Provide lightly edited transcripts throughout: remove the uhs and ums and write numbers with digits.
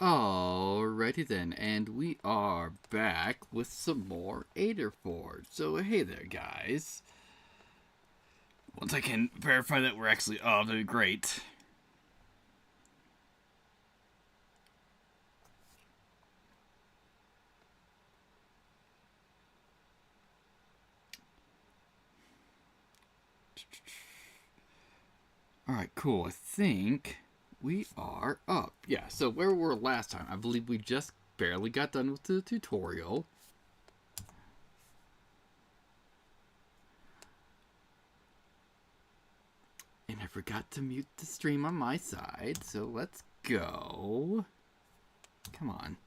Alrighty then, and we are back with some more Alder Forge. So hey there, guys. Once I can verify that we're actually that'd be great. Alright, cool. I think we are up. Yeah, so where we were last time, I believe we just barely got done with the tutorial. And I forgot to mute the stream on my side, so let's go. Come on.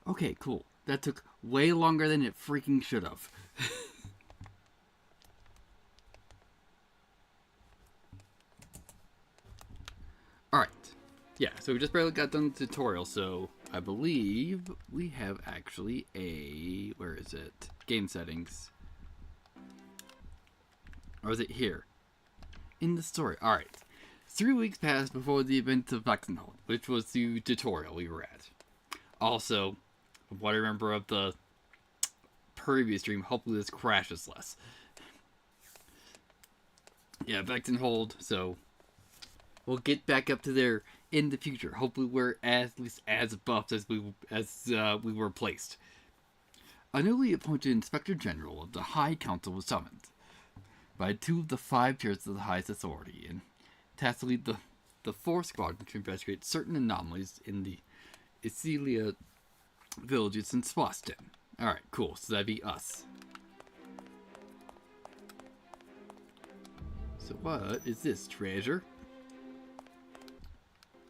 Okay, cool. That took way longer than it freaking should have. Alright. Yeah, so we just barely got done with the tutorial, so I believe we have actually a... Where is it? Game settings. Or is it here? In the story. Alright. 3 weeks passed before the event of Vexenhold, which was the tutorial we were at. Also, what I remember of the previous stream, hopefully this crashes less. Yeah, Vexenhold, so we'll get back up to there in the future. Hopefully we're at least as buffed as we were placed. A newly appointed Inspector General of the High Council was summoned by 2 of the 5 tiers of the highest authority, and tasked to lead the 4th squadron to investigate certain anomalies in the Isilia villages in Swastin. Alright, cool. So that'd be us. So what is this? Treasure?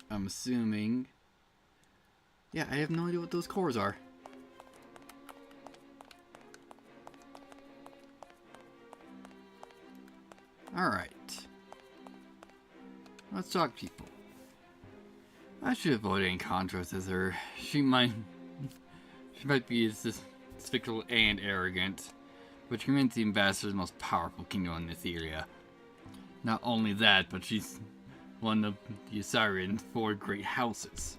I'm assuming... Yeah, I have no idea what those cores are. Alright. Let's talk to people. I should avoid any contrast with her. She might be as despicable and arrogant, which remains the ambassador's most powerful kingdom in this area. Not only that, but she's one of the Assyrian 4 great houses.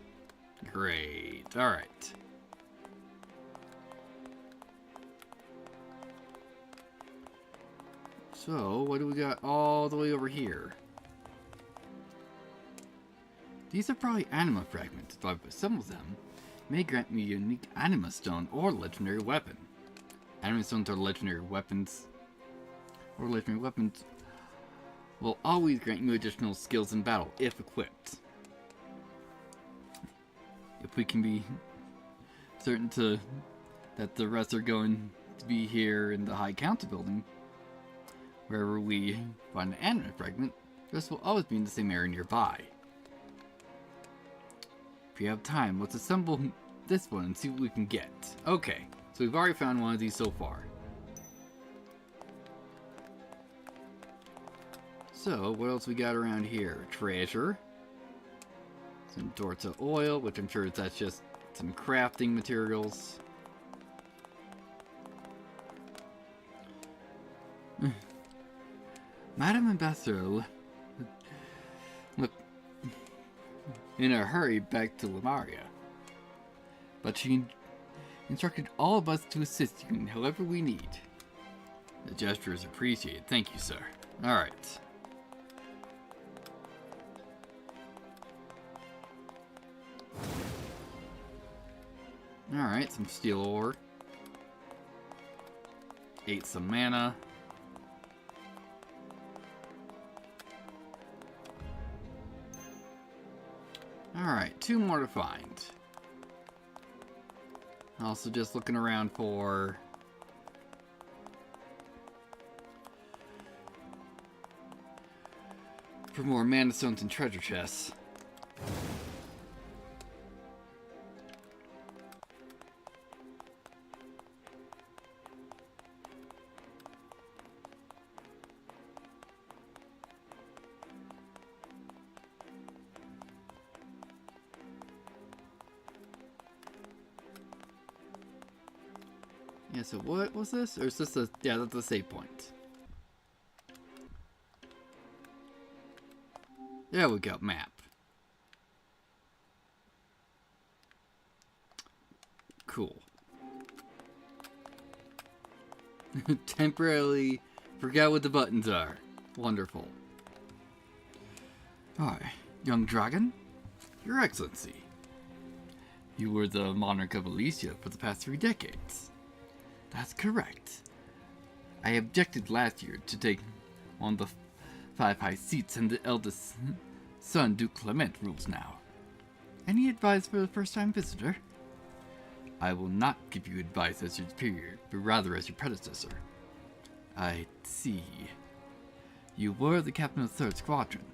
Great. Alright. So, what do we got all the way over here? These are probably anima fragments. If I assemble them, may grant me a unique anima stone or legendary weapon. Anima stones are legendary weapons. Or legendary weapons will always grant you additional skills in battle, if equipped. If we can be certain that the rest are going to be here in the High Council building, wherever we find an anima fragment, the rest will always be in the same area nearby. If you have time, let's assemble this one and see what we can get. Okay, so we've already found one of these so far. So, what else we got around here? Treasure. Some Dorta oil, which I'm sure that's just some crafting materials. Madam Ambassador, look in a hurry back to Lemuria, but she instructed all of us to assist you in however we need. The gesture is appreciated. Thank you, sir. Alright. Alright, some steel ore. Ate some mana. Alright, 2 more to find. Also just looking around for... more mana stones and treasure chests. Yeah, so what was this? Or is this a... yeah, that's a save point. There we go, map. Cool. Temporarily forgot what the buttons are. Wonderful. Hi, young dragon. Your Excellency. You were the monarch of Elysia for the past 3 decades. That's correct. I objected last year to take on the 5 high seats, and the eldest son, Duke Clement, rules now. Any advice for the first-time visitor? I will not give you advice as your superior, but rather as your predecessor. I see. You were the captain of the 3rd Squadron.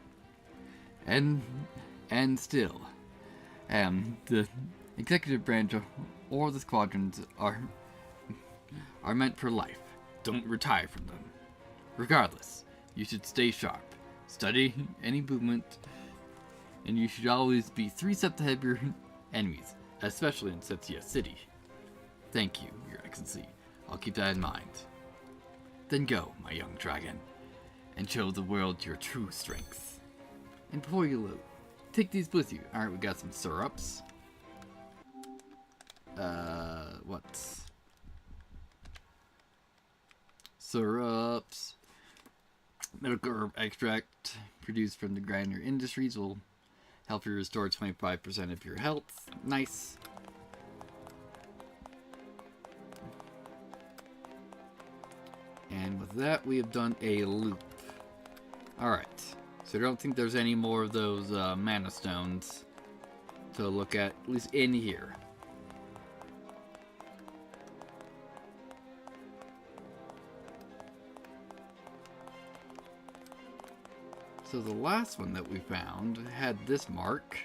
And still, the executive branch or the squadrons are meant for life. Don't retire from them. Regardless, you should stay sharp, study any movement, and you should always be 3 steps ahead of your enemies, especially in Setsia City. Thank you, Your Excellency. I'll keep that in mind. Then go, my young dragon, and show the world your true strengths. And before you leave, take these with you. Alright, we got some syrups. What? Syrups. Medical herb extract produced from the grinder industries will help you restore 25% of your health. Nice. And with that, we have done a loop. Alright. So I don't think there's any more of those mana stones to look at least in here. So the last one that we found had this mark,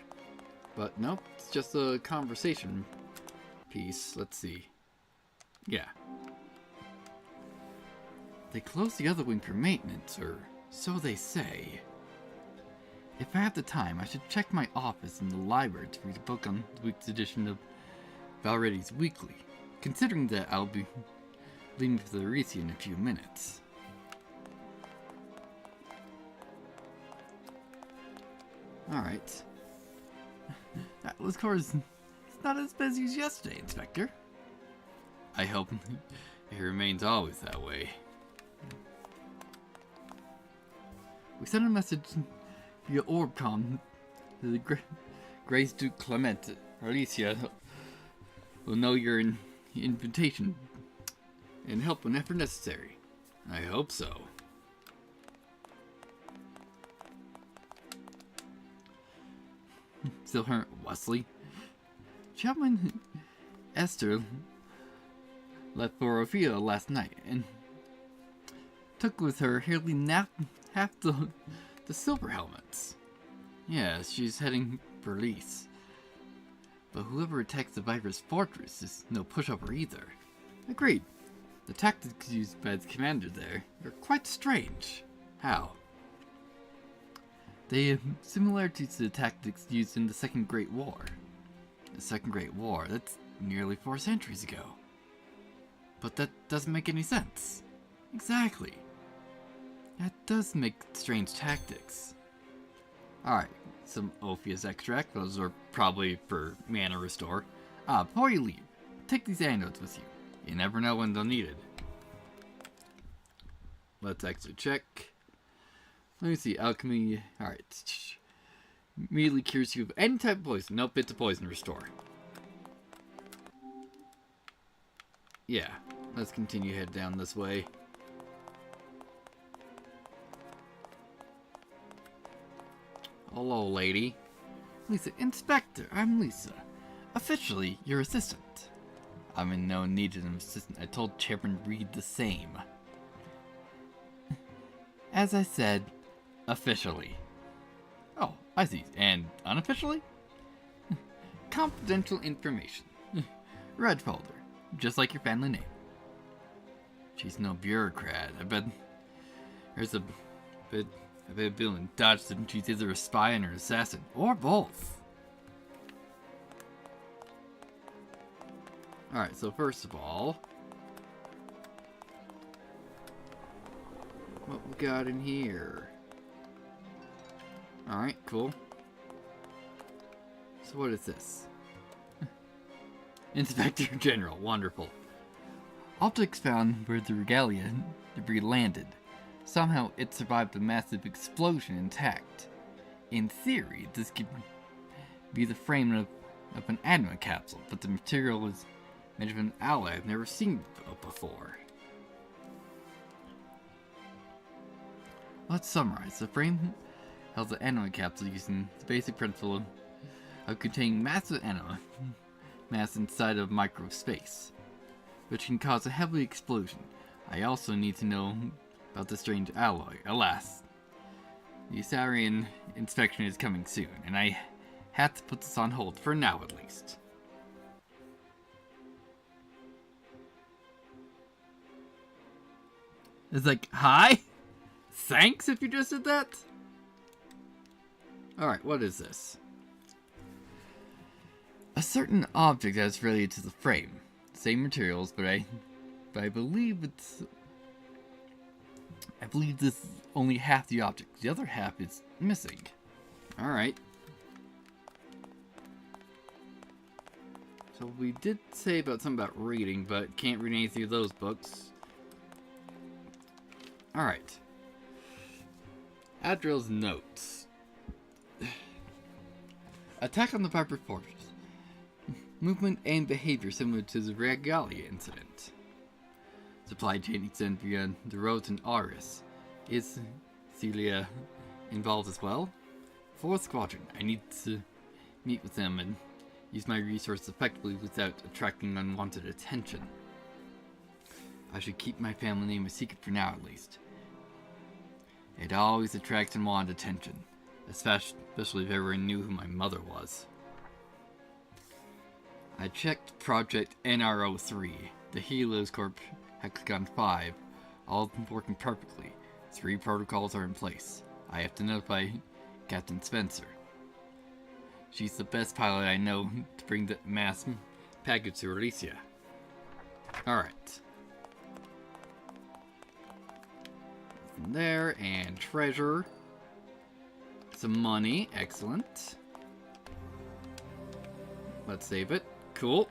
but nope, it's just a conversation piece. Let's see. Yeah. They closed the other wing for maintenance, or so they say. If I have the time, I should check my office in the library to read a book on the week's edition of Valretti's Weekly, considering that I'll be leaving for the Elysia in a few minutes. Alright. Atlas Core is not as busy as yesterday, Inspector. I hope it remains always that way. We sent a message via Orbcom to the Grace Duke Clement. Elysia will know your invitation and help whenever necessary. I hope so. Still her, Wesley. Chaplain Esther left for Ophia last night and took with her nearly half the silver helmets. Yeah, she's heading for Lys. But whoever attacks the Viper's fortress is no pushover either. Agreed. The tactics used by the commander there are quite strange. How? They have similarities to the tactics used in the Second Great War. The Second Great War, that's nearly 4 centuries ago. But that doesn't make any sense. Exactly. That does make strange tactics. Alright, some Ophius extract. Those are probably for mana restore. Before you leave, take these antidotes with you. You never know when they'll need it. Let's actually check. Let me see, alchemy. Alright. Immediately cures you of any type of poison. No bits of poison restore. Yeah, let's continue head down this way. Hello, lady. Lisa, Inspector, I'm Lisa. Officially, your assistant. I'm in no need of an assistant. I told Chairman Reed the same. As I said, officially. Oh, I see. And unofficially? Confidential information. Red folder. Just like your family name. She's no bureaucrat. I bet there's a bit Bill and Dodge that she's either a spy or an assassin. Or both. Alright, so first of all, what we got in here? Alright, cool. So what is this? Inspector General, wonderful. Objects found where the regalia debris landed. Somehow it survived the massive explosion intact. In theory, this could be the frame of an anima capsule, but the material is made of an alloy I've never seen before. Let's summarize. The frame held the anima capsule using the basic principle of containing massive anima mass inside of microspace, which can cause a heavy explosion. I also need to know about the strange alloy. Alas, the Asarian inspection is coming soon, and I had to put this on hold, for now at least. It's like, hi? Thanks if you just did that? Alright, what is this? A certain object that is related to the frame. Same materials, but I believe it's... I believe this is only half the object. The other half is missing. Alright. So we did say about something about reading, but can't read anything of those books. Alright. Adril's notes. Attack on the Viper Fortress. Movement and behavior similar to the Regalia incident. Supply chain extend via the roads and Aris. Is Celia involved as well? 4th Squadron. I need to meet with them and use my resources effectively without attracting unwanted attention. I should keep my family name a secret for now at least. It always attracts unwanted attention, especially if everyone knew who my mother was. I checked Project NRO3, the Helios Corp Hexagon 5, all working perfectly. 3 protocols are in place. I have to notify Captain Spencer. She's the best pilot I know to bring the mass package to Alicia. Alright. There, and treasure. Some money, excellent. Let's save it. Cool.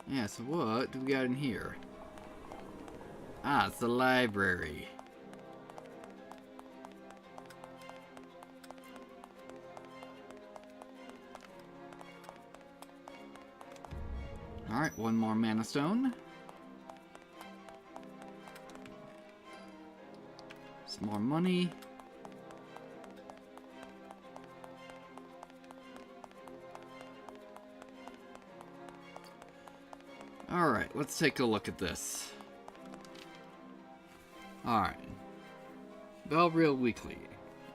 Yeah, so what do we got in here? Ah, it's the library. Alright, one more mana stone. Some more money. Alright, let's take a look at this. Alright. Bell Real Weekly.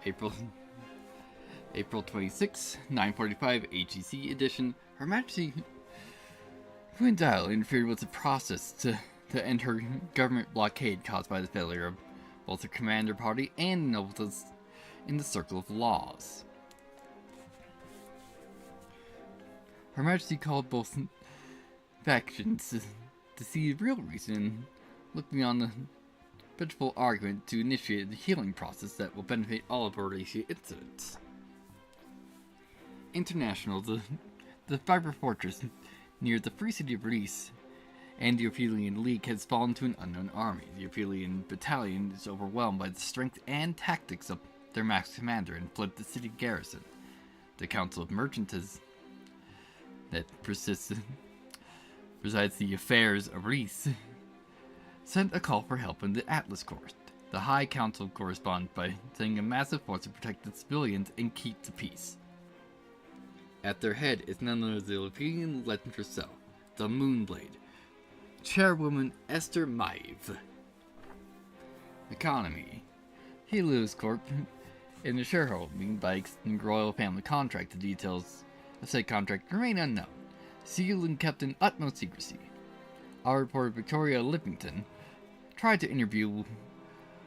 April 26, 9:45 HEC edition. Her Majesty Queen Dial interfered with the process to end her government blockade caused by the failure of both her commander party and nobles in the circle of laws. Her Majesty called both factions to see the real reason and look beyond the pitiful argument to initiate the healing process that will benefit all of Horatia incidents. International, the Viper Fortress near the free city of Reese and the Ophelian League has fallen to an unknown army. The Ophelian battalion is overwhelmed by the strength and tactics of their max commander and fled the city garrison. The Council of Merchants that presides the affairs of Reese sent a call for help in the Atlas Court. The High Council corresponds by sending a massive force to protect the civilians and keep the peace. At their head is none other than the Olympian legend herself, the Moonblade, Chairwoman Esther Maive. Economy. Helios Corp. In the shareholding by extending royal family contract, the details of said contract remain unknown, sealed and kept in utmost secrecy. Our reporter Victoria Lippington tried to interview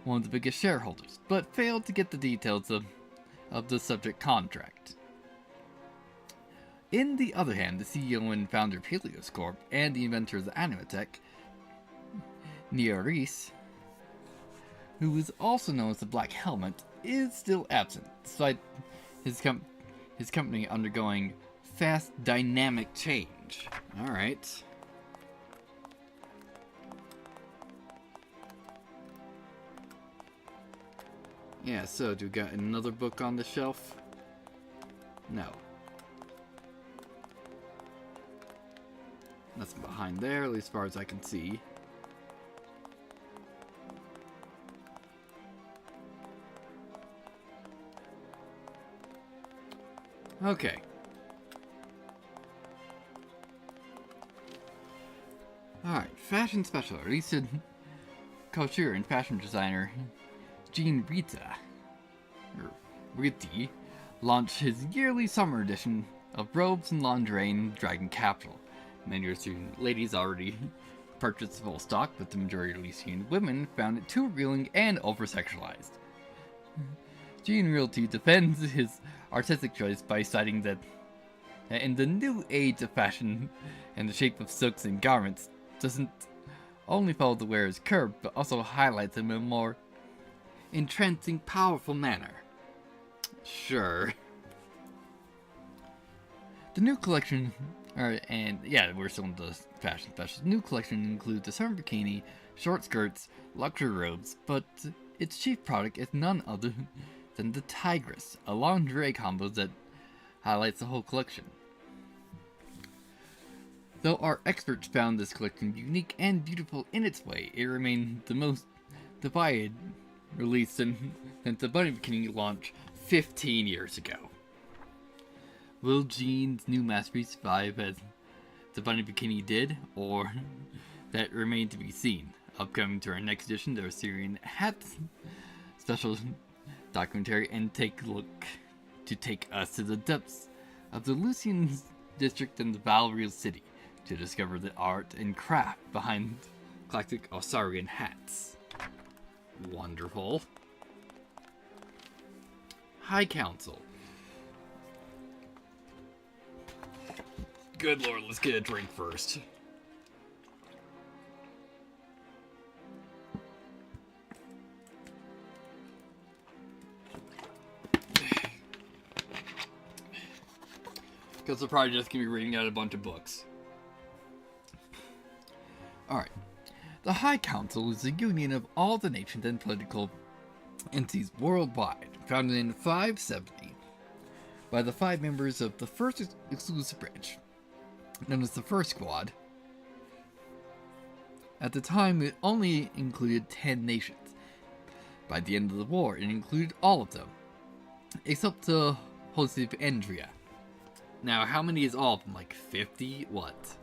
one of the biggest shareholders, but failed to get the details of the subject contract. In the other hand, the CEO and founder of Helios Corp. And the inventor of the animatech, Nia Reese, who is also known as the Black Helmet, is still absent, despite his company undergoing fast, dynamic change. Alright. Yeah, so do we got another book on the shelf? No. Nothing behind there, at least as far as I can see. Okay. Alright, fashion specialist, Lisa couture and fashion designer Jean Riti launched his yearly summer edition of robes and lingerie in Dragon Capital. Many Elysian ladies already purchased full stock, but the majority of Elysian women found it too revealing and over-sexualized. Jean Realty defends his artistic choice by citing that in the new age of fashion and the shape of silks and garments doesn't only follow the wearer's curve, but also highlights them in a more entrancing, powerful manner. Sure. The new collection, and yeah, we're still in the fashion specials. The new collection includes a summer bikini, short skirts, luxury robes, but its chief product is none other than the Tigress, a lingerie combo that highlights the whole collection. Though our experts found this collection unique and beautiful in its way, it remained the most divided release since the Bunny Bikini launch 15 years ago. Will Jean's new masterpiece survive as the Bunny Bikini did, or that remains to be seen? Upcoming to our next edition, the Syrian Hats special documentary, and take us to the depths of the Lucian district and the Valerial city to discover the art and craft behind classic Osarian hats. Wonderful. High Council. Good lord, let's get a drink first. Because they're probably just going to be reading out a bunch of books. Alright. The High Council is a union of all the nations and political entities worldwide, founded in 570 by the 5 members of the first exclusive branch, known as the First Squad. At the time, it only included 10 nations. By the end of the war, it included all of them, except the host city of Andria. Now, how many is all of them? Like 50? What?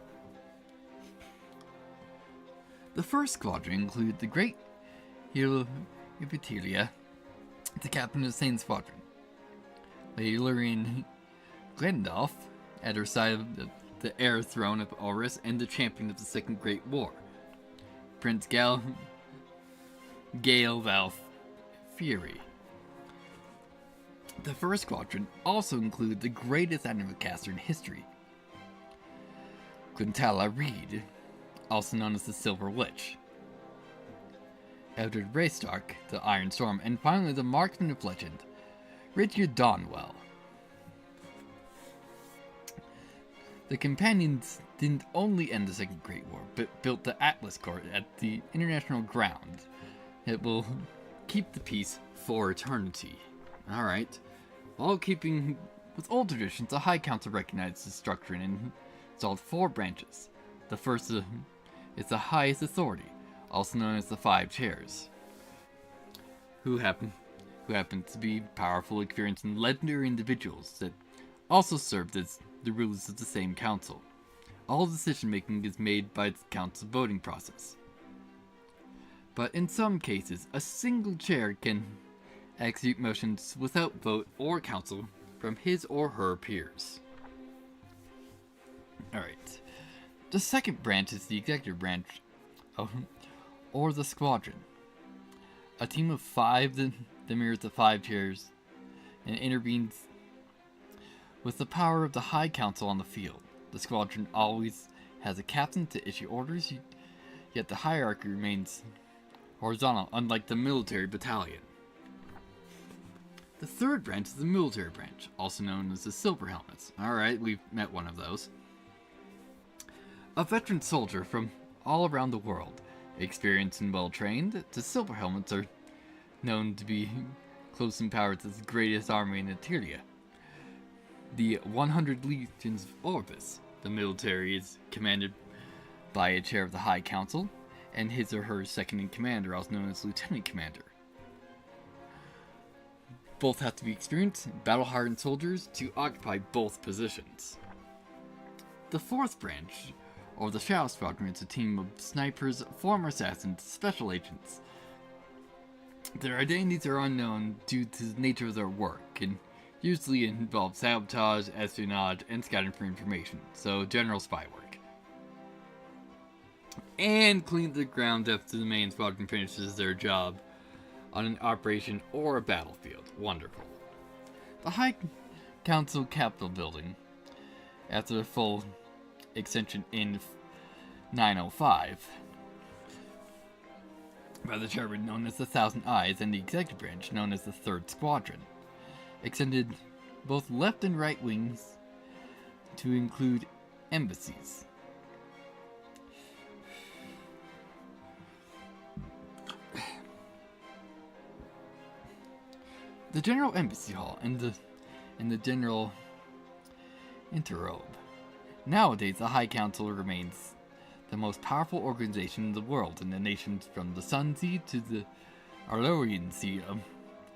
The first squadron included the great hero Epithelia, the captain of the same squadron, Lady Lurian Glendolf at her side of the heir throne of Horus and the champion of the Second Great War, Prince Gale Val Fury. The first squadron also included the greatest animalcaster in history, Quintala Reed, also known as the Silver Witch, Eldred Raystark, the Iron Storm, and finally the marksman of legend, Richard Donwell. The Companions didn't only end the Second Great War, but built the Atlas Court at the international ground. It will keep the peace for eternity. Alright. While keeping with old traditions, the High Council recognized the structure and installed 4 branches. The first is the highest authority, also known as the Five Chairs, who happen to be powerful, experienced, and legendary individuals that also served as the rulers of the same council. All decision making is made by the council voting process. But in some cases, a single chair can execute motions without vote or counsel from his or her peers. Alright. The second branch is the executive branch, or the squadron. A team of 5 that mirrors the 5 chairs and intervenes with the power of the High Council on the field. The squadron always has a captain to issue orders, yet the hierarchy remains horizontal, unlike the military battalion. The third branch is the military branch, also known as the Silver Helmets. Alright, we've met one of those. A veteran soldier from all around the world, experienced and well trained, the Silver Helmets are known to be close in power to the greatest army in Eteria, the 100 Legions of Orbis. The military is commanded by a chair of the High Council, and his or her second-in-command are also known as Lieutenant Commander. Both have to be experienced, battle-hardened soldiers to occupy both positions. The fourth branch, or the Shadow Squadron, is a team of snipers, former assassins, special agents. Their identities are unknown due to the nature of their work, and usually involve sabotage, espionage, and scouting for information, so general spy work. And clean the ground after the main squadron finishes their job on an operation or a battlefield. Wonderful. The High Council Capitol Building, after the full extension in 905, by the chairman known as the Thousand Eyes, and the executive branch known as the Third Squadron, extended both left and right wings to include embassies. The General Embassy Hall and the General Interrobe. Nowadays, the High Council remains the most powerful organization in the world, and the nations from the Sun Sea to the Arlorian Sea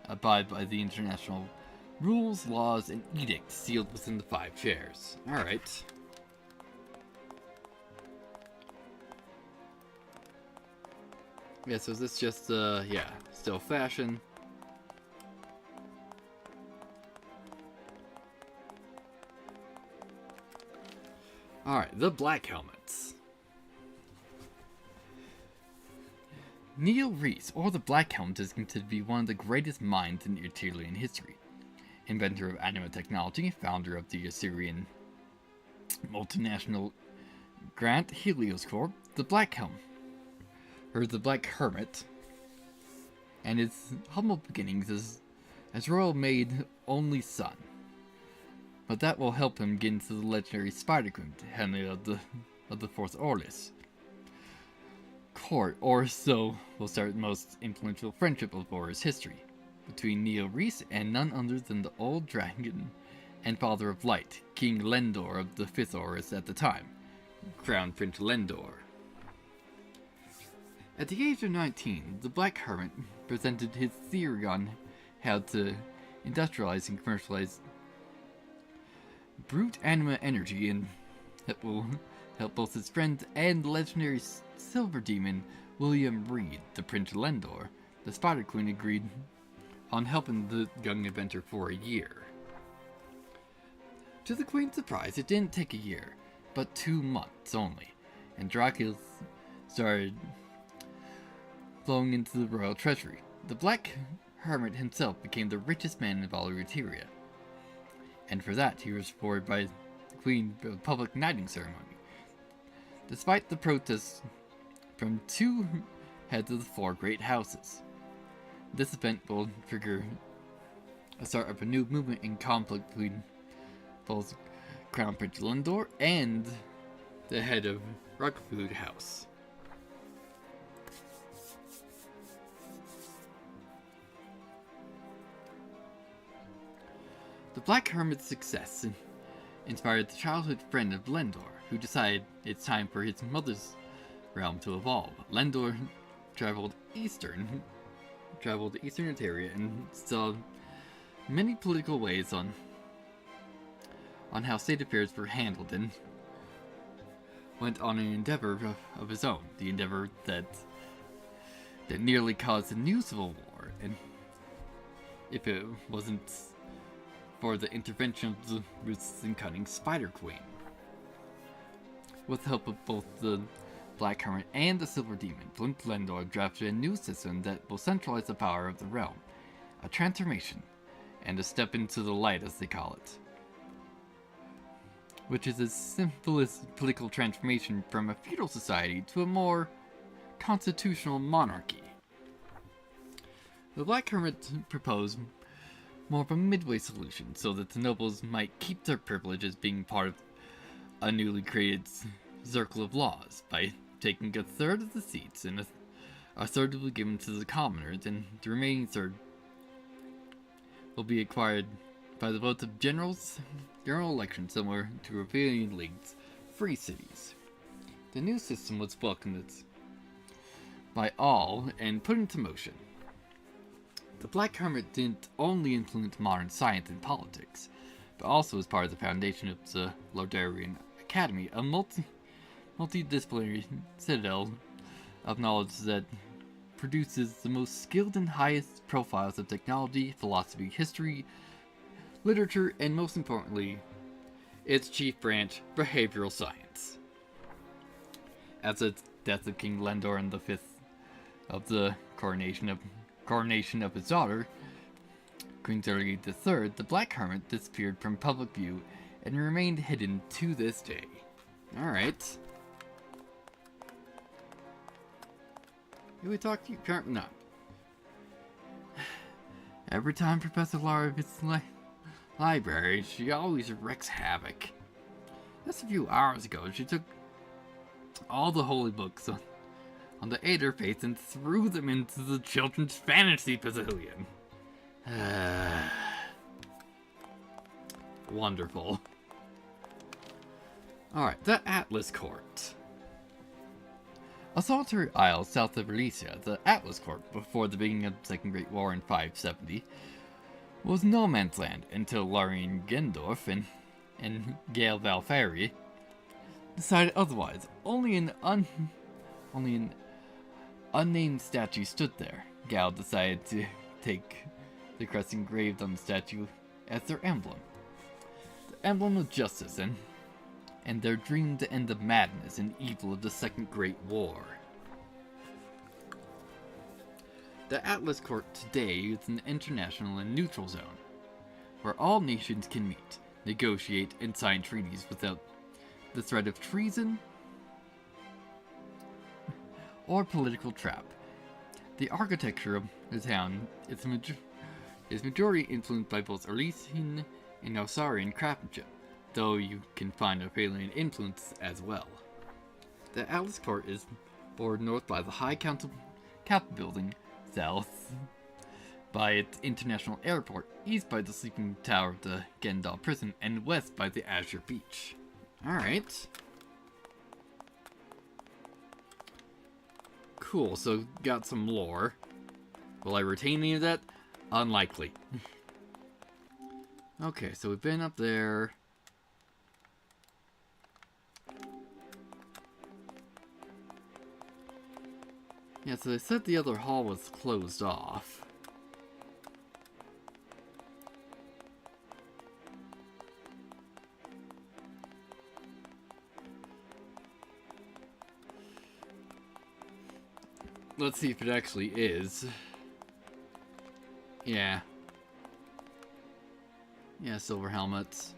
abide by the international rules, laws, and edicts sealed within the 5 chairs. Alright. Yeah, so is this just, still fashion? Alright, the Black Helmets. Neil Reese, or the Black Helmet, is considered to be one of the greatest minds in Eterlian history. Inventor of anima technology, founder of the Assyrian multinational Grant Helios Corp, the Black Hermit, and his humble beginnings as royal maid only son. But that will help him get into the legendary Spider Queen, Henry of the Fourth Orlis court, or so will start the most influential friendship of Horror's history, between Neil Reese and none other than the old dragon and father of light, King Lendor of the Fifth Orus at the time, Crown Prince Lendor. At the age of 19, the Black Hermit presented his theory on how to industrialize and commercialize brute anima energy, and that will help both his friend and legendary silver demon William Reed, the Prince Lendor. The Spider Queen agreed on helping the young inventor for a year. To the Queen's surprise, it didn't take a year, but 2 months only, and Dracula started flowing into the royal treasury. The Black Hermit himself became the richest man in all of Eteria, and for that he was rewarded by the Queen with a public knighting ceremony. Despite the protests from 2 heads of the 4 great houses, this event will trigger a start of a new movement in conflict between both Crown Prince Lendor and the head of Rockfood House. The Black Hermit's success inspired the childhood friend of Lendor, who decided it's time for his mother's realm to evolve. Lendor traveled the eastern Ontario and saw many political ways on how state affairs were handled, and went on an endeavor of his own, the endeavor that nearly caused a new civil war, and if it wasn't for the intervention of the ruthless and cunning Spider Queen. With the help of both the Black Hermit and the Silver Demon, Flint Lendor drafted a new system that will centralize the power of the realm, a transformation, and a step into the light as they call it. Which is as simple as political transformation from a feudal society to a more constitutional monarchy. The Black Hermit proposed more of a midway solution so that the nobles might keep their privilege as being part of a newly created circle of laws by taking a third of the seats, and a third will be given to the commoners, and the remaining third will be acquired by the votes of general election, similar to Rebellion League's free cities. The new system was welcomed by all and put into motion. The Black Hermit didn't only influence modern science and politics, but also as part of the foundation of the Lordarian Academy, a multidisciplinary citadel of knowledge that produces the most skilled and highest profiles of technology, philosophy, history, literature, and most importantly, its chief branch, behavioral science. As the death of King Lendor and the fifth of the coronation of his daughter, Queen Zerli III, the Black Hermit disappeared from public view and remained hidden to this day. Alright. Did we talk to you? No. Every time Professor Lara visits the library, she always wreaks havoc. Just a few hours ago, she took all the holy books on the Alder Faith and threw them into the children's fantasy pavilion. Wonderful. Alright, the Atlas Court. A solitary isle south of Elysia, the Atlas Court, before the beginning of the Second Great War in 570, was no man's land until Lorien Gendorf and Gael Valfari decided otherwise. Only an unnamed statue stood there. Gael decided to take the crest engraved on the statue as their emblem. The emblem of justice and their dream to end the madness and evil of the Second Great War. The Atlas Court today is an international and neutral zone, where all nations can meet, negotiate, and sign treaties without the threat of treason or political trap. The architecture of the town is majority influenced by both Elysian and Osarian craftsmanship, though you can find Ophelian influence as well. The Atlas Court is bordered north by the High Council Capitol Building, south by its international airport, east by the Sleeping Tower of the Gendal Prison, and west by the Azure Beach. Alright. Cool, so got some lore. Will I retain any of that? Unlikely. Okay, so we've been up there. Yeah, so they said the other hall was closed off. Let's see if it actually is. Yeah. Yeah, silver helmets.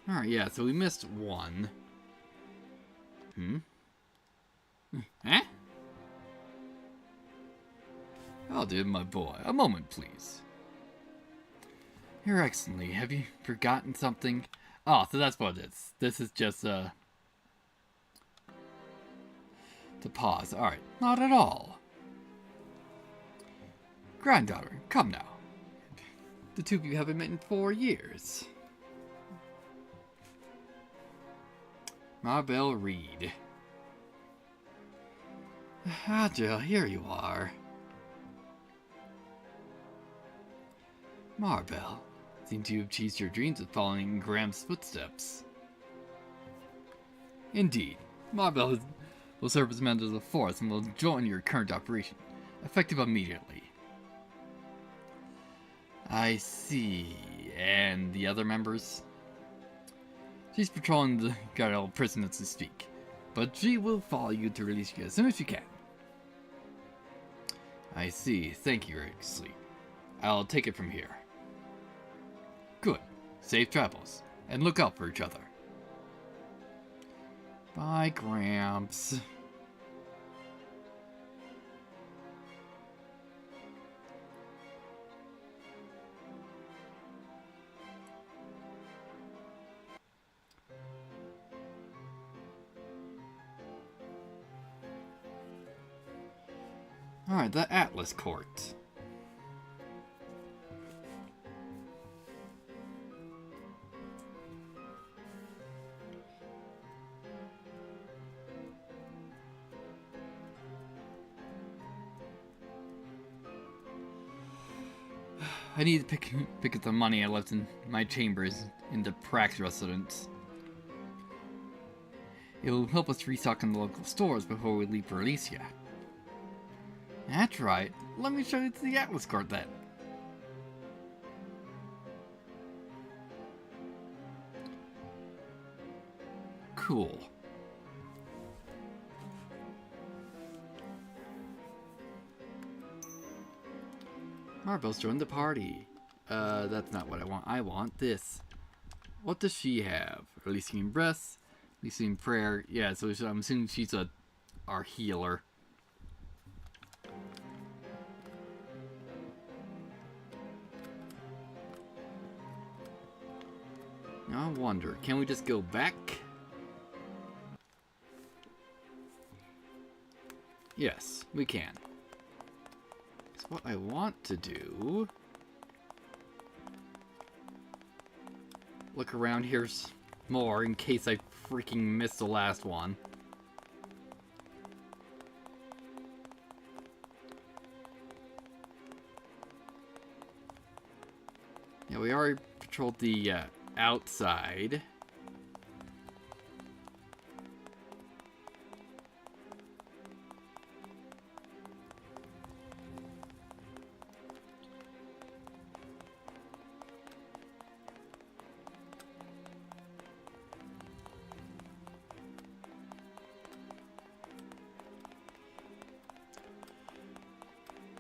Alright, yeah, so we missed one. Eh? I'll do, my boy. A moment, please. Your Excellency, have you forgotten something? Oh, so that's what it is. This is just, to pause. Alright, not at all. Granddaughter, come now. The two of you haven't met in 4 years. Marbell Reed. Jill, here you are. Marbell, seem to have achieved your dreams of following in Graham's footsteps. Indeed, Marbell will serve as member of the force and will join your current operation, effective immediately. I see. And the other members? She's patrolling the Garel prison as we speak, but she will follow you to release you as soon as she can. I see. Thank you, Exley. I'll take it from here. Good. Safe travels, and look out for each other. Bye, Gramps. Alright, the Atlas Court. I need to pick up the money I left in my chambers in the Prax residence. It will help us restock in the local stores before we leave for Alicia. That's right. Let me show you to the Atlas Court then. Cool. Marbell's joined the party. That's not what I want. I want this. What does she have? Releasing breath, releasing prayer. Yeah, so I'm assuming she's our healer. I wonder, can we just go back? Yes, we can. So what I want to do... Look around here more in case I freaking missed the last one. Yeah, we already patrolled the outside.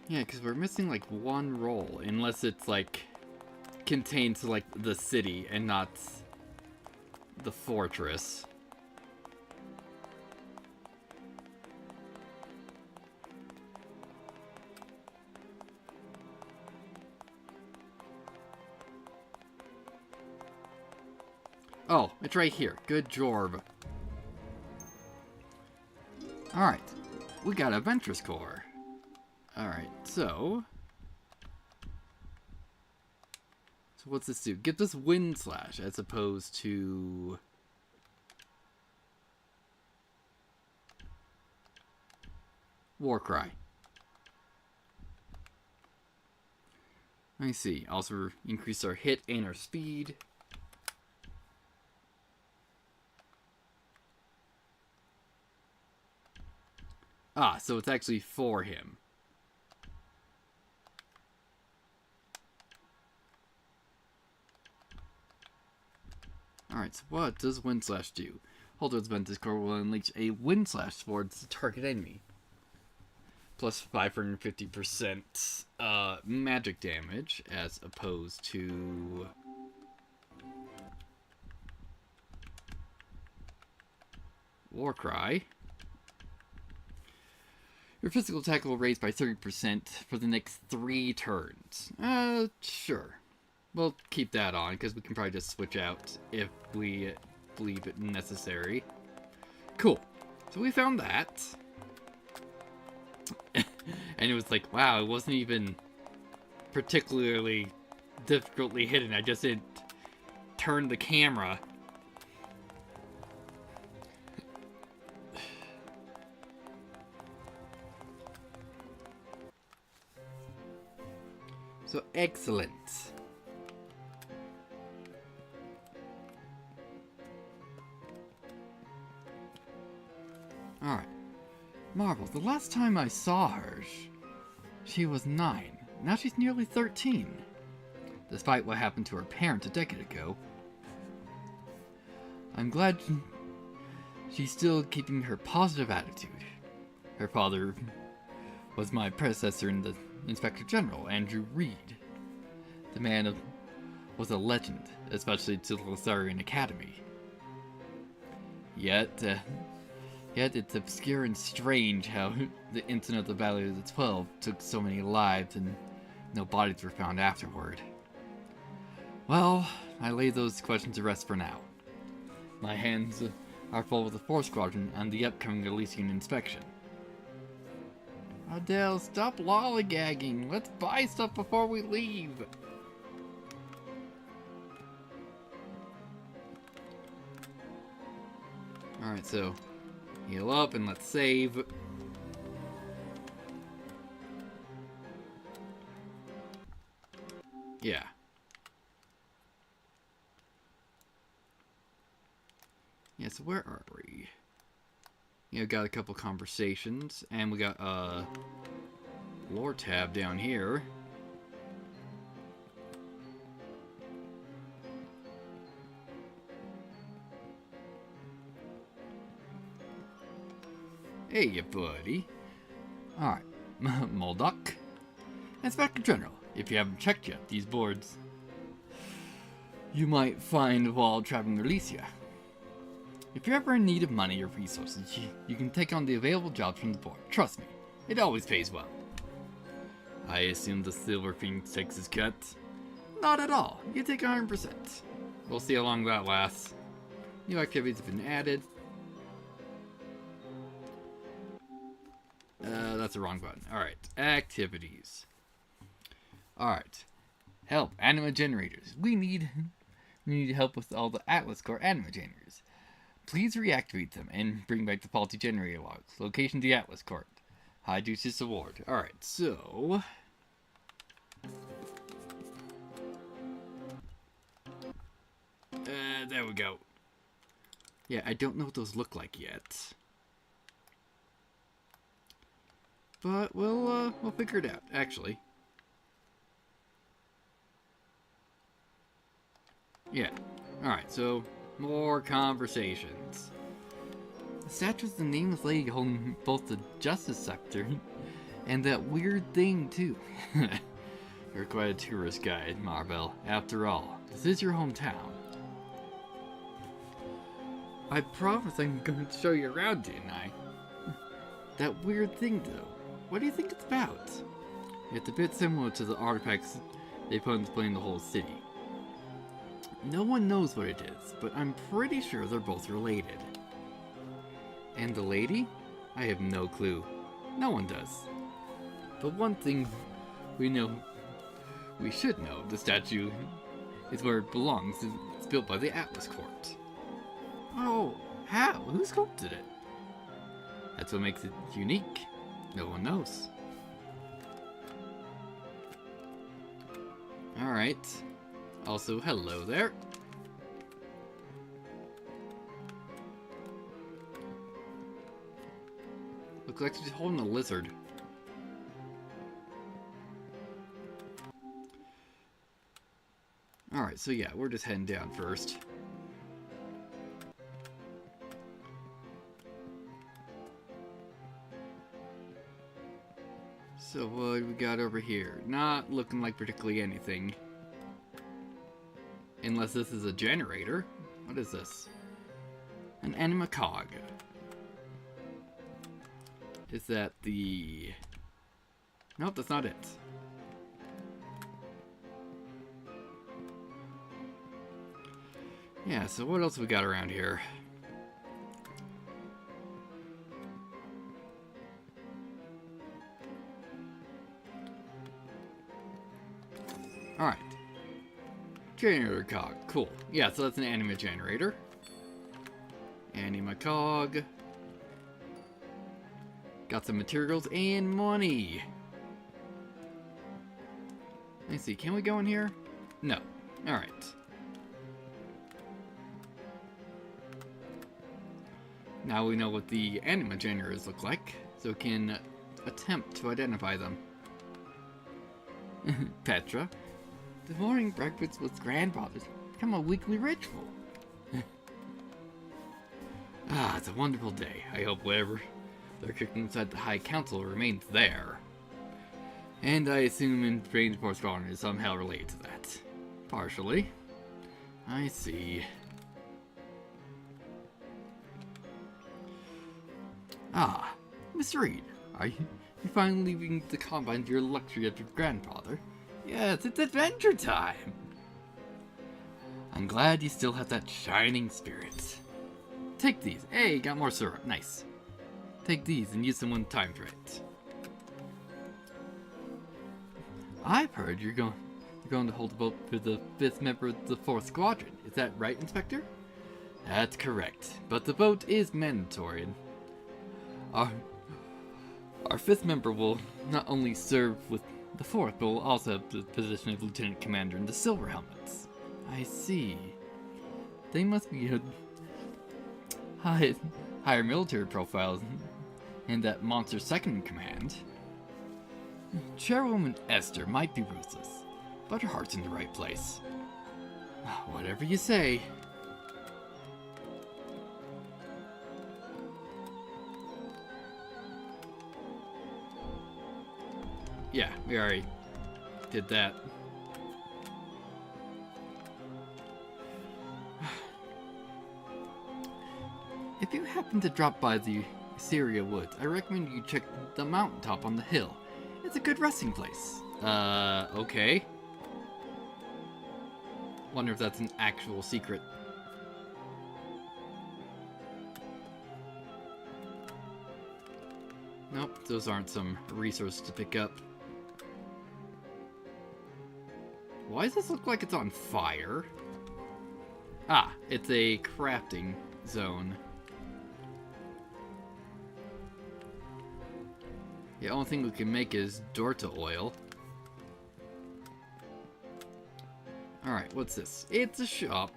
Yeah, because we're missing like one role, unless it's like contained to like the city and not the fortress. Oh, it's right here. Good job. Alright, we got a Ventress Core. Alright, so what's this do? Get this Wind Slash as opposed to... Warcry. Let me see. Also increase our hit and our speed. Ah, so it's actually for him. Alright, so what does Wind Slash do? Holder's Ventress Core will unleash a Wind Slash towards the target enemy. Plus 550% magic damage, as opposed to... Warcry. Your physical attack will raise by 30% for the next 3 turns. Sure. We'll keep that on, because we can probably just switch out if we believe it necessary. Cool. So we found that. And it was like, wow, it wasn't even particularly difficultly hidden. I just didn't turn the camera. So excellent. Alright. Marvel, the last time I saw her, she was 9. Now she's nearly 13. Despite what happened to her parents a decade ago. I'm glad she's still keeping her positive attitude. Her father was my predecessor in the Inspector General, Andrew Reed. The man was a legend, especially to the Lazarian Academy. Yet it's obscure and strange how the incident of the Battle of the 12 took so many lives and no bodies were found afterward. Well, I lay those questions to rest for now. My hands are full with the Force Squadron and the upcoming Elysian inspection. Adele, stop lollygagging. Let's buy stuff before we leave. Alright, so heal up and let's save. Yeah. Yeah, so where are we? Yeah, got a couple conversations, and we got a lore tab down here. Hey, you buddy. Alright, Moldoc. Inspector General, if you haven't checked yet, these boards you might find while traveling Elysia. If you're ever in need of money or resources, you can take on the available jobs from the board. Trust me, it always pays well. I assume the Silver Phoenix takes his cut? Not at all. You take 100%. We'll see how long that lasts. New activities have been added. That's the wrong button. Alright, activities. Alright. Help, anima generators. We need help with all the Atlas Core anima generators. Please reactivate them and bring back the faulty generator logs. Location the Atlas Court. High Duchess Award. Alright, so... there we go. Yeah, I don't know what those look like yet. But we'll figure it out, actually. Yeah. Alright, so... more conversations. The statue is the nameless lady holding both the Justice Scepter and that weird thing, too. You're quite a tourist guide, Marvel. After all, this is your hometown. I promise I'm going to show you around, didn't I? That weird thing, though. What do you think it's about? It's a bit similar to the artifacts they put on display in the whole city. No one knows what it is, but I'm pretty sure they're both related. And the lady? I have no clue. No one does. But one thing we should know, the statue is where it belongs. It's built by the Atlas Court. Oh, how? Who sculpted it? That's what makes it unique. No one knows. Alright. Also, hello there. Looks like she's holding a lizard. Alright, so yeah, we're just heading down first. So what do we got over here? Not looking like particularly anything. Unless this is a generator. What is this? An anima cog. Is that the... Nope, that's not it. Yeah, so what else we got around here? Alright. Generator cog. Cool. Yeah, so that's an anima generator. Anima cog. Got some materials and money. Let me see, can we go in here? No. Alright. Now we know what the anima generators look like, so we can attempt to identify them. Petra, the morning breakfast with grandfathers become a weekly ritual. It's a wonderful day. I hope whatever they're cooking inside the High Council remains there. And I assume in Strange Force Garden is somehow related to that. Partially. I see. Mr. Reed, are you finally leaving the confines of your luxury of your grandfather? Yes, it's adventure time! I'm glad you still have that shining spirit. Take these. Hey, got more syrup. Nice. Take these and use them when time's right. I've heard you're going to hold a vote for the 5th member of the 4th Squadron. Is that right, Inspector? That's correct, but the vote is mandatory. Our 5th member will not only serve with the 4th, but will also have the position of Lieutenant Commander in the Silver Helmets. I see. They must be higher military profiles in that monster second in command. Chairwoman Esther might be ruthless, but her heart's in the right place. Whatever you say. Yeah, we already did that. If you happen to drop by the Syria Woods, I recommend you check the mountaintop on the hill. It's a good resting place. Okay. Wonder if that's an actual secret. Nope, those aren't some resources to pick up. Why does this look like it's on fire? It's a crafting zone. The only thing we can make is Dorta oil. Alright, what's this? It's a shop.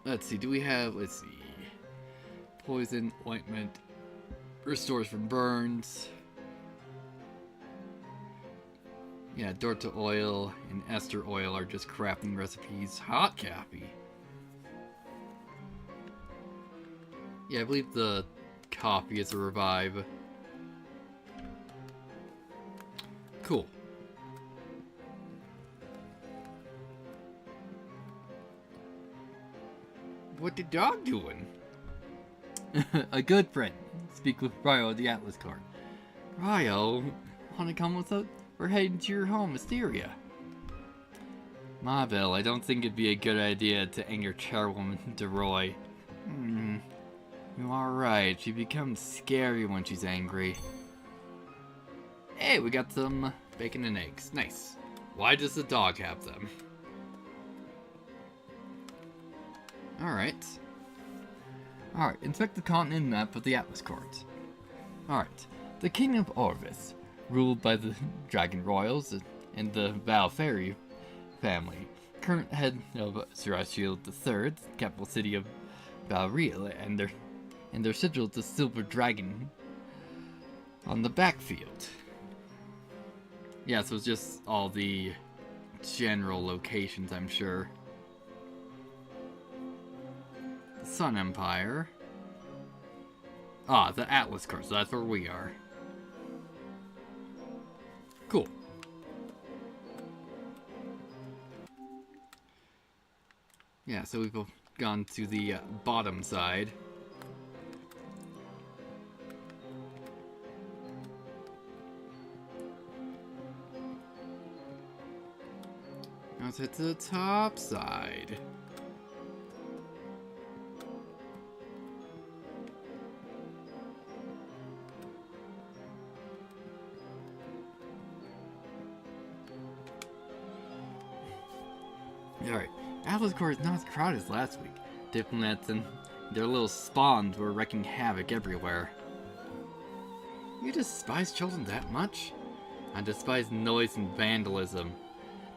Let's see, let's see. Poison, ointment, restores from burns. Yeah, Dorta oil and ester oil are just crafting recipes. Hot coffee. Yeah, I believe the coffee is a revive. Cool. What the dog doing? A good friend. Speak with Ryo at the Atlas card. Ryo, wanna come with us? We're heading to your home, Mysteria. Mabel, I don't think it'd be a good idea to anger chairwoman DeRoy. You are right. She becomes scary when she's angry. Hey, we got some bacon and eggs. Nice. Why does the dog have them? Alright. Alright, inspect the continent map of the Atlas Court. Alright. The Kingdom of Orvis, ruled by the Dragon Royals and the Valferi family. Current head of Serachiel III, capital city of Valriel, and their sigil the Silver Dragon on the backfield. Yeah, so it's just all the general locations, I'm sure. The Sun Empire. The Atlas Court, so that's where we are. Cool. Yeah, so we've gone to the bottom side. Let's head to the top side. Alright, Atlas Court is not as crowded as last week. Diplomats and their little spawns were wreaking havoc everywhere. You despise children that much? I despise noise and vandalism.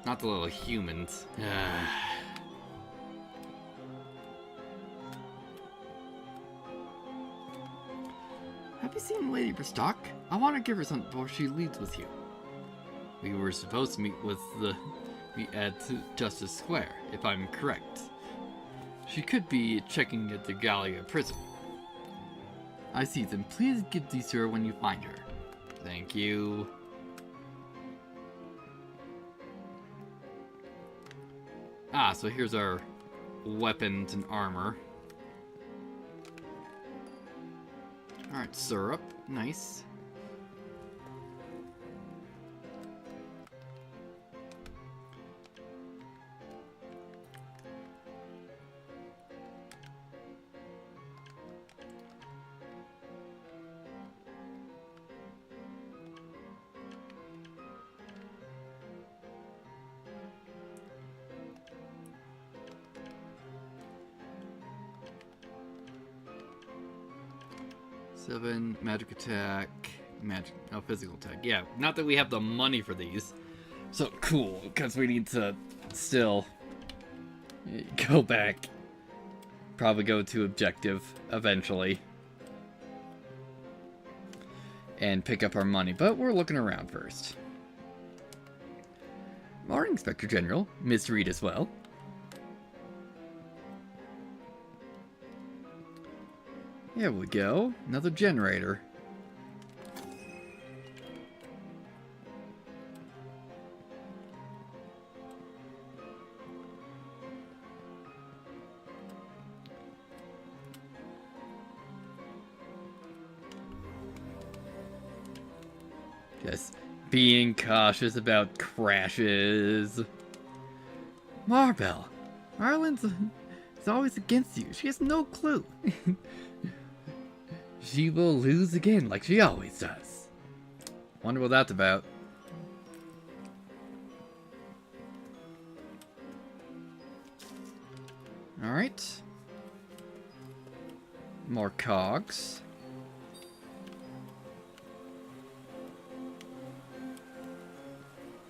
Not the little humans. Have you seen Lady Bristock? I want to give her something before she leaves with you. We were supposed to meet at Justice Square, if I'm correct. She could be checking at the Gallia prison. I see them. Please give these to her when you find her. Thank you. Ah, so here's our weapons and armor. Alright, syrup. Nice. Seven, magic attack, physical attack. Yeah, not that we have the money for these. So cool, because we need to still go back. Probably go to objective eventually. And pick up our money, but we're looking around first. Morning, Inspector General. Miss Reed as well. There we go. Another generator. Just being cautious about crashes. Marbell. Marlin's is always against you. She has no clue. She will lose again, like she always does. Wonder what that's about. Alright. More cogs.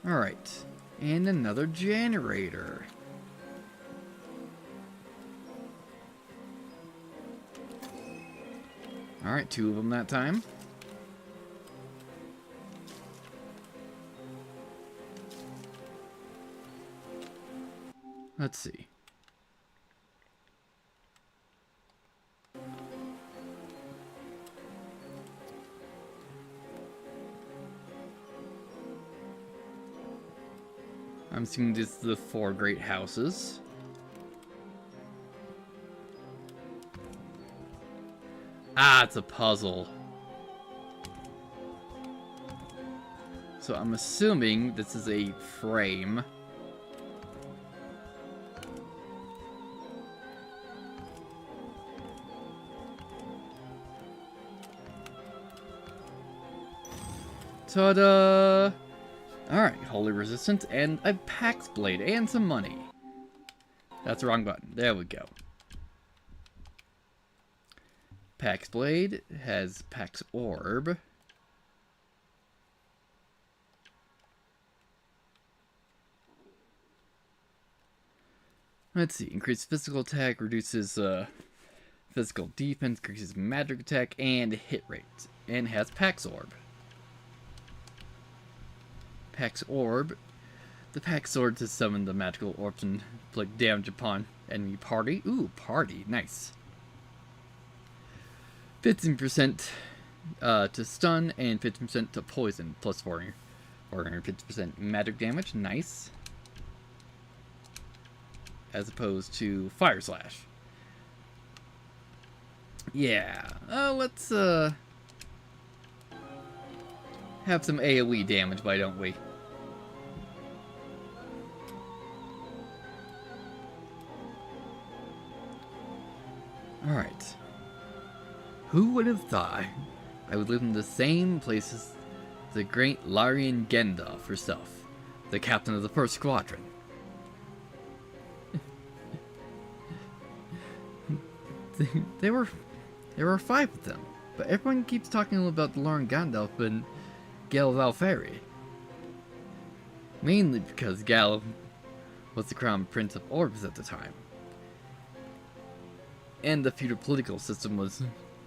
Alright. And another generator. Alright, 2 of them that time. Let's see. I'm assuming this is the 4 great houses. Ah, it's a puzzle. So I'm assuming this is a frame. Ta-da! Alright, Holy Resistance and a Pax Blade and some money. That's the wrong button. There we go. Pax Blade has Pax Orb. Let's see. Increases physical attack, reduces physical defense, increases magic attack, and hit rate. And has Pax Orb. Pax Orb. The Pax Sword to summon the magical orbs and inflict damage upon enemy party. Ooh, party. Nice. 15% to stun and 15% to poison, plus 450% magic damage. Nice. As opposed to Fire Slash. Yeah. Let's have some AoE damage, why don't we? Alright. Who would have thought I would live in the same place as the great Larian Gandalf herself, the captain of the 1st Squadron? There were 5 of them. but everyone keeps talking about Lauren Gandalf and Gale Valferi. Mainly because Gale was the crown prince of Orbis at the time. And the feudal political system was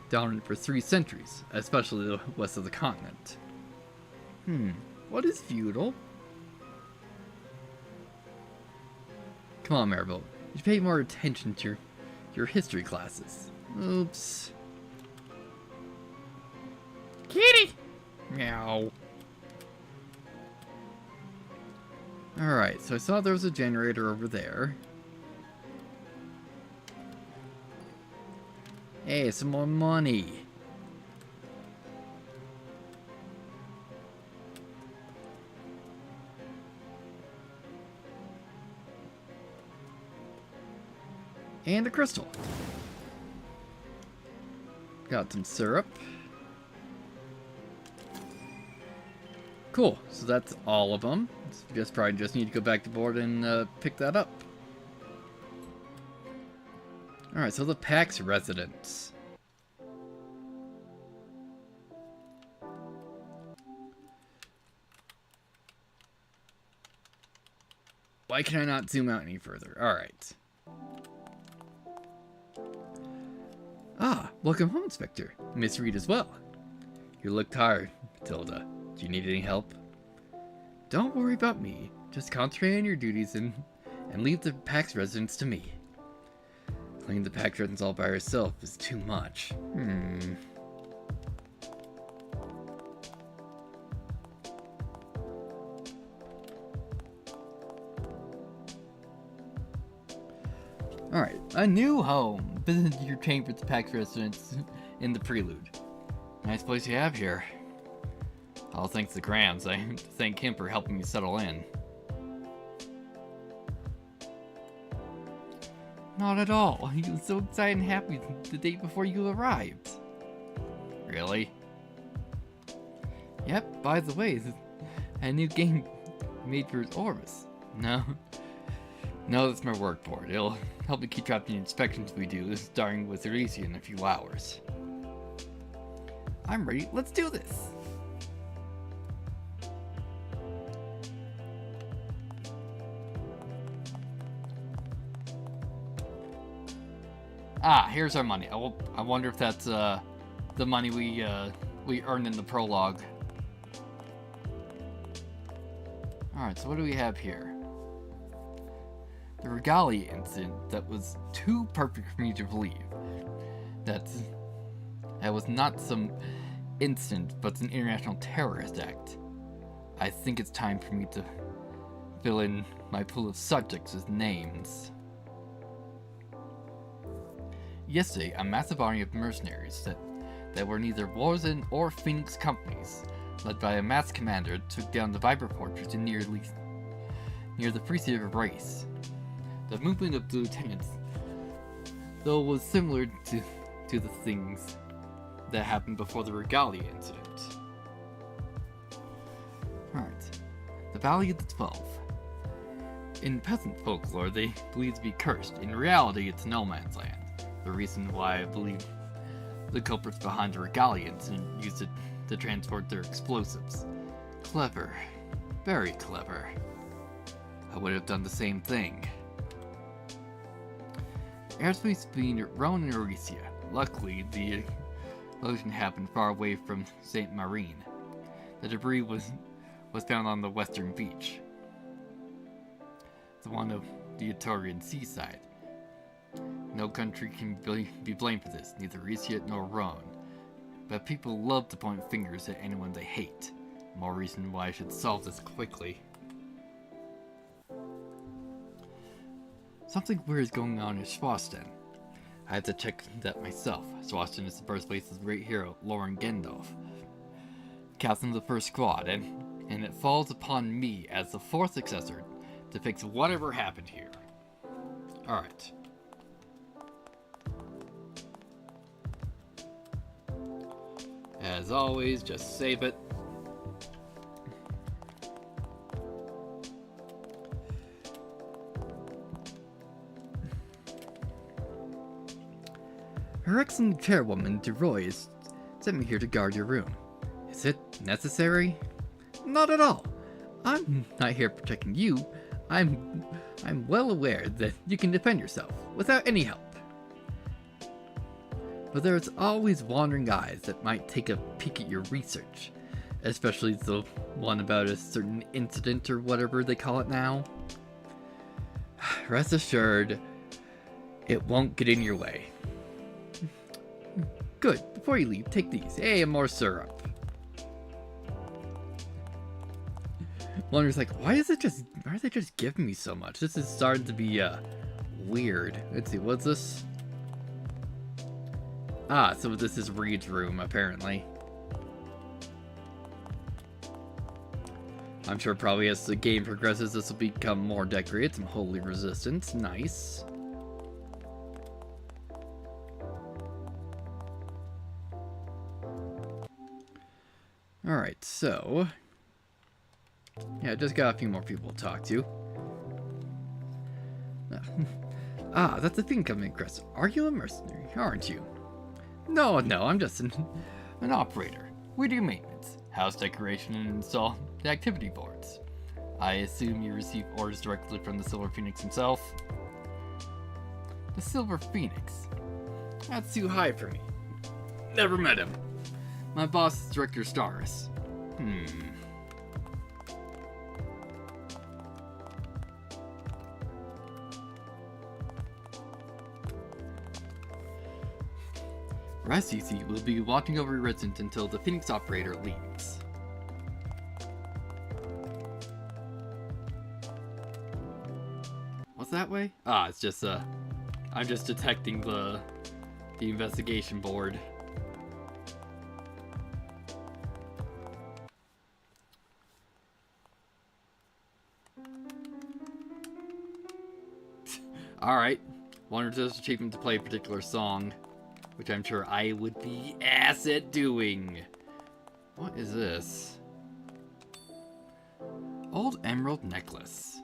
dominant for 3 centuries, especially the west of the continent. What is feudal? Come on, Maribel. You should pay more attention to your history classes. Oops. Kitty! Meow. Alright, so I saw there was a generator over there. Hey, some more money. And a crystal. Got some syrup. Cool, so that's all of them. Guess probably just need to go back to board and pick that up. Alright, so the Pax residence. Why can I not zoom out any further? Alright. Ah, welcome home, Inspector. Miss Reed as well. You look tired, Matilda. Do you need any help? Don't worry about me. Just concentrate on your duties and leave the Pax residence to me. Cleaning the Pax residence all by herself is too much. Alright, a new home. Visit your chamber at the Pax residence in the prelude. Nice place you have here. All thanks to Grams. I thank him for helping me settle in. Not at all. He was so excited and happy the day before you arrived. Really? Yep, by the way, a new game made for Orbis. No, that's my work board. It'll help me keep track of the inspections we do, starting with Elysia in a few hours. I'm ready. Let's do this! Ah, here's our money. I wonder if that's the money we earned in the prologue. Alright, so what do we have here? The Regalia incident that was too perfect for me to believe. That was not some incident, but an international terrorist act. I think it's time for me to fill in my pool of subjects with names. Yesterday, a massive army of mercenaries that were neither Warzen or Phoenix companies, led by a masked commander, took down the Viper Fortress near the Free City of Race. The movement of the lieutenants, though, was similar to the things that happened before the Regalia incident. Alright, the Valley of the 12. In peasant folklore, they believe to be cursed. In reality, it's no man's land. The reason why I believe the culprits behind the Regalia incident used it to transport their explosives. Clever. Very clever. I would have done the same thing. Airspace between Rhone and Elysia. Luckily, the explosion happened far away from Saint Marine. The debris was found on the western beach, the one of the Etorian seaside. No country can be blamed for this, neither Elysia nor Rhone. But people love to point fingers at anyone they hate. More reason why I should solve this quickly. Something weird is going on in Schwasten. I had to check that myself. Schwasten is the birthplace of the great hero, Lauren Gandalf, captain of the first squad, and it falls upon me as the 4th successor to fix whatever happened here. Alright. As always, just save it. Her excellent chairwoman, DeRoy, is sent me here to guard your room. Is it necessary? Not at all. I'm not here protecting you. I'm well aware that you can defend yourself without any help. But there's always wandering eyes that might take a peek at your research, especially the one about a certain incident or whatever they call it now. Rest assured, it won't get in your way. Good. Before you leave, take these. Hey, and more syrup. Wonder's like, why are they just giving me so much? This is starting to be weird. Let's see, what's this? Ah, so this is Reed's room, apparently. I'm sure probably as the game progresses, this will become more decorated. Some holy resistance. Nice. Alright, so... yeah, just got a few more people to talk to. Ah, that's the thing coming across. Are you a mercenary, aren't you? No, I'm just an operator. We do maintenance, house decoration, and install the activity boards. I assume you receive orders directly from the Silver Phoenix himself? The Silver Phoenix? That's too high for me. Never met him. My boss is Director Staris. RSCC will be watching over your resident until the Phoenix operator leaves. What's that way? Ah, it's just I'm just detecting the investigation board. Alright. Wanted this achievement to play a particular song, which I'm sure I would be ass at doing. What is this? Old emerald necklace.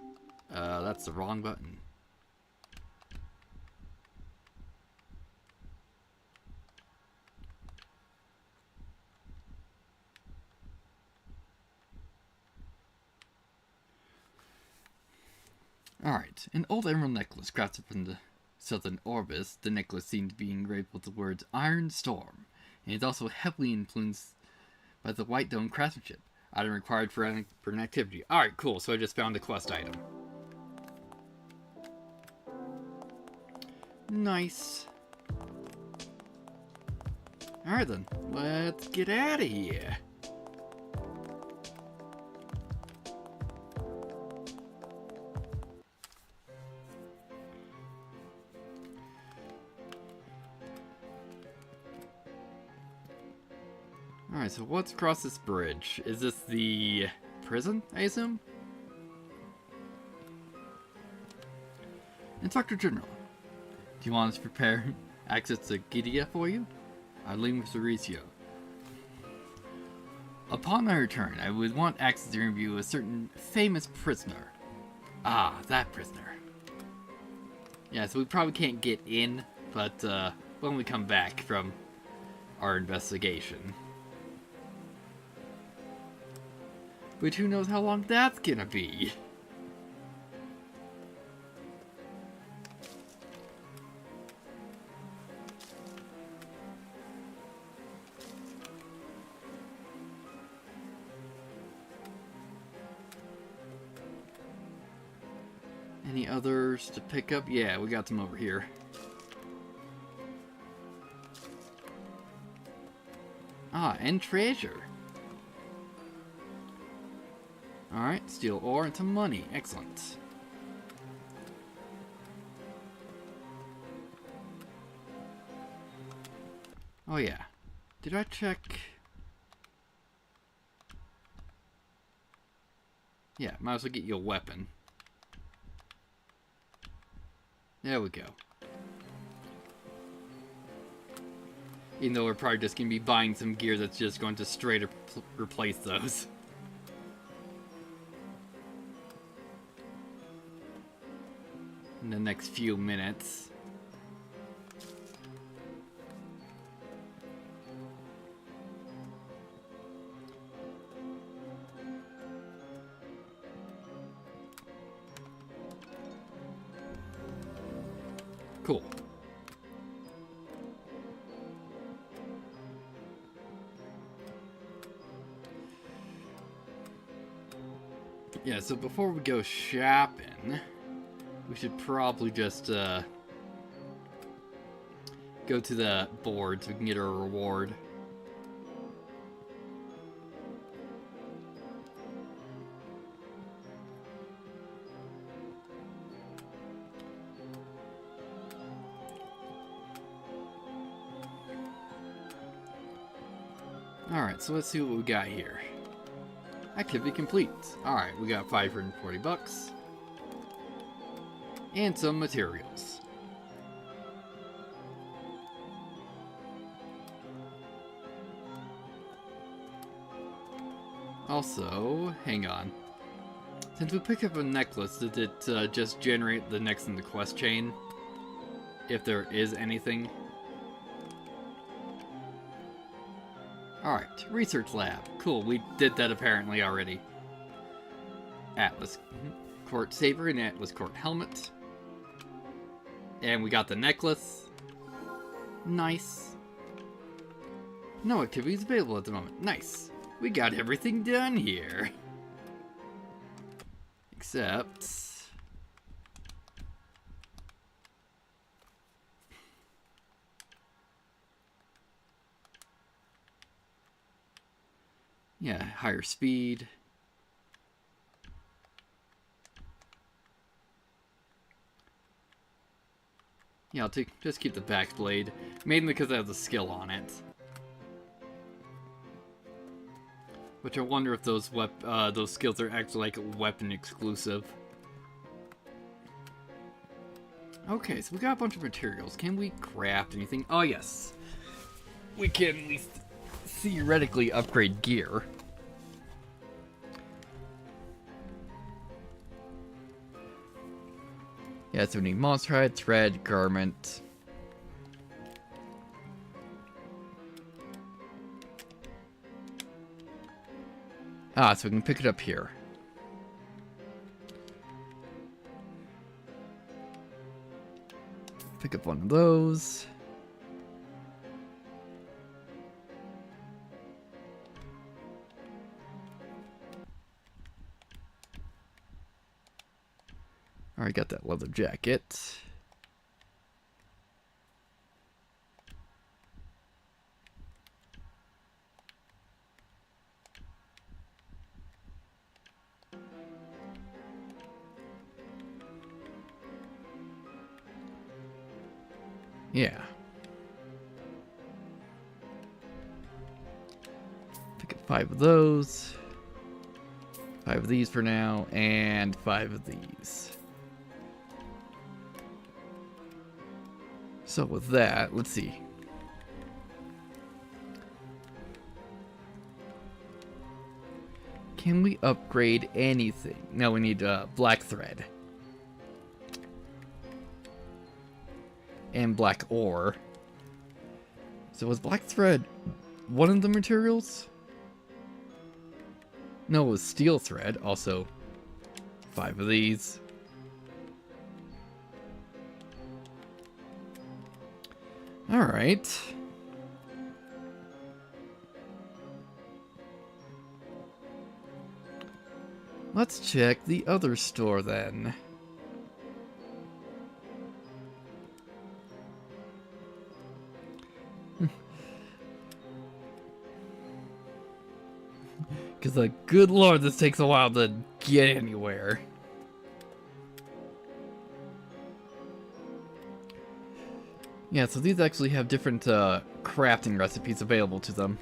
That's the wrong button. Alright, an old emerald necklace crafted from the southern Orbis. The necklace seemed to be engraved with the words Iron Storm, and it's also heavily influenced by the White Dome craftsmanship. Item required for an activity. Alright, cool, so I just found a quest item. Nice. Alright then, let's get out of here. Alright, so what's across this bridge? Is this the prison, I assume? Inspector General, do you want us to prepare access to Gidia for you? I'm leaving with Mauricio. Upon my return, I would want access to interview a certain famous prisoner. Ah, that prisoner. Yeah, so we probably can't get in, but when we come back from our investigation. But who knows how long that's gonna be? Any others to pick up? Yeah, we got some over here. Ah, and treasure. Alright, steal ore into money. Excellent. Oh yeah. Did I check? Yeah, might as well get you a weapon. There we go. Even though we're probably just going to be buying some gear that's just going to straight up replace those. In the next few minutes. Cool. Yeah, so before we go shopping, we should probably just go to the board so we can get our reward. Alright, so let's see what we got here. Activity complete. Alright, we got 540 bucks. And some materials. Also, hang on. Since we picked up a necklace, did it just generate the next in the quest chain? If there is anything? Alright, research lab. Cool, we did that apparently already. Atlas Court Saber and Atlas Court Helmet. And we got the necklace. Nice. No activities available at the moment. Nice. We got everything done here. Except... yeah, higher speed. Yeah, I'll just keep the back blade. Mainly because I have the skill on it. Which I wonder if those skills are actually like weapon exclusive. Okay, so we got a bunch of materials. Can we craft anything? Oh yes. We can at least theoretically upgrade gear. Yeah, so we need monster hide, thread, garment. Ah, so we can pick it up here. Pick up one of those. Alright, got that leather jacket. Yeah. Pick up 5 of those. 5 of these for now, and 5 of these. So with that, let's see. Can we upgrade anything? No, we need black thread. And black ore. So was black thread one of the materials? No, it was steel thread. Also, 5 of these. Alright. Let's check the other store then. Because, like, good lord, this takes a while to get anywhere. Yeah, so these actually have different crafting recipes available to them.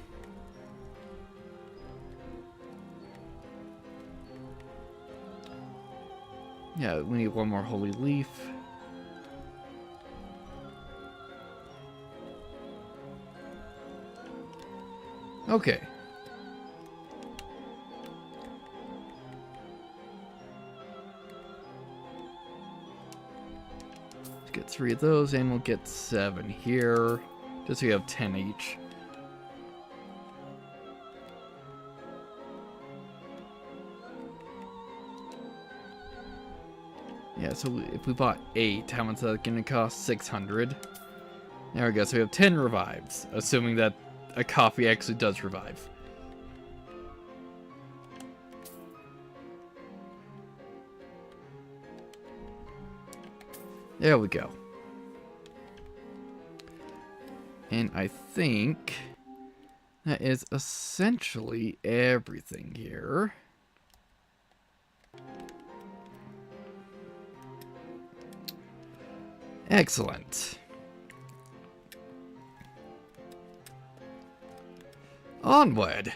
Yeah, we need one more holy leaf. Okay. Let's get 3 of those, and we'll get 7 here. Just so we have 10 each. Yeah, so if we bought 8, how much is that going to cost? 600. There we go, so we have 10 revives, assuming that a coffee actually does revive. There we go. And I think that is essentially everything here. Excellent. Onward.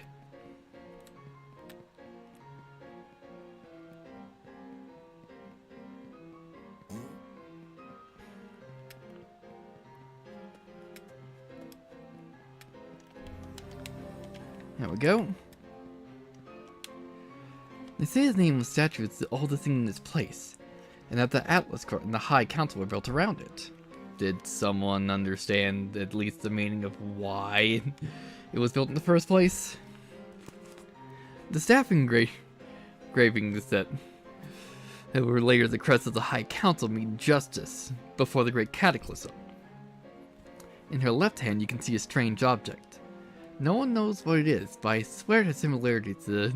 There we go. They say the name of the statue is the oldest thing in this place, and that the Atlas Court and the High Council were built around it. Did someone understand at least the meaning of why it was built in the first place? The staff engravings that were later the crest of the High Council mean justice before the Great Cataclysm. In her left hand you can see a strange object. No one knows what it is, but I swear it has similarity to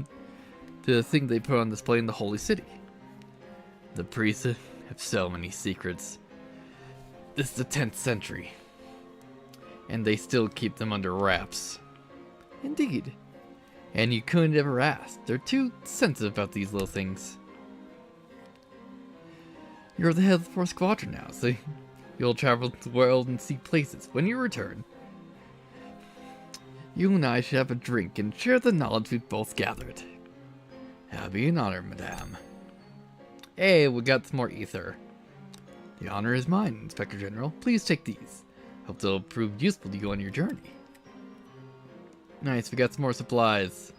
the thing they put on display in the Holy City. The priests have so many secrets. This is the 10th century, and they still keep them under wraps. Indeed. And you couldn't ever ask. They're too sensitive about these little things. You're the head of the 4th Squadron now, so you'll travel the world and see places. When you return, you and I should have a drink and share the knowledge we've both gathered. That'll be an honor, madame. Hey, we got some more ether. The honor is mine, Inspector General. Please take these. Hope they'll prove useful to you on your journey. Nice, we got some more supplies.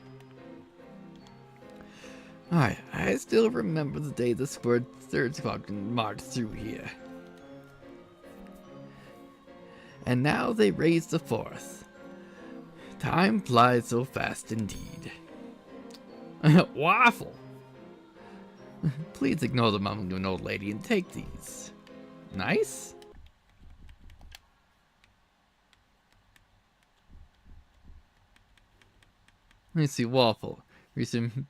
Alright, I still remember the day the 3rd Squadron marched through here. And now they raised the 4th. Time flies so fast indeed. Waffle! Please ignore the mumbling old lady and take these. Nice? Let me see, waffle. Recent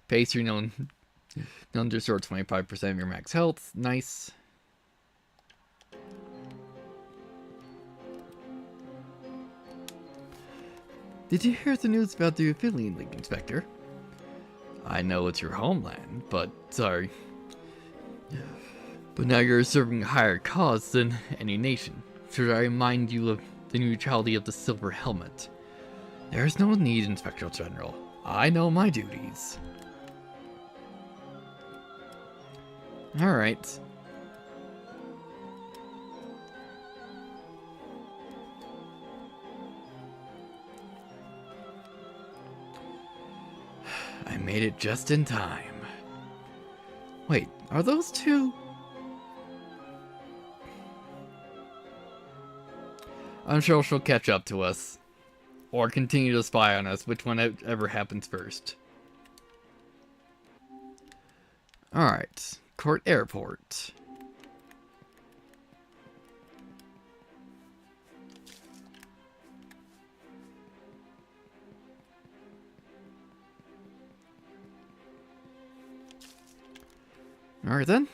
pastry known to restore 25% of your max health. Nice. Did you hear the news about the Affiliate League, Inspector? I know it's your homeland, but sorry. But now you're serving a higher cause than any nation. Should I remind you of the neutrality of the Silver Helmet? There's no need, Inspector General. I know my duties. Alright. I made it just in time. Wait, are those two? I'm sure she'll catch up to us. Or continue to spy on us, which one ever happens first. Alright, Court Airport. Alright then.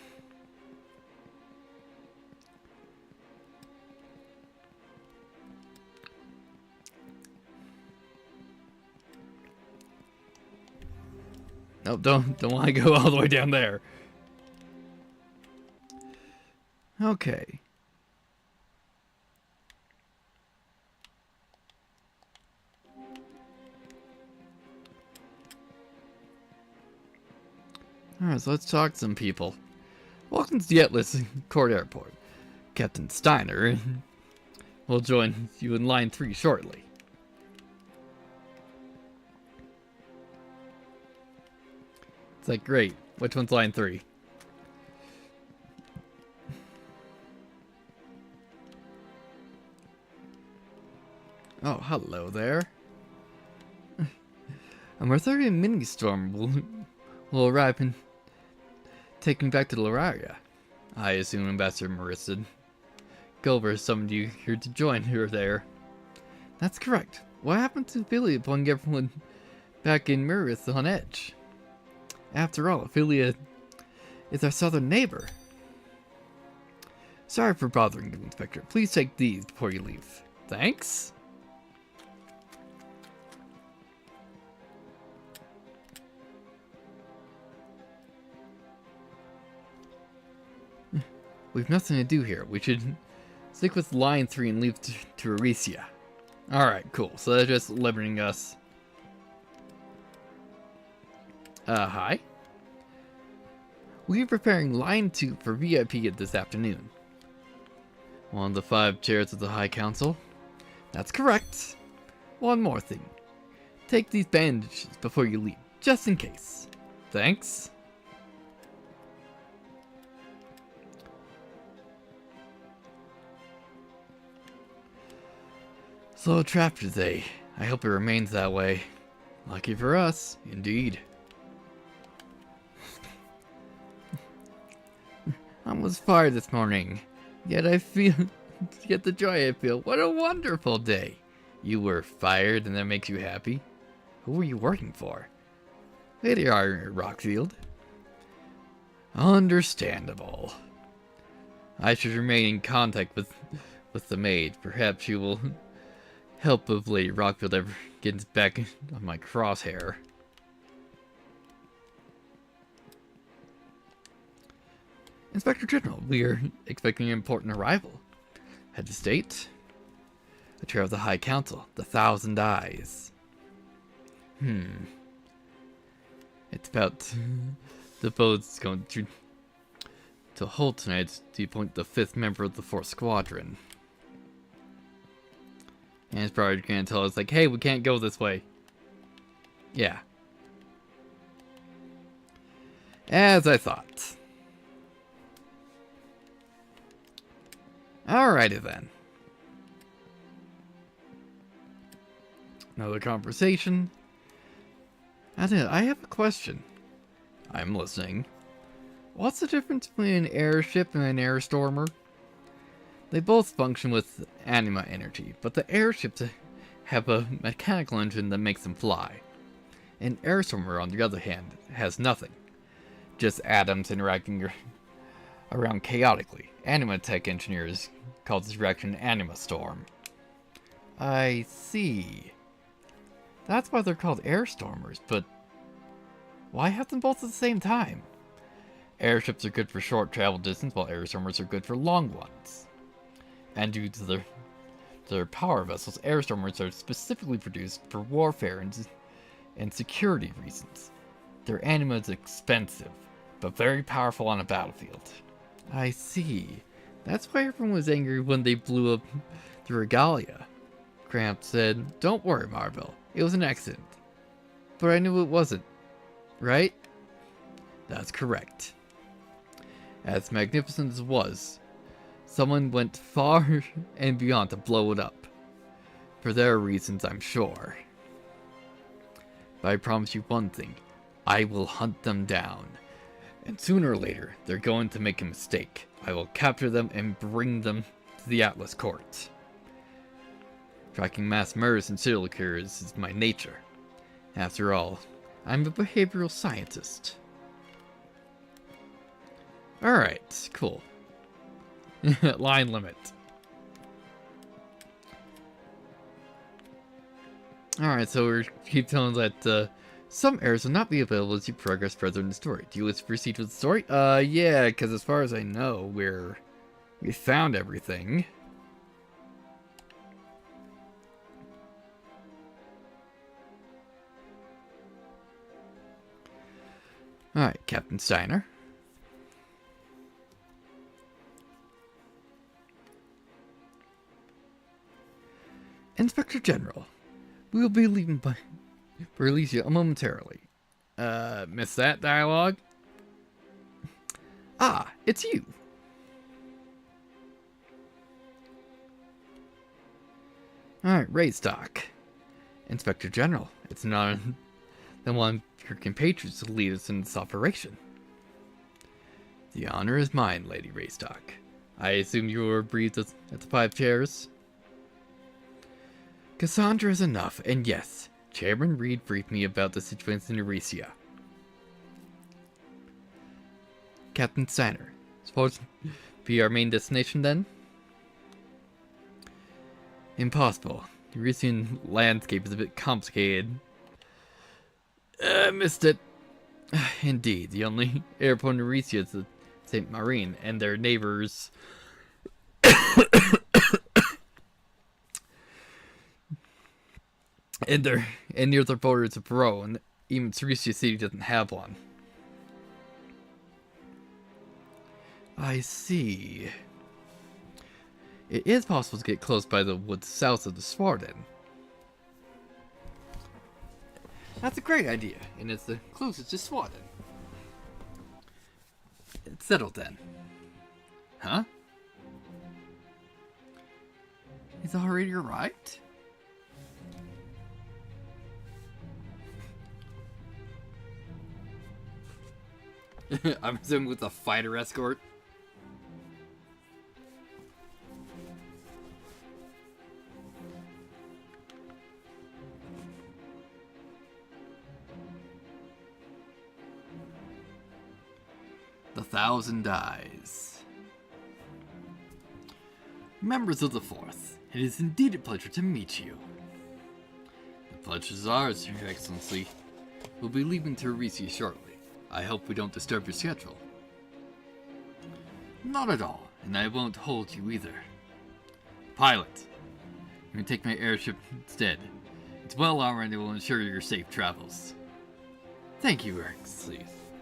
Nope, don't want to go all the way down there. Okay. Alright, so let's talk to some people. Welcome to the Atlas Court Airport. Captain Steiner will join you in line 3 shortly. It's like, great. Which one's line 3? Oh, hello there. A Merthurian mini storm will arrive and take me back to Loraria. I assume Ambassador Marissa Gulliver summoned you here to join her there. That's correct. What happened to Ophelia pulling everyone back in Mirith on edge? After all, Ophelia is our southern neighbor. Sorry for bothering you, Inspector. Please take these before you leave. Thanks. We've nothing to do here. We should stick with line 3 and leave to Aricia. Alright, cool. So they're just limiting us. Hi. We're preparing line 2 for VIP this afternoon. One of the 5 chairs of the High Council? That's correct. One more thing. Take these bandages before you leave, just in case. Thanks. Slow trap today. I hope it remains that way. Lucky for us, indeed. I was fired this morning, yet the joy I feel. What a wonderful day. You were fired and that makes you happy? Who were you working for? Lady Rockfield. Understandable. I should remain in contact with the maid. Perhaps she will help if Lady Rockfield ever gets back on my crosshair. Inspector General, we are expecting an important arrival. Head of State, a chair of the High Council, the 1,000 Eyes. It's about the boat's going to hold tonight to appoint the 5th member of the 4th Squadron. And it's probably going to tell us, like, hey, we can't go this way. Yeah. As I thought. Alrighty then. Another conversation. I have a question. I'm listening. What's the difference between an airship and an airstormer? They both function with anima energy, but the airships have a mechanical engine that makes them fly. An airstormer, on the other hand, has nothing. Just atoms interacting around chaotically. Anima tech engineers call this reaction anima storm. I see. That's why they're called airstormers, but why have them both at the same time? Airships are good for short travel distance, while airstormers are good for long ones. And due to their power vessels, airstormers are specifically produced for warfare and security reasons. Their anima is expensive, but very powerful on a battlefield. I see. That's why everyone was angry when they blew up the Regalia. Cramp said, "Don't worry, Marvel. It was an accident." But I knew it wasn't. Right? That's correct. As magnificent as it was, someone went far and beyond to blow it up. For their reasons, I'm sure. But I promise you one thing. I will hunt them down. And sooner or later, they're going to make a mistake. I will capture them and bring them to the Atlas Court. Tracking mass murders and serial killers is my nature. After all, I'm a behavioral scientist. Alright, cool. Line limit. Alright, so we keep telling that some errors will not be available as you progress further in the story. Do you wish to proceed with the story? Yeah, because as far as I know, we found everything. Alright, Captain Steiner. Inspector General, we will be leaving for Elysia momentarily. Miss that dialogue? Ah, it's you. Alright, raid stock. Inspector General, it's not than one of your compatriots to lead us in this operation. The honor is mine, Lady Raystock. I assume you were briefed at the 5 chairs? Cassandra is enough, and yes, Chairman Reed briefed me about the situation in Euricia. Captain Steiner, suppose be our main destination then? Impossible. The Eurasian landscape is a bit complicated. Missed it. Indeed, the only airport in Euricia is the St. Marine, and their neighbors... and near their borders of Peru, and even Euricia City doesn't have one. I see. It is possible to get close by the woods south of the Svarden. That's a great idea, and it's the closest to Svarden. It's settled then. Huh? He's already arrived? I'm assuming with a fighter escort. The 1,000 Eyes. Members of the Fourth, it is indeed a pleasure to meet you. The pleasure is ours, Your Excellency. We'll be leaving to Euricia shortly. I hope we don't disturb your schedule. Not at all, and I won't hold you either. Pilot, you can take my airship instead. It's well armored and it will ensure your safe travels. Thank you, Your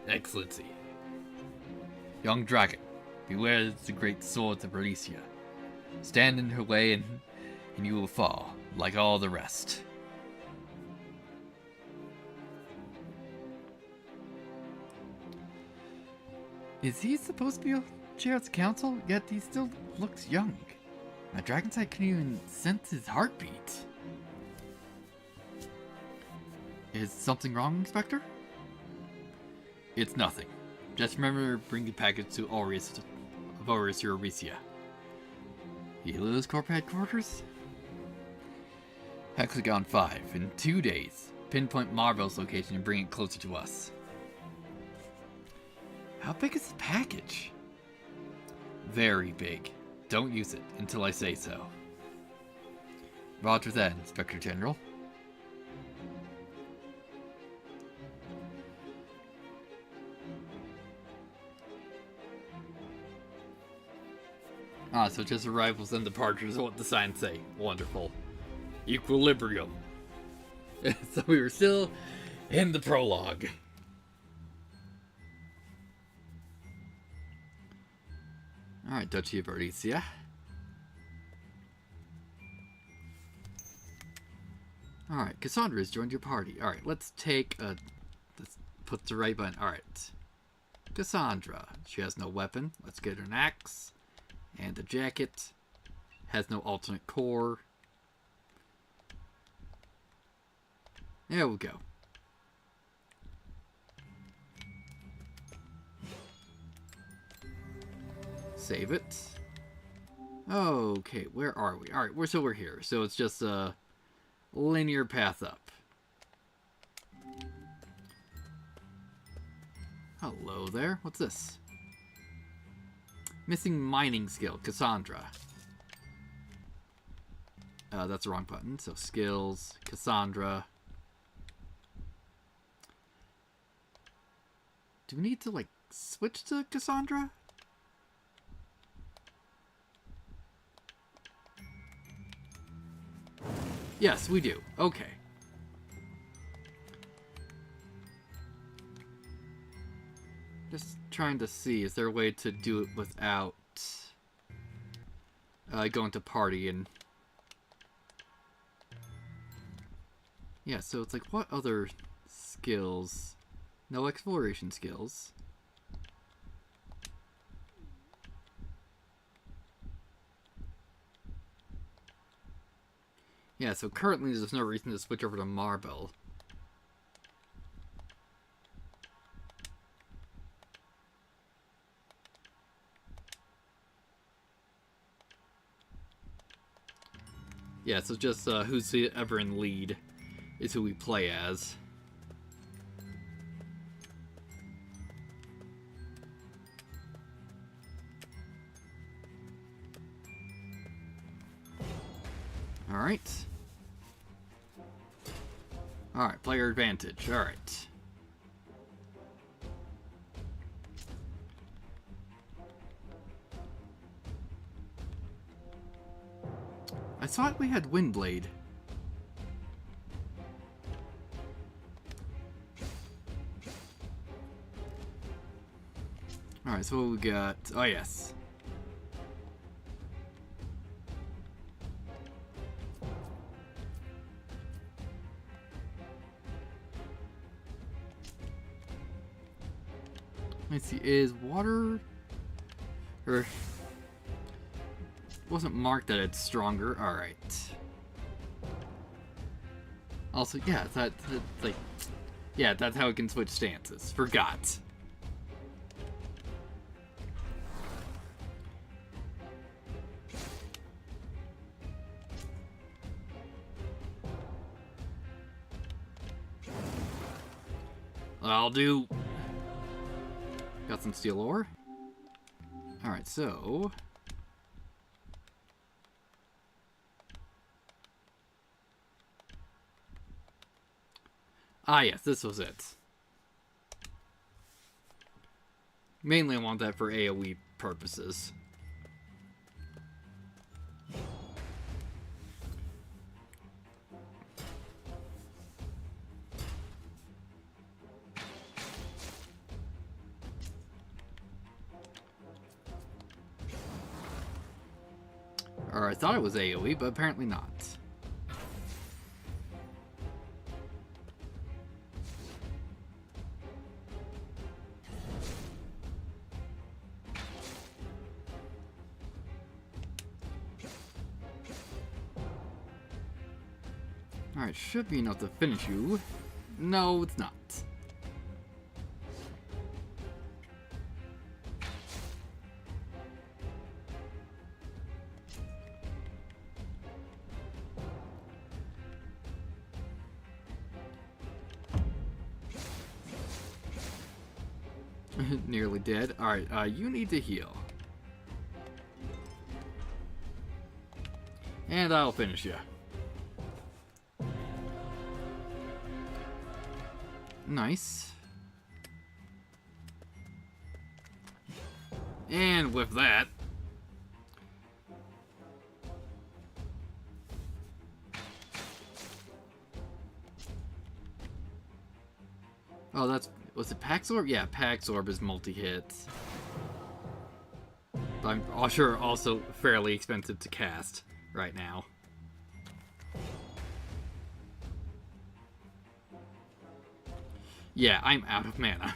Excellency. Young dragon, beware the great swords of Euricia. Stand in her way and you will fall, like all the rest. Is he supposed to be a chair of the council? Yet he still looks young. My dragon's eye couldn't even sense his heartbeat. Is something wrong, Inspector? It's nothing. Just remember to bring the package to Aureus Euricia. Helios Corp headquarters? Hexagon 5. In 2 days. Pinpoint Marvel's location and bring it closer to us. How big is the package? Very big. Don't use it until I say so. Roger that, Inspector General. Ah, so just arrivals and departures is what the signs say. Wonderful. Equilibrium. So we were still in the prologue. Alright, Duchy of Euricia. Alright, Cassandra's joined your party. Alright, let's put the right button. Alright. Cassandra. She has no weapon. Let's get her an axe. And the jacket. Has no alternate core. There we go. Save it. Okay, where are we? Alright, we're here. So it's just a linear path up. Hello there. What's this? Missing mining skill. Cassandra. That's the wrong button. So skills. Cassandra. Do we need to, like, switch to Cassandra? Yes, we do. Okay. Just trying to see, is there a way to do it without going to party and... Yeah, so it's like, what other skills? No exploration skills. Yeah, so currently there's no reason to switch over to Marble. Yeah, so just who's ever in lead is who we play as. Alright. Alright, player advantage. Alright. I thought we had Windblade. Alright, so what we got? Oh, yes. Let's see, is water... Or... Wasn't marked that it's stronger. Alright. Also, yeah, that's like... Yeah, that's how it can switch stances. Forgot. I'll do. Got some steel ore. Alright, so... Ah, yes, this was it. Mainly I want that for AoE purposes. Or I thought it was AoE, but apparently not. Alright, should be enough to finish you. No, it's not. Nearly dead. Alright, you need to heal. And I'll finish you. Nice. And with that... Oh, that's... Was it Paxorb? Yeah, Paxorb is multi-hit. I'm sure also fairly expensive to cast right now. Yeah, I'm out of mana.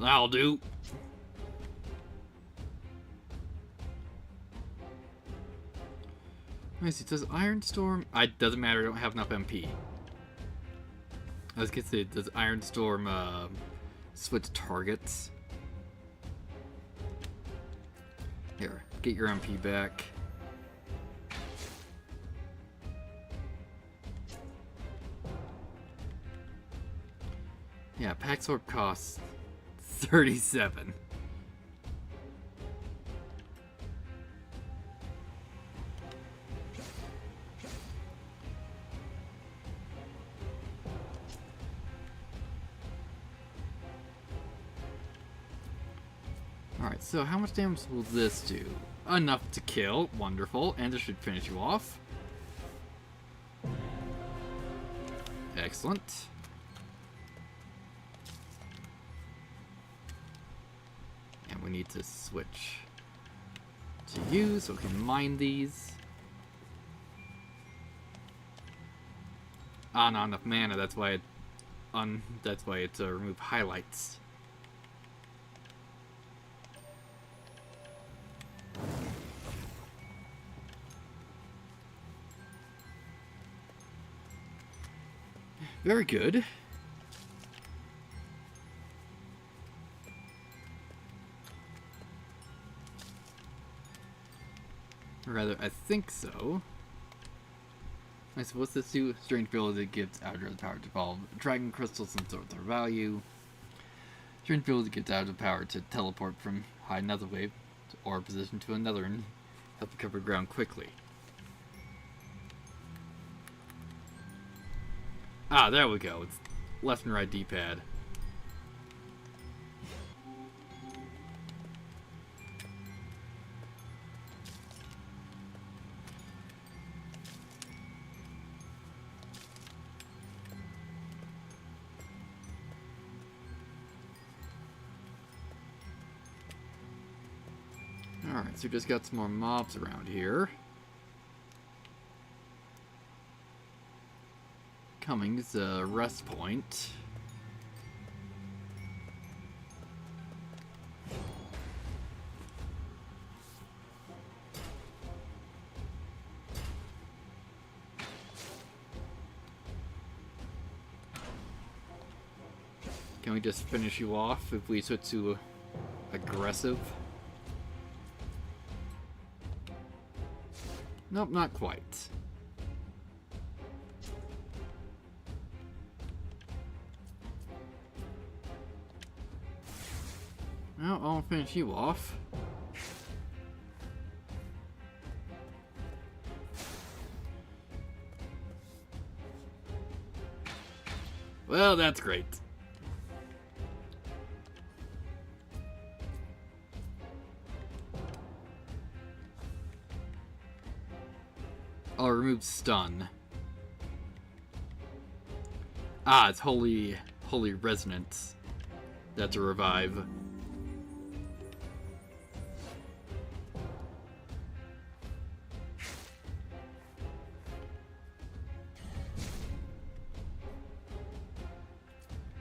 That'll do. Let me see, does Iron Storm... doesn't matter, I don't have enough MP. I was gonna say, does Iron Storm switch targets? Here, get your MP back. Yeah, Paxorb costs 37. Alright, so how much damage will this do? Enough to kill. Wonderful. And this should finish you off. Excellent. And we need to switch to you so we can mine these. Ah, not enough mana. That's why it remove highlights. Very good. Or rather, I think so. I suppose this new strange ability gives Alder the power to evolve dragon crystals and sort their value. Strange ability gives Alder the power to teleport from high another wave or position to another and help cover ground quickly. Ah, there we go. It's left and right D-pad. Alright, so we just got some more mobs around here. Coming is a rest point. Can we just finish you off if we switch to aggressive? Nope, not quite. Well, I'll finish you off. Well, that's great. I'll remove stun. Ah, it's holy resonance. That's a revive.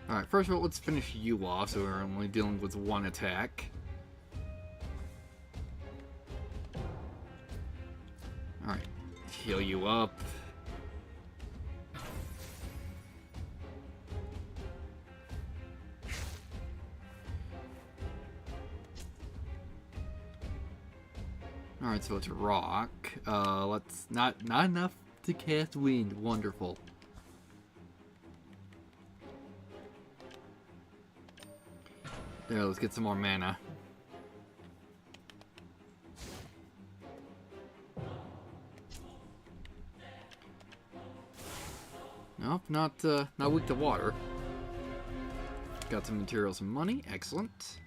Alright, first of all, let's finish you off so we're only dealing with one attack. Alright, heal you up. Alright, so it's rock. Let's not enough to cast wind. Wonderful. There, let's get some more mana. Nope, not weak to water. Got some materials and money. Excellent.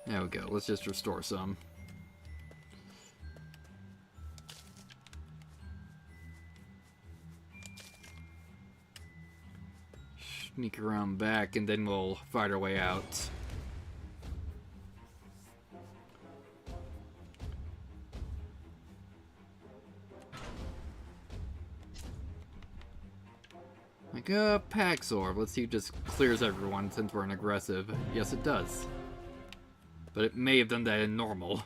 There we go. Let's just restore some. Sneak around back, and then we'll fight our way out. Like a Paxorb. Let's see if it just clears everyone since we're an aggressive. Yes, it does. But it may have done that in normal.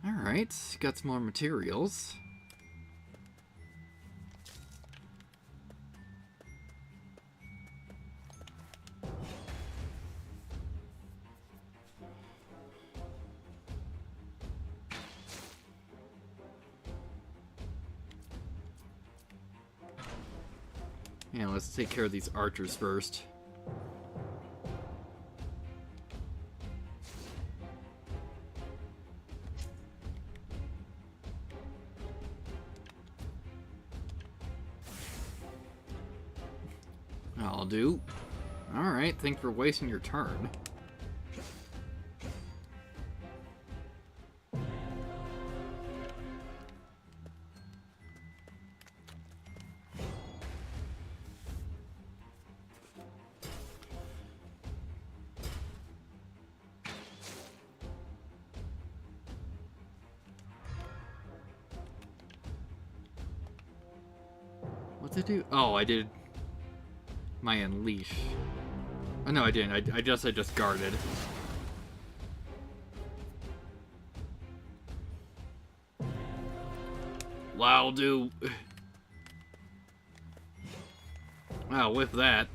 Alright, got some more materials. Yeah, let's take care of these archers first. I'll do. Alright, thanks for wasting your turn. to do? Oh, I did my unleash. Oh, no, I didn't. I just guarded. Wow, do. Wow, with that.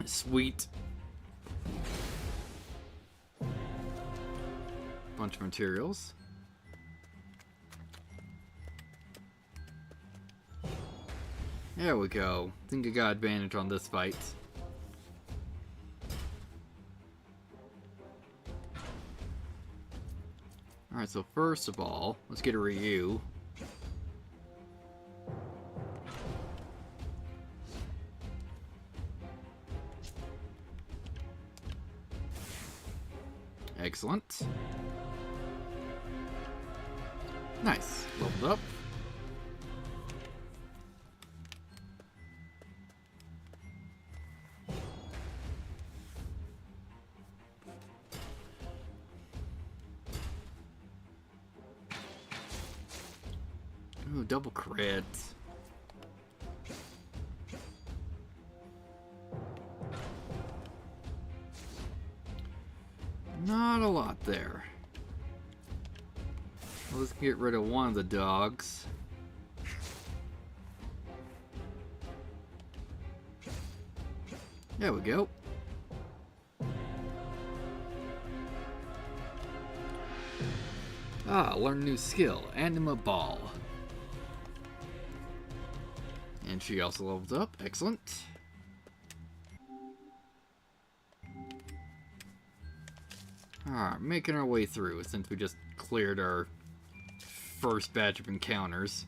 Sweet. Bunch of materials. There we go. Think I got advantage on this fight. Alright, so first of all, let's get a Ryu. Excellent. Nice. Leveled up. Ooh, double crit. Not a lot there. Well, let's get rid of one of the dogs. There we go. Ah, learn a new skill. Anima Ball. And she also leveled up. Excellent. Alright, making our way through since we just cleared our first batch of encounters.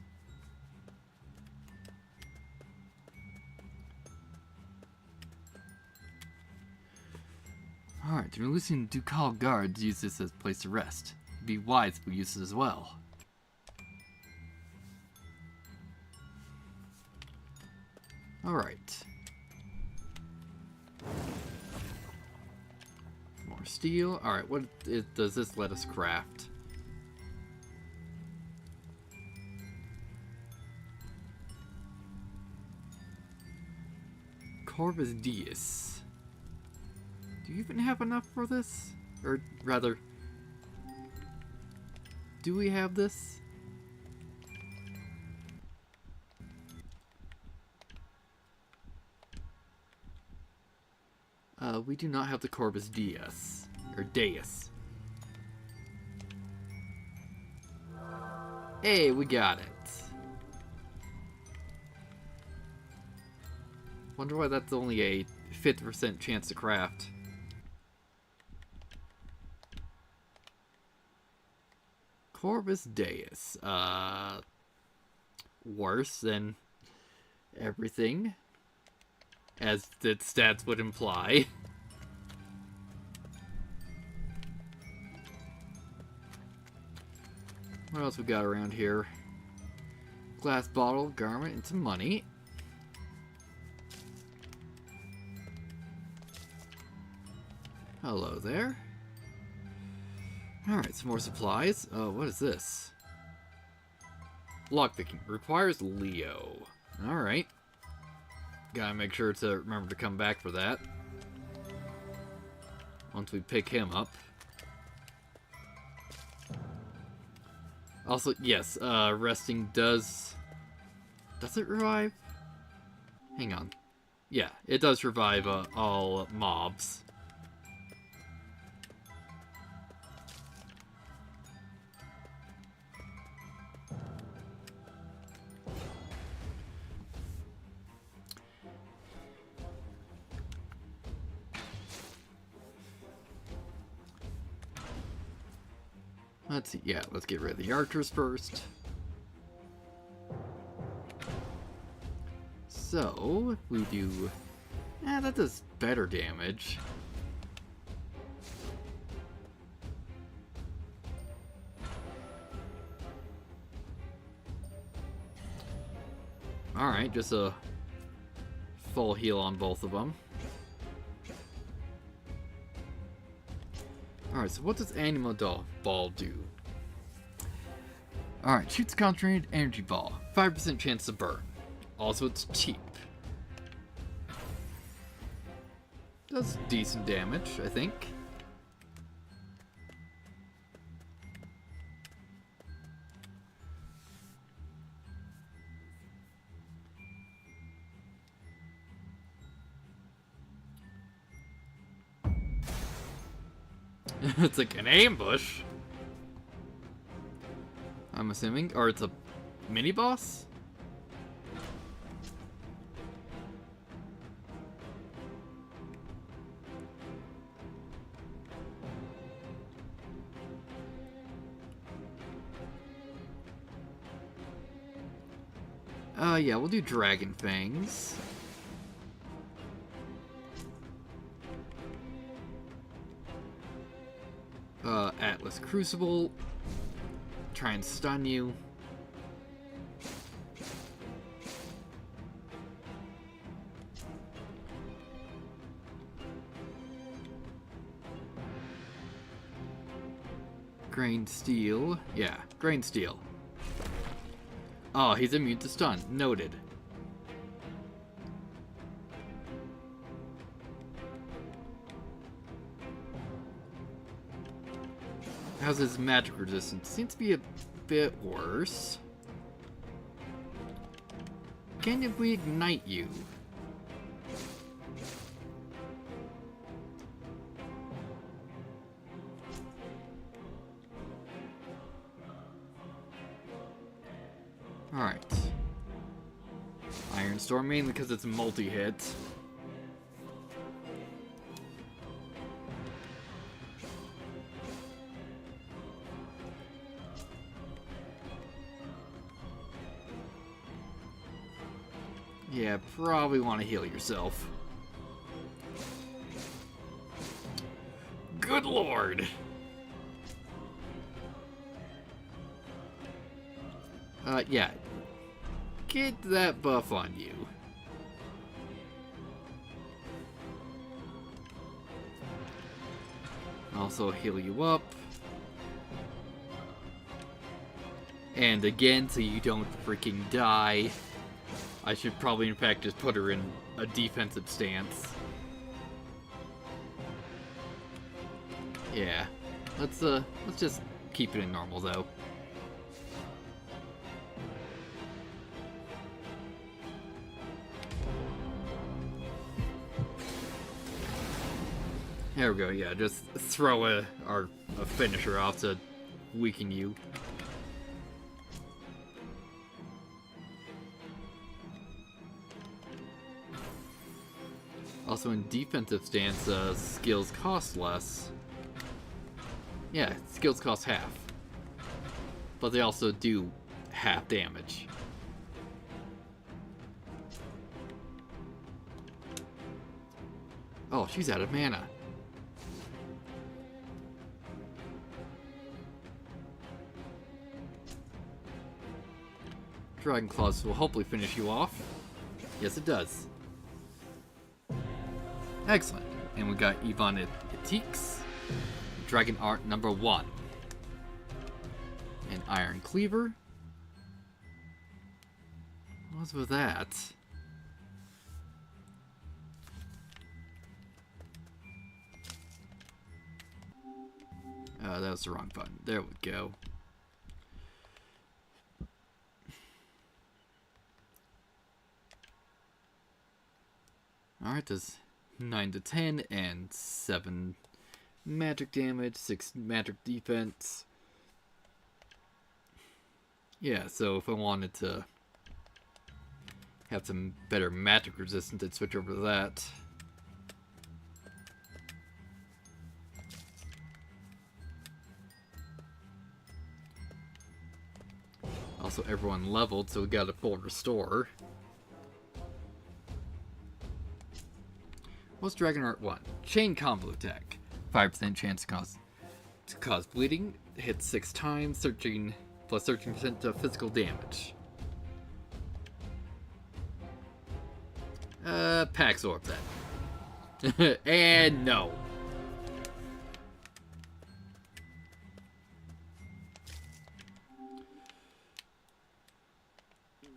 Alright, the Elysian Ducal guards use this as a place to rest. It'd be wise if we use it as well. Alright. More steel. Alright, what does this let us craft? Corvus Deus. Do you even have enough for this? Or rather, do we have this? We do not have the Corvus Deus. Or Deus. Hey, we got it. Wonder why that's only a 50% chance to craft. Corvus Deus. Worse than everything, as the stats would imply. What else we got around here? Glass bottle, garment, and some money. Hello there. Alright, some more supplies. Oh, what is this? Lockpicking. Requires Leo. Alright. Gotta make sure to remember to come back for that. Once we pick him up. Also, yes, resting does... Does it revive? Hang on. Yeah, it does revive all mobs. Let's see, yeah, let's get rid of the archers first. So, if we do... that does better damage. Alright, just a full heal on both of them. Alright, so what does Anima Ball do? Alright, shoots concentrated energy ball. 5% chance to burn. Also, it's cheap. Does decent damage, I think. It's like an ambush. I'm assuming. Or it's a mini boss? Yeah, we'll do Dragon Fangs. Atlas Crucible. Try and stun you. Grain Steel. Yeah, Grain Steel. Oh, he's immune to stun. Noted. How's his magic resistance? Seems to be a bit worse. Can we ignite you? Alright. Iron Storm, mainly because it's multi-hit. Yeah, probably want to heal yourself. Good lord! Yeah. Get that buff on you. Also heal you up. And again, so you don't freaking die. I should probably, in fact, just put her in a defensive stance. Yeah. Let's just keep it in normal, though. There we go, yeah, just throw a finisher off to weaken you. Also in defensive stance, skills cost less. Yeah, skills cost half. But they also do half damage. Oh, she's out of mana. Dragon Claws will hopefully finish you off. Yes, it does. Excellent. And we got Yvonne Etix, Dragon Art number 1. And Iron Cleaver. What's with that? Oh, that was the wrong button. There we go. Alright, there's 9 to 10 and 7 magic damage, 6 magic defense. Yeah, so if I wanted to have some better magic resistance, I'd switch over to that. Also, everyone leveled, so we got a full restore. What's Dragon Art 1? Chain Combo Attack. 5% chance to cause bleeding. Hits 6 times, plus 13% of physical damage. Pax Orb then. And no.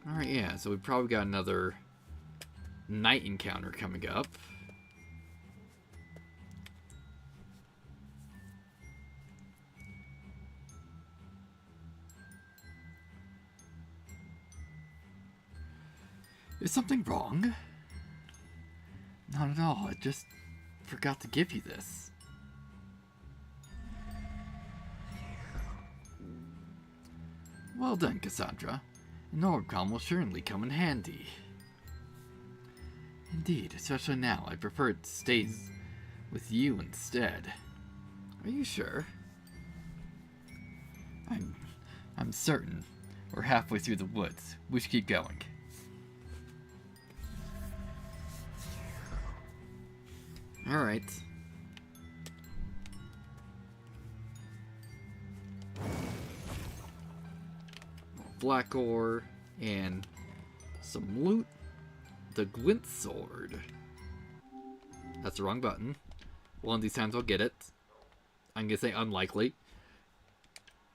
Alright, yeah, so we probably got another night encounter coming up. Is something wrong? Not at all, I just forgot to give you this. Well done, Cassandra. An Orbcom will certainly come in handy. Indeed, especially now, I prefer it stays with you instead. Are you sure? I'm certain. We're halfway through the woods. We should keep going. Alright. Black ore and some loot. The Gwent sword. That's the wrong button. One of these times I'll get it. I'm gonna say unlikely.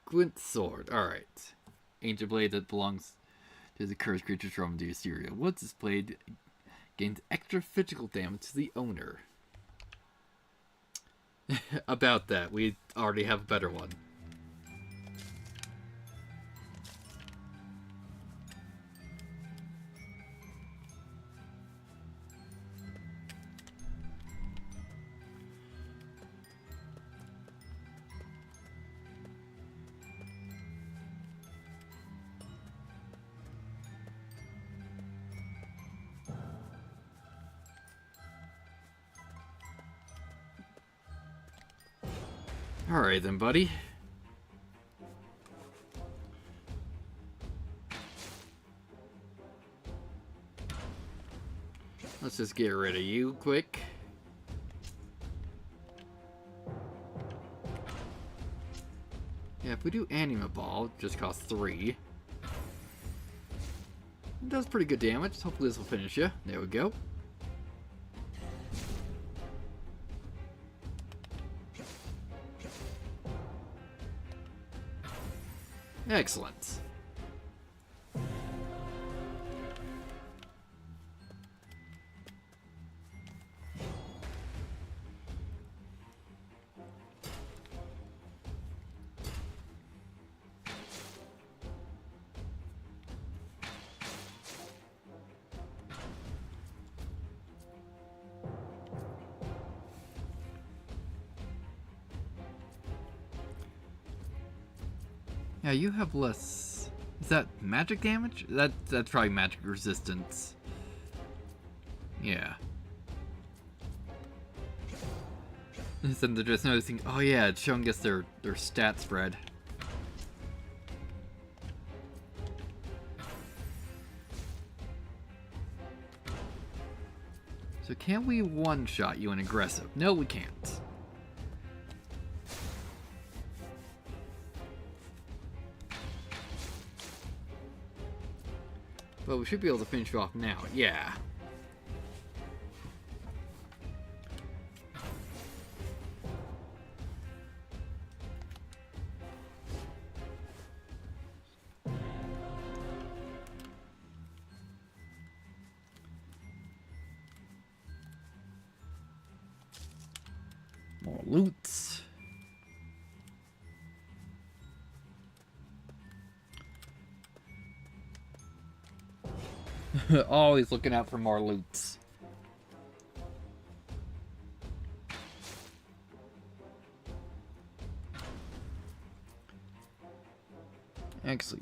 Gwent sword. Alright. Ancient blade that belongs to the cursed creatures from the Assyria. Once this blade gains extra physical damage to the owner. About that, we already have a better one. Alright then, buddy. Let's just get rid of you quick. Yeah, if we do Anima Ball, it just costs 3. It does pretty good damage. Hopefully this will finish you. There we go. Excellent. Yeah, you have less. Is that magic damage? That's probably magic resistance. Yeah. Instead they're just noticing, oh yeah, it's showing us their stat spread. So can we one-shot you in aggressive? No, we can't. But we should be able to finish you off now. Yeah. More loots. Always looking out for more loots. Actually,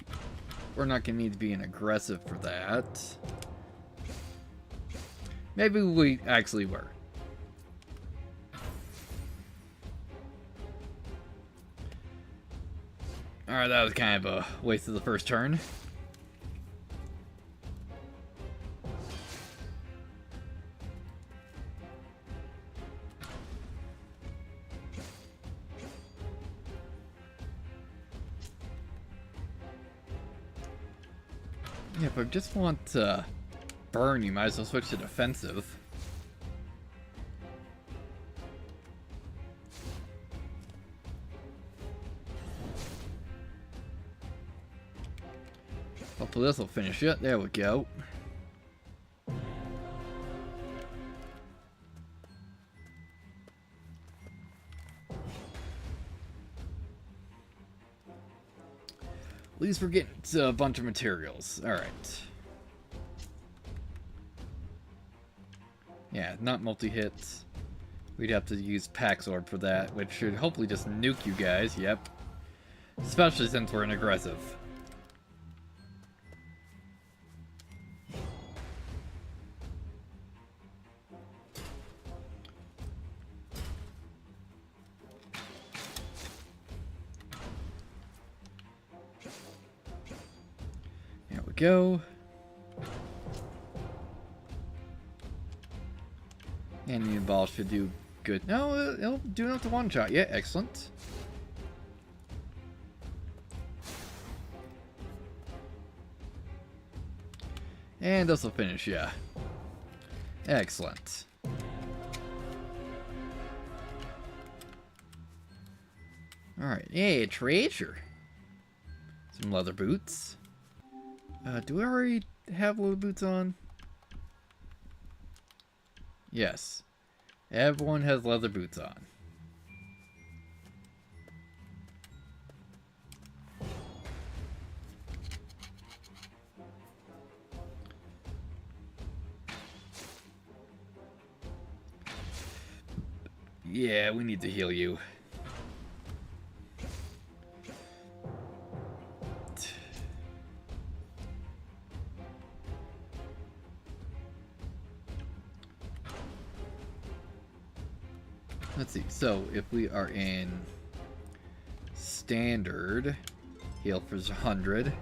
we're not gonna need to be an aggressive for that. Maybe we actually were. Alright, that was kind of a waste of the first turn. Yeah, but I just want to burn, you might as well switch to defensive. Hopefully this will finish it. There we go. At least we're getting a bunch of materials. Alright. Yeah, not multi-hits. We'd have to use Pax Orb for that, which should hopefully just nuke you guys. Yep. Especially since we're an aggressive. There we go. And the ball should do good. No, it'll do enough to one-shot. Yeah, excellent. And this will finish, yeah. Excellent. Alright, hey, treasure. Some leather boots. Do we already have leather boots on? Yes. Everyone has leather boots on. Yeah, we need to heal you. Let's see, so if we are in standard, heal for 100.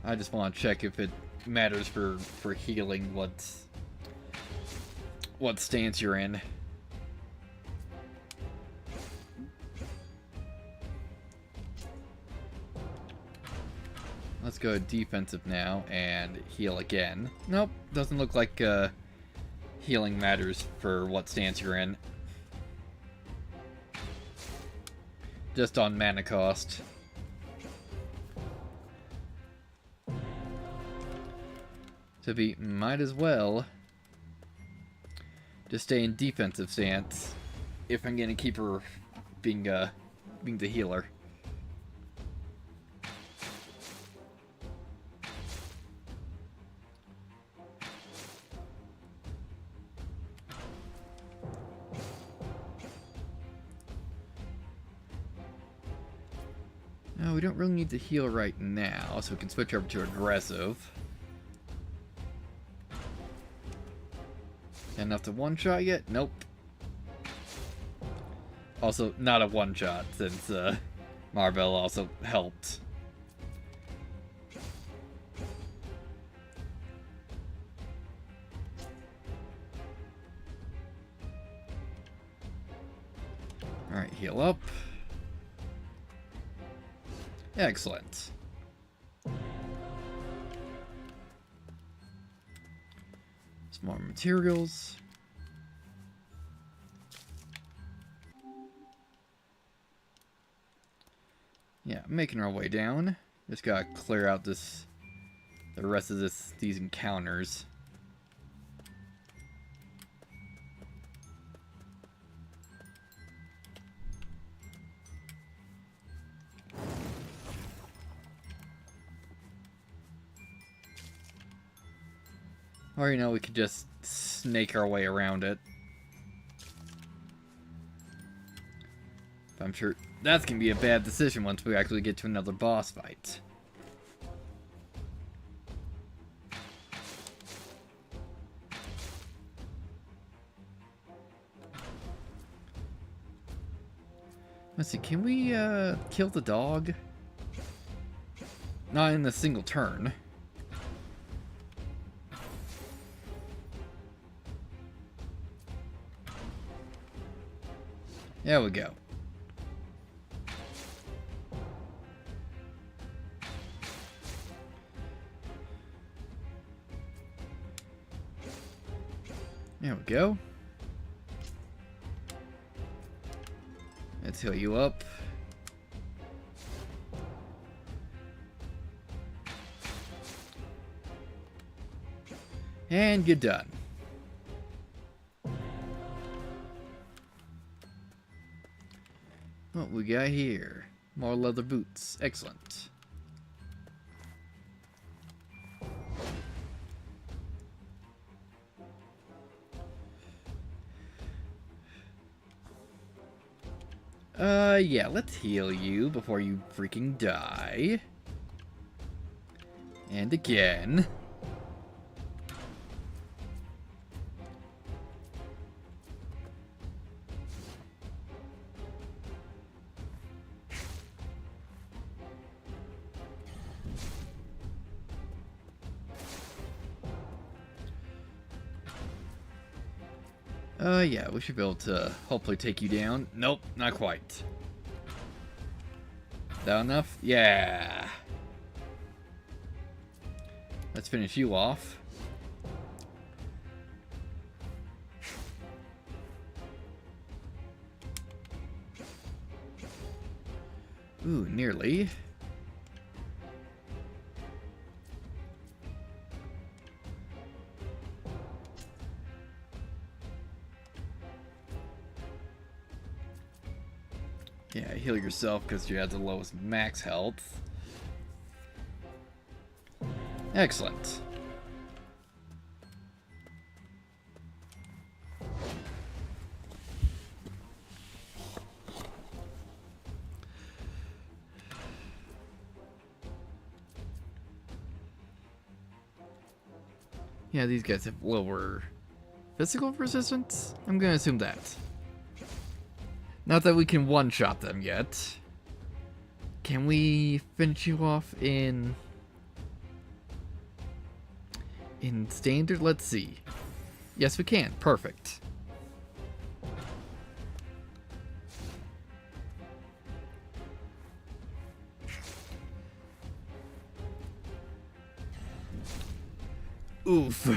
I just want to check if it matters for healing what stance you're in. Let's go defensive now and heal again. Nope, doesn't look like healing matters for what stance you're in. Just on mana cost. So we might as well just stay in defensive stance if I'm gonna keep her being the healer. No, we don't really need to heal right now, so we can switch over to aggressive. Enough to one-shot yet? Nope. Also, not a one-shot, since Marvel also helped. Alright, heal up. Excellent. Some more materials. Yeah, making our way down. Just gotta clear out the rest of these encounters. Or, you know, we could just snake our way around it. But I'm sure that's going to be a bad decision once we actually get to another boss fight. Let's see, can we kill the dog? Not in a single turn. There we go. There we go. Let's heal you up. And you're done. What we got here? More leather boots. Excellent. Yeah, let's heal you before you freaking die. And again. Yeah, we should be able to hopefully take you down. Nope, not quite. That enough? Yeah. Let's finish you off. Ooh, nearly. Yeah, heal yourself because you have the lowest max health. Excellent. Yeah, these guys have lower physical resistance? I'm gonna assume that. Not that we can one-shot them yet. Can we finish you off in standard? Let's see. Yes, we can. Perfect. Oof.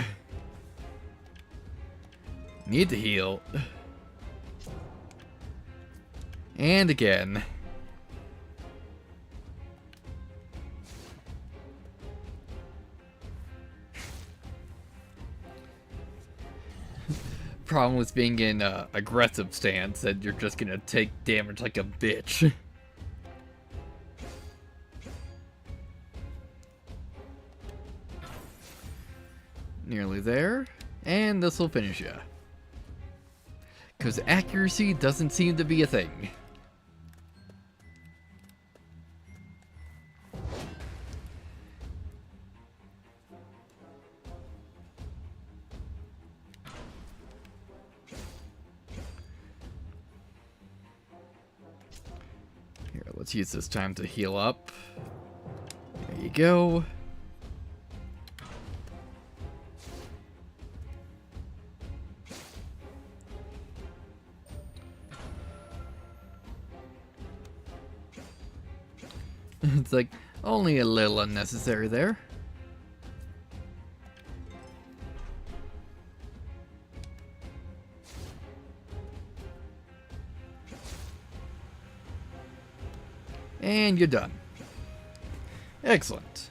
Need to heal. And again. Problem with being in an aggressive stance that you're just gonna take damage like a bitch. Nearly there. And this will finish you. Because accuracy doesn't seem to be a thing. Here, let's use this time to heal up. There you go. It's like, only a little unnecessary there. And you're done. Excellent.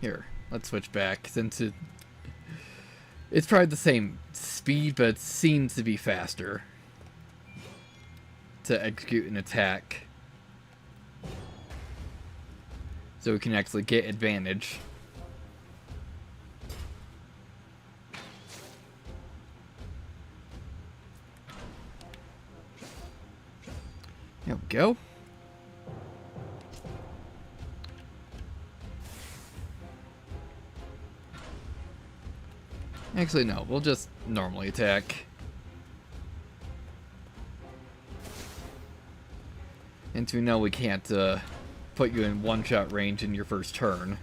Here, let's switch back, since it's probably the same speed, but it seems to be faster to execute an attack. So we can actually get advantage. There we go. Actually, no, we'll just normally attack. And to know we can't put you in one-shot range in your first turn.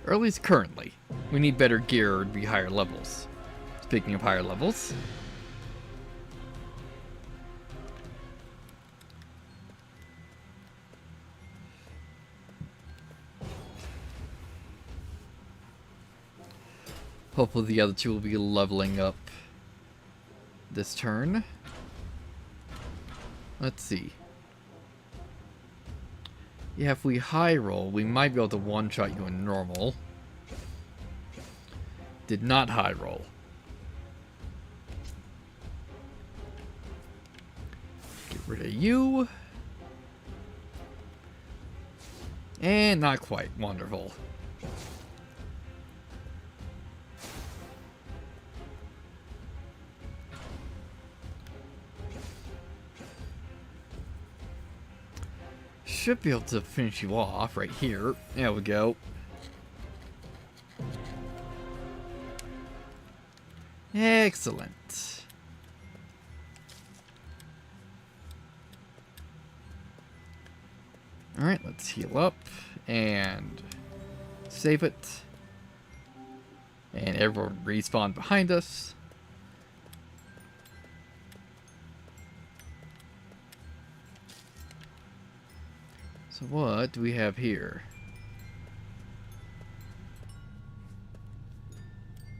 Or at least currently. We need better gear to be higher levels. Speaking of higher levels. Hopefully the other two will be leveling up this turn. Let's see. Yeah, if we high roll, we might be able to one-shot you in normal. Did not high roll. Get rid of you. And not quite. Wonderful. Should be able to finish you off right here. There we go. Excellent. Alright, let's heal up and save it. And everyone respawn behind us. So what do we have here?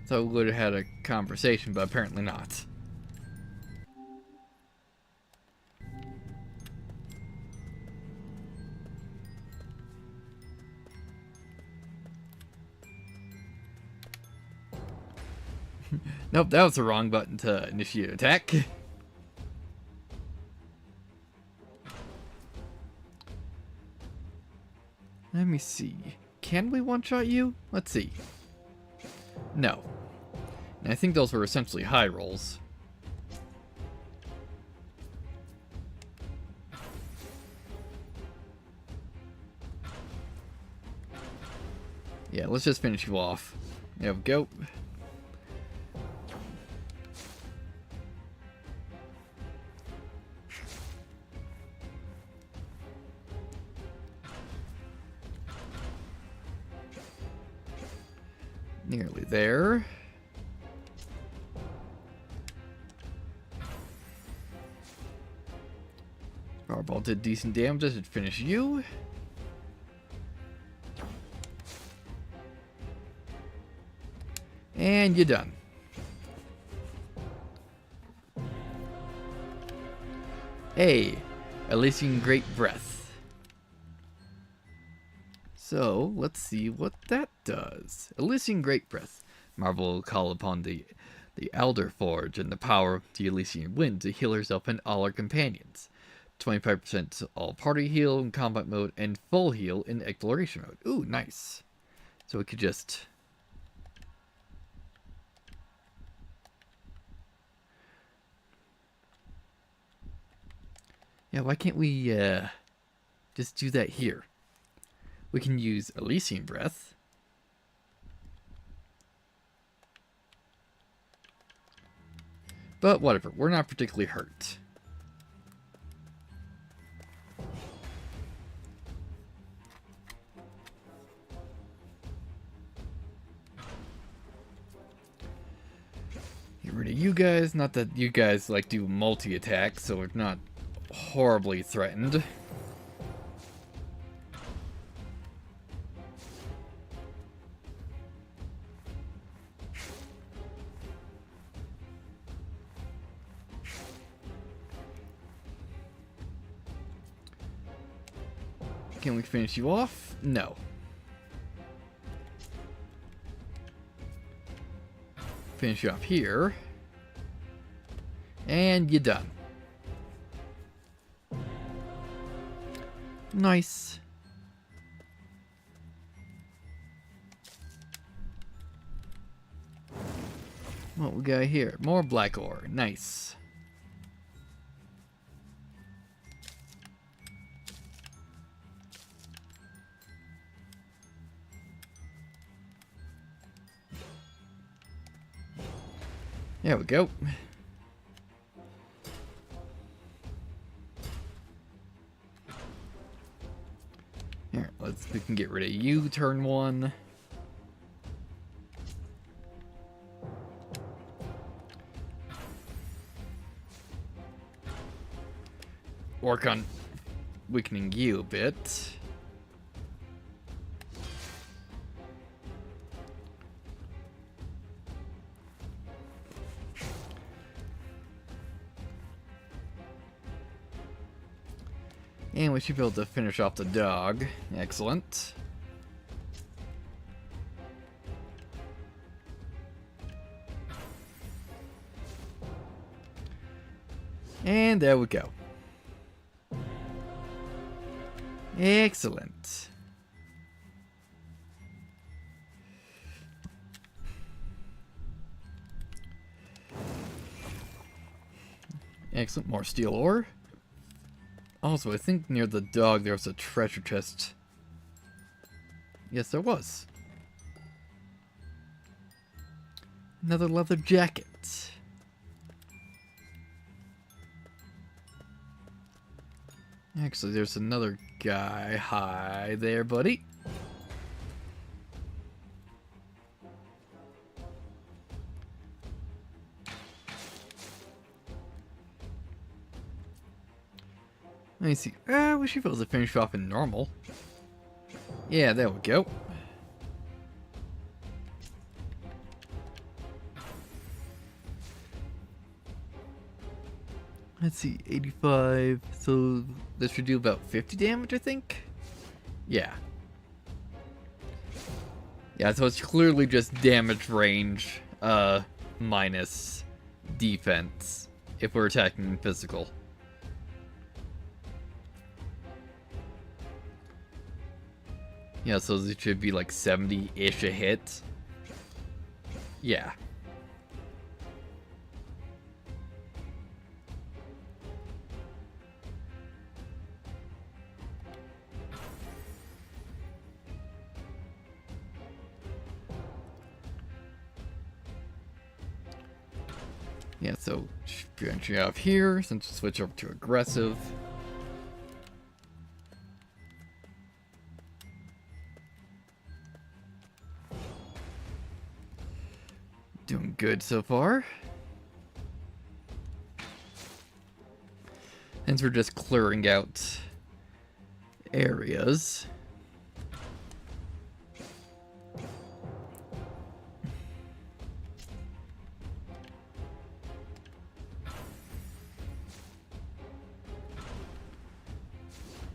Thought we would have had a conversation, but apparently not. Nope, that was the wrong button to initiate attack. Let me see. Can we one-shot you? Let's see. No. And I think those were essentially high rolls. Yeah, let's just finish you off. There we go. Nearly there. Fireball did decent damage. Does it finish you? And you're done. Hey, Elysian Great Breath. So, let's see what that does. Elysian Great Breath. Marvel will call upon the Alder Forge and the power of the Elysian Wind to heal herself and all her companions. 25% all party heal in combat mode and full heal in exploration mode. Ooh, nice. So we could just... Yeah, why can't we just do that here? We can use Elysian Breath. But whatever, we're not particularly hurt. Get rid of you guys. Not that you guys like do multi-attack, so we're not horribly threatened. Can we finish you off? No. Finish you off here. And you're done. Nice. What we got here? More black ore. Nice. There we go. Here, we can get rid of you turn one. Work on weakening you a bit. And we should be able to finish off the dog. Excellent. And there we go. Excellent. Excellent, more steel ore. Also, I think near the dog there was a treasure chest. Yes, there was. Another leather jacket. Actually, there's another guy. Hi there, buddy. Let me see. We should be able to finish off in normal. Yeah, there we go. Let's see, 85. So this should do about 50 damage, I think? Yeah. Yeah, so it's clearly just damage range, minus defense if we're attacking physical. Yeah, so it should be like 70-ish a hit. Yeah. Yeah, so entry out here, since we switch over to aggressive. Doing good so far. Since we're just clearing out areas.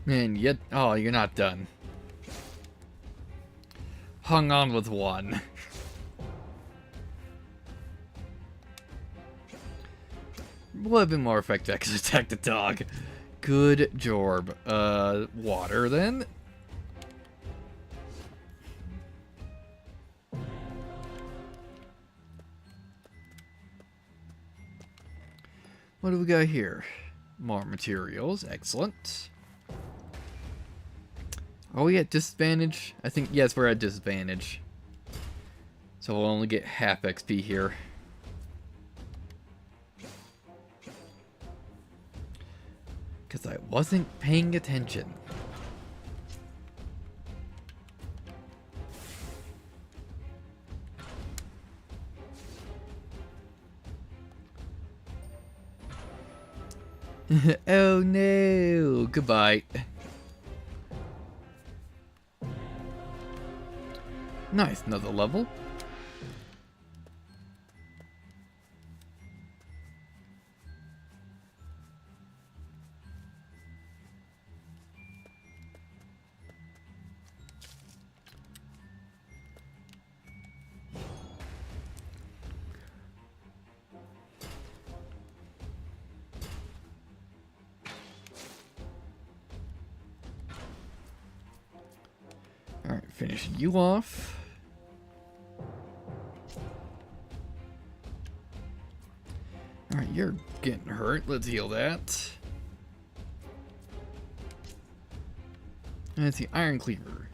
And yet, oh, you're not done. Hung on with one. Would have been more effective I could attack the dog. Good job. Water then. What do we got here? More materials. Excellent. Are we at disadvantage? I think, yes, we're at disadvantage. So we'll only get half XP here. Because I wasn't paying attention. Oh no! Goodbye. Nice, another level. Alright, finish you off. Alright, you're getting hurt. Let's heal that. Let's see, Iron Cleaver.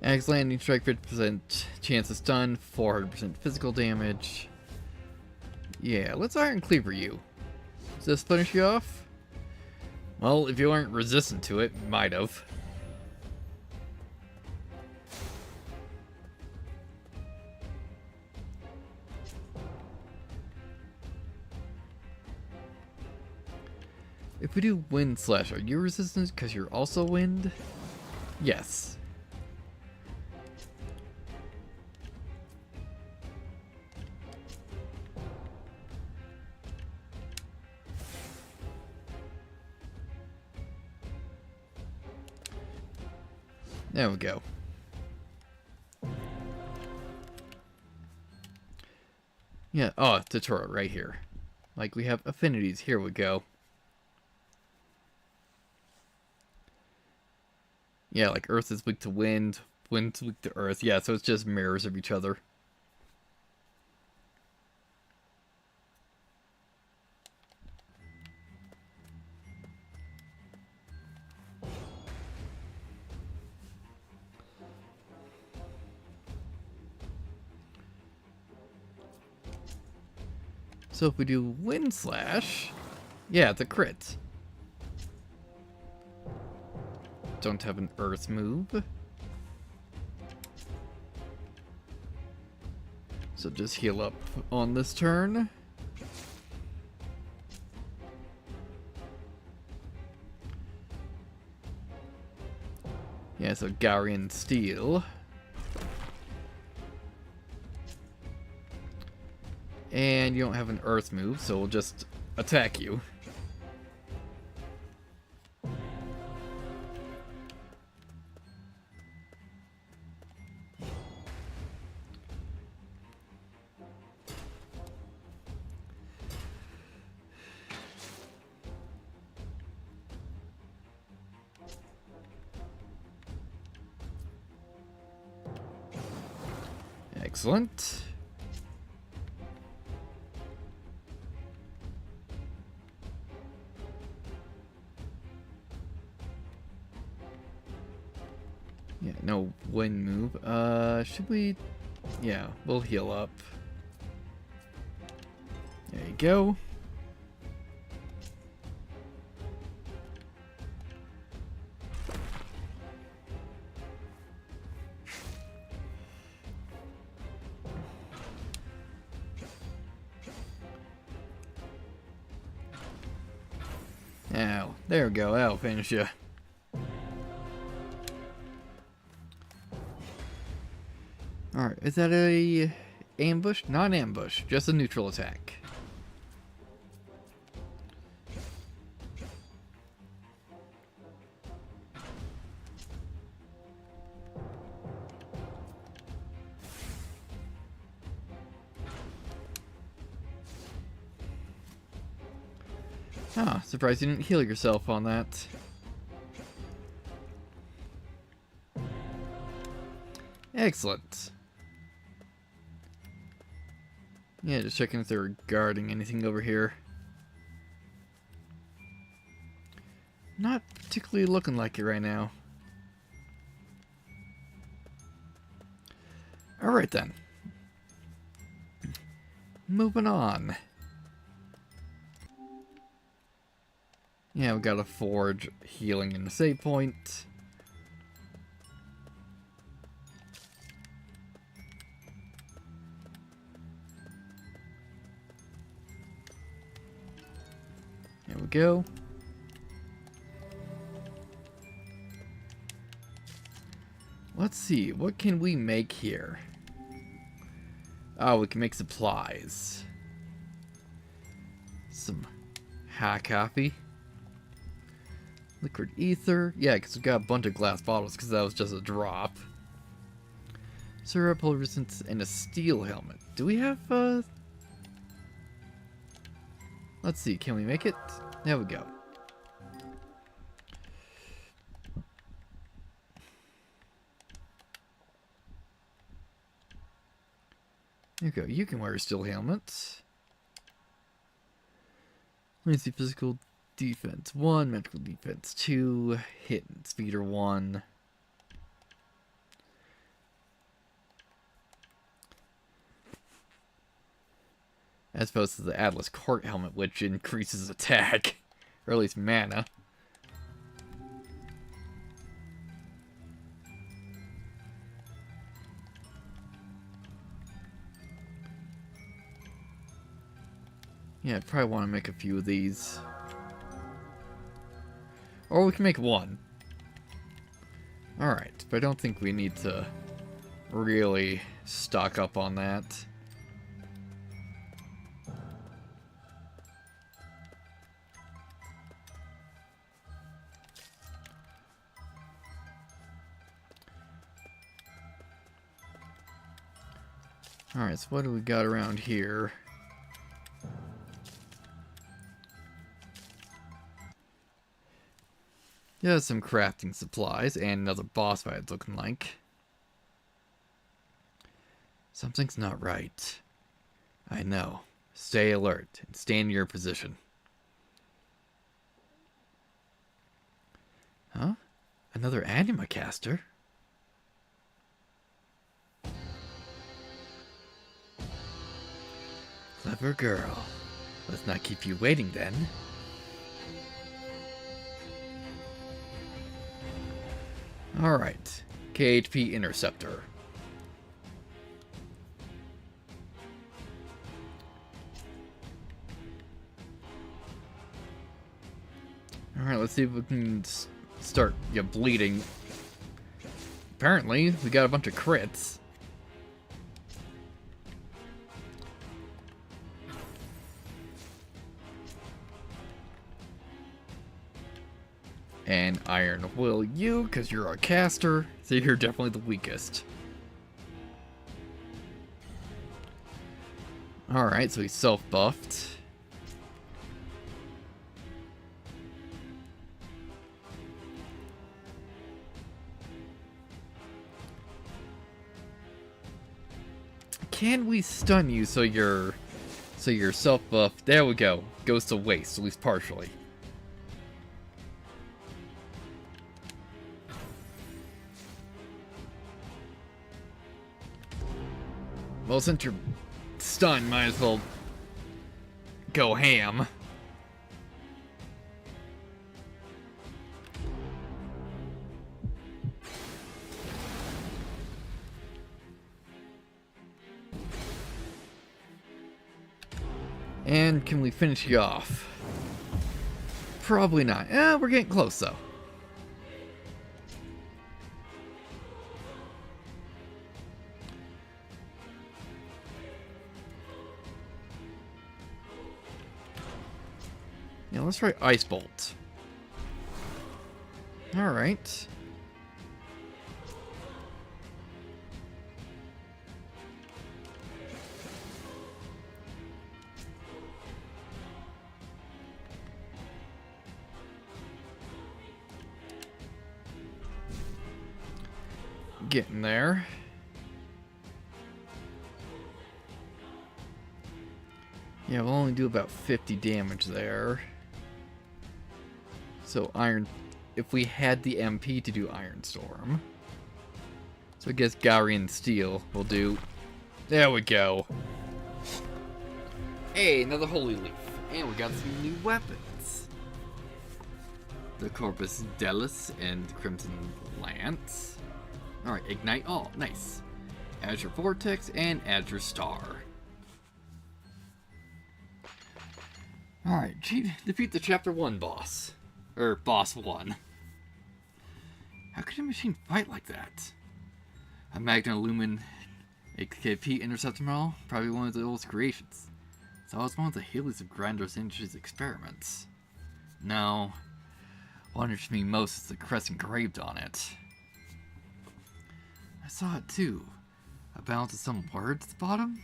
Axe landing strike 50% chance of stun, 400% physical damage. Yeah, let's Iron Cleaver you. Does this finish you off? Well, if you aren't resistant to it, might have. If we do Wind Slash, are you resistant because you're also wind? Yes. There we go. Yeah, oh, tutorial right here. Like, we have affinities. Here we go. Yeah, like Earth is weak to wind, wind's weak to Earth. Yeah, so it's just mirrors of each other. So if we do Wind Slash, yeah, it's a crit. Don't have an Earth move. So just heal up on this turn. Yeah, so Gaurian Steel. And you don't have an Earth move, so we'll just attack you. Excellent. Yeah, no wind move. Should we? Yeah, we'll heal up. There you go. Ow, there we go. That'll finish you. Alright, is that a ambush? Not an ambush, just a neutral attack. Ah, surprised you didn't heal yourself on that. Excellent. Yeah, just checking if they're guarding anything over here. Not particularly looking like it right now. Alright then. Moving on. Yeah, we got a forge, healing, and a save point. There we go. Let's see, what can we make here? Oh, we can make supplies. Some hack coffee. Liquid ether. Yeah, because we got a bunch of glass bottles because that was just a drop. Syrup, resistance, and a steel helmet. Do we have, Let's see, can we make it? There we go. There you go. You can wear a steel helmet. Let me see. Physical defense 1, magical defense 2, hit and speeder 1. As opposed to the Atlas Court helmet, which increases attack, or at least mana. Yeah, I probably want to make a few of these. Or we can make one. Alright, but I don't think we need to really stock up on that. Alright, so what do we got around here? Yeah, some crafting supplies and another boss fight, it's looking like. Something's not right. I know. Stay alert and stay in your position. Huh? Another anima caster? Clever girl. Let's not keep you waiting then. Alright. KHP Interceptor. Alright, let's see if we can start bleeding. Apparently, we got a bunch of crits. And Iron Will you, because you're a caster, so you're definitely the weakest. Alright, so he's self-buffed. Can we stun you so your self-buff, there we go, goes to waste, at least partially. Well, since you're stunned, might as well go ham. And can we finish you off? Probably not. We're getting close though. Yeah, let's try Ice Bolt. Alright. Getting there. Yeah, we'll only do about 50 damage there. So if we had the MP to do Iron Storm. So I guess Gaurian Steel will do. There we go. Hey, another Holy Leaf. And we got some new weapons. The Corpus Delis and Crimson Lance. Alright, Ignite All. Nice. Azure Vortex and Azure Star. Alright, defeat the Chapter 1 boss. Or Boss 1. How could a machine fight like that? A Magna Lumen XKP Interceptor model? Probably one of the oldest creations. So it was one of the Heelys of Grandos Industries experiments. No. What interests me most is the crest engraved on it. I saw it too. A balance of some words at the bottom?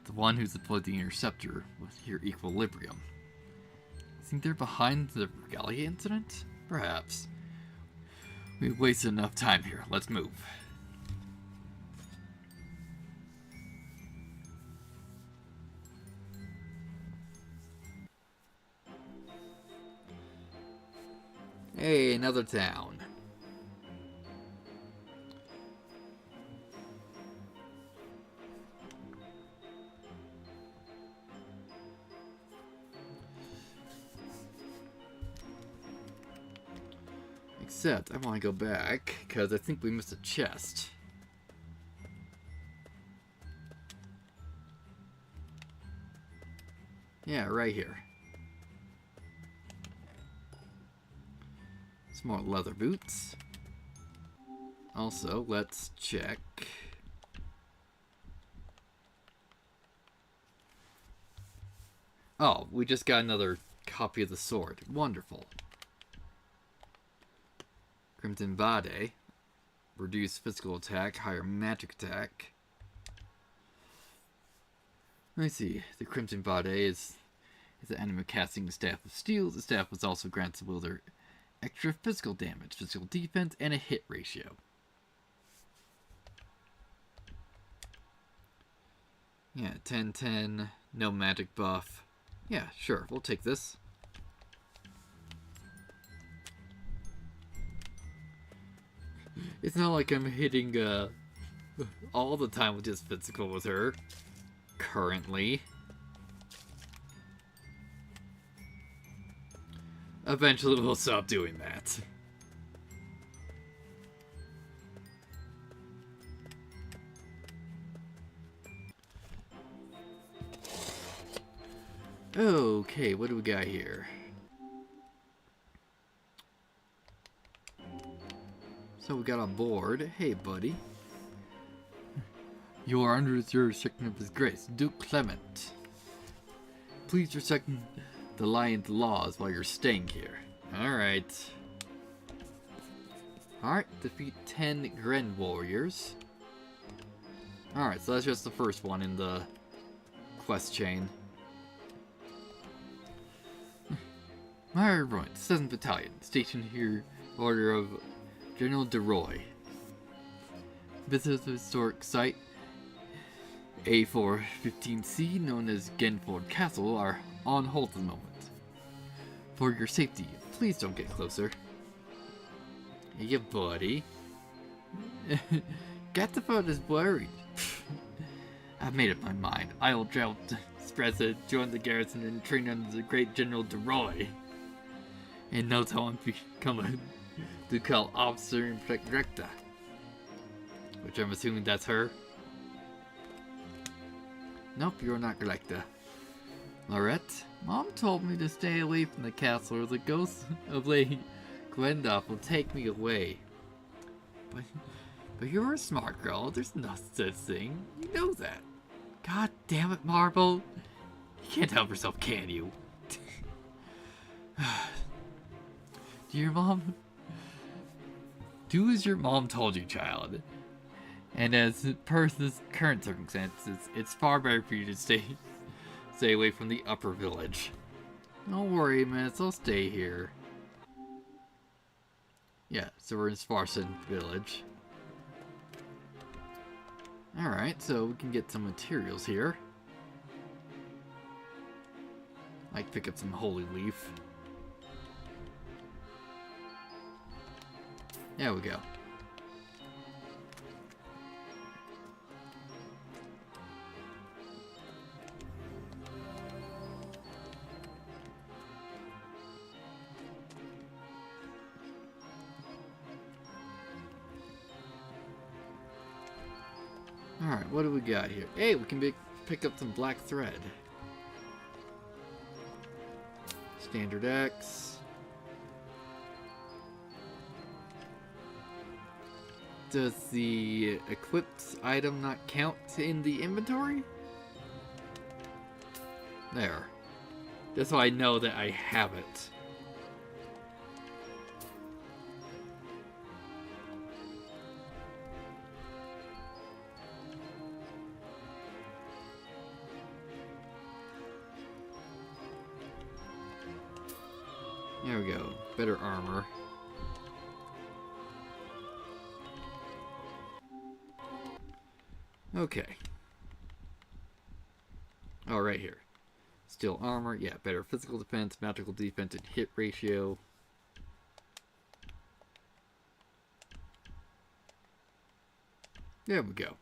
The one who's deployed the interceptor with your equilibrium. Think they're behind the Regalia incident? Perhaps. We've wasted enough time here. Let's move. Hey, another town. Except, I want to go back, because I think we missed a chest. Yeah, right here. Some more leather boots. Also, let's check. Oh, we just got another copy of the sword. Wonderful. Crimson Bade. Reduce physical attack, higher magic attack. Let me see. The Crimson Bade is the enemy casting the Staff of Steel. The staff was also grants the wielder extra physical damage, physical defense, and a hit ratio. Yeah, 10-10, no magic buff. Yeah, sure, we'll take this. It's not like I'm hitting all the time with just physical with her. Currently. Eventually we'll stop doing that. Okay, what do we got here? So we got a board. Hey, buddy. You are under the jurisdiction of His Grace, Duke Clement. Please respect the lion's laws while you're staying here. Alright. Alright, defeat 10 Gren warriors. Alright, so that's just the first one in the quest chain. Alright, 7th Battalion, stationed here, order of General DeRoy. Visit the historic site A415C, known as Genford Castle, are on hold at the moment. For your safety, please don't get closer. Hey, buddy. Gataford is worried. I've made up my mind. I'll travel to Spreza, join the garrison, and train under the great General DeRoy. And no time to become a Ducal officer and protect Recta. Which I'm assuming that's her. Nope, you're not Recta. Lorette, Mom told me to stay away from the castle or the ghost of Lady Gwendoff will take me away. But you're a smart girl. There's no such thing. You know that. God damn it, Marble. You can't help yourself, can you? Dear Mom, do as your mom told you, child. And as per this current circumstances, it's far better for you to stay away from the upper village. Don't worry, Miss, I'll stay here. Yeah, so we're in Sparson village. Alright, so we can get some materials here. Like pick up some holy leaf. There we go. Alright, what do we got here? Hey, we can pick up some black thread. Standard X. Does the equipped item not count in the inventory? There. That's how I know that I have it. There we go. Better armor. Okay. Oh, right here. Steel armor. Yeah, better physical defense, magical defense, and hit ratio. There we go.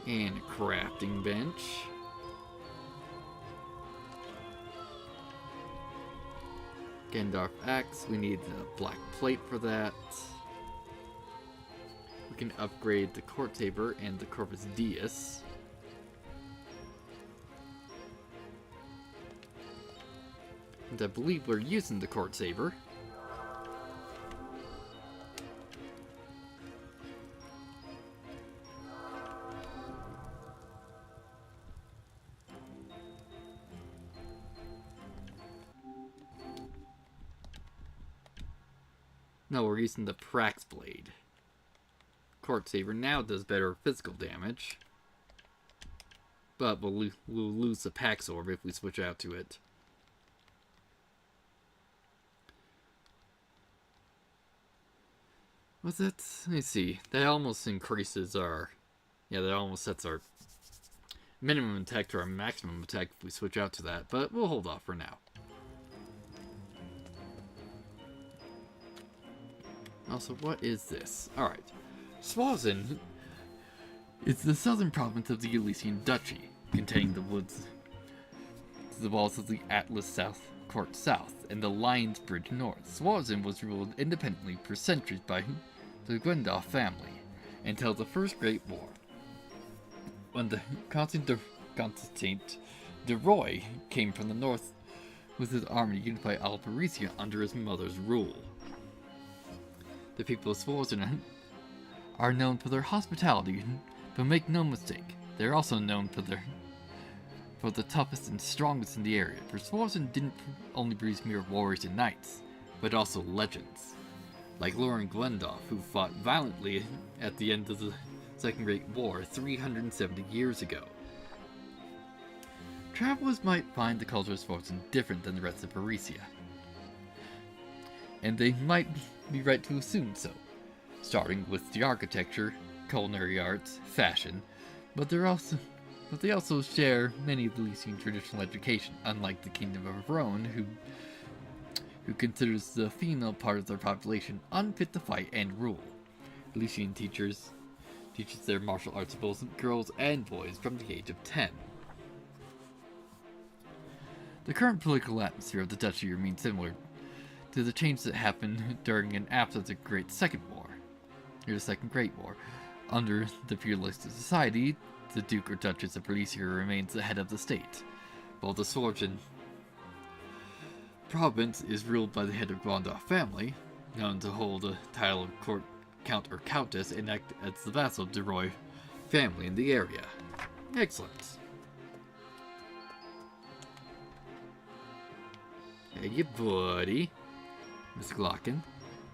And a crafting bench. Gendorf axe. We need the black plate for that. We can upgrade the court saber and the corpus deus. And I believe we're using the court saber. No, we're using the Prax blade. Court Saber now does better physical damage. But we'll lose the Pax Orb if we switch out to it. What's that? Let me see. That almost increases our... Yeah, that almost sets our minimum attack to our maximum attack if we switch out to that. But we'll hold off for now. Also, what is this? Alright. Swazin is the southern province of the Elysian Duchy, containing the woods, the walls of the Atlas South Court South, and the Lion's Bridge North. Swazin was ruled independently for centuries by the Gwendolf family, until the First Great War, when the Constantine de Roy came from the north with his army to unify all Parisia under his mother's rule. The people of Swazin are known for their hospitality, but make no mistake, they are also known for the toughest and strongest in the area, for Swazin didn't only produce mere warriors and knights, but also legends, like Lauren Gwendolf, who fought violently at the end of the Second Great War 370 years ago. Travelers might find the culture of Swazin different than the rest of Parisia, and they might be right to assume so, starting with the architecture, culinary arts, fashion, but they also share many of the Elysian traditional education, unlike the Kingdom of Rhone, who considers the female part of their population unfit to fight and rule. Elysian teaches their martial arts to both girls and boys from the age of 10. The current political atmosphere of the duchy remains similar to the change that happened during and after the Second Great War. Under the feudalistic society, the Duke or Duchess of Parisia remains the head of the state, while the Swazin province is ruled by the head of Gwendolf family, known to hold the title of court count or countess and act as the vassal of the Roy family in the area. Excellent. Hey, you buddy. Mr. Glocken,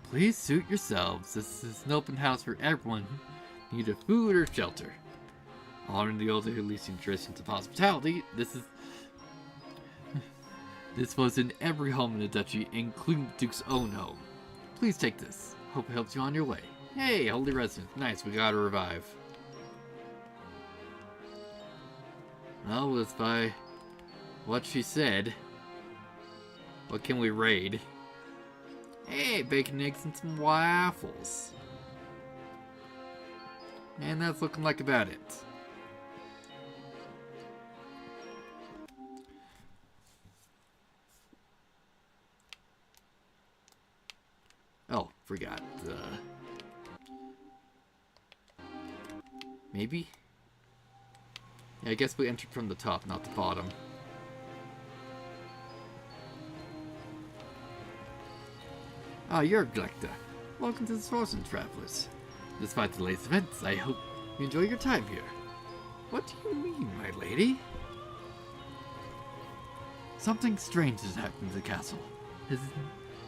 please suit yourselves. This is an open house for everyone who needs food or shelter. Honoring the older Elysian traditions of hospitality, this was in every home in the duchy, including the Duke's own home. Please take this. Hope it helps you on your way. Hey, holy resident. Nice, we got a revive. Well, it's by what she said. What can we raid? Hey, bacon, eggs, and some waffles. And that's looking like about it. Oh, forgot. Maybe? Yeah, I guess we entered from the top, not the bottom. Ah, you're Glecta. Welcome to the Swazin Travelers. Despite the latest events, I hope you enjoy your time here. What do you mean, my lady? Something strange has happened to the castle. His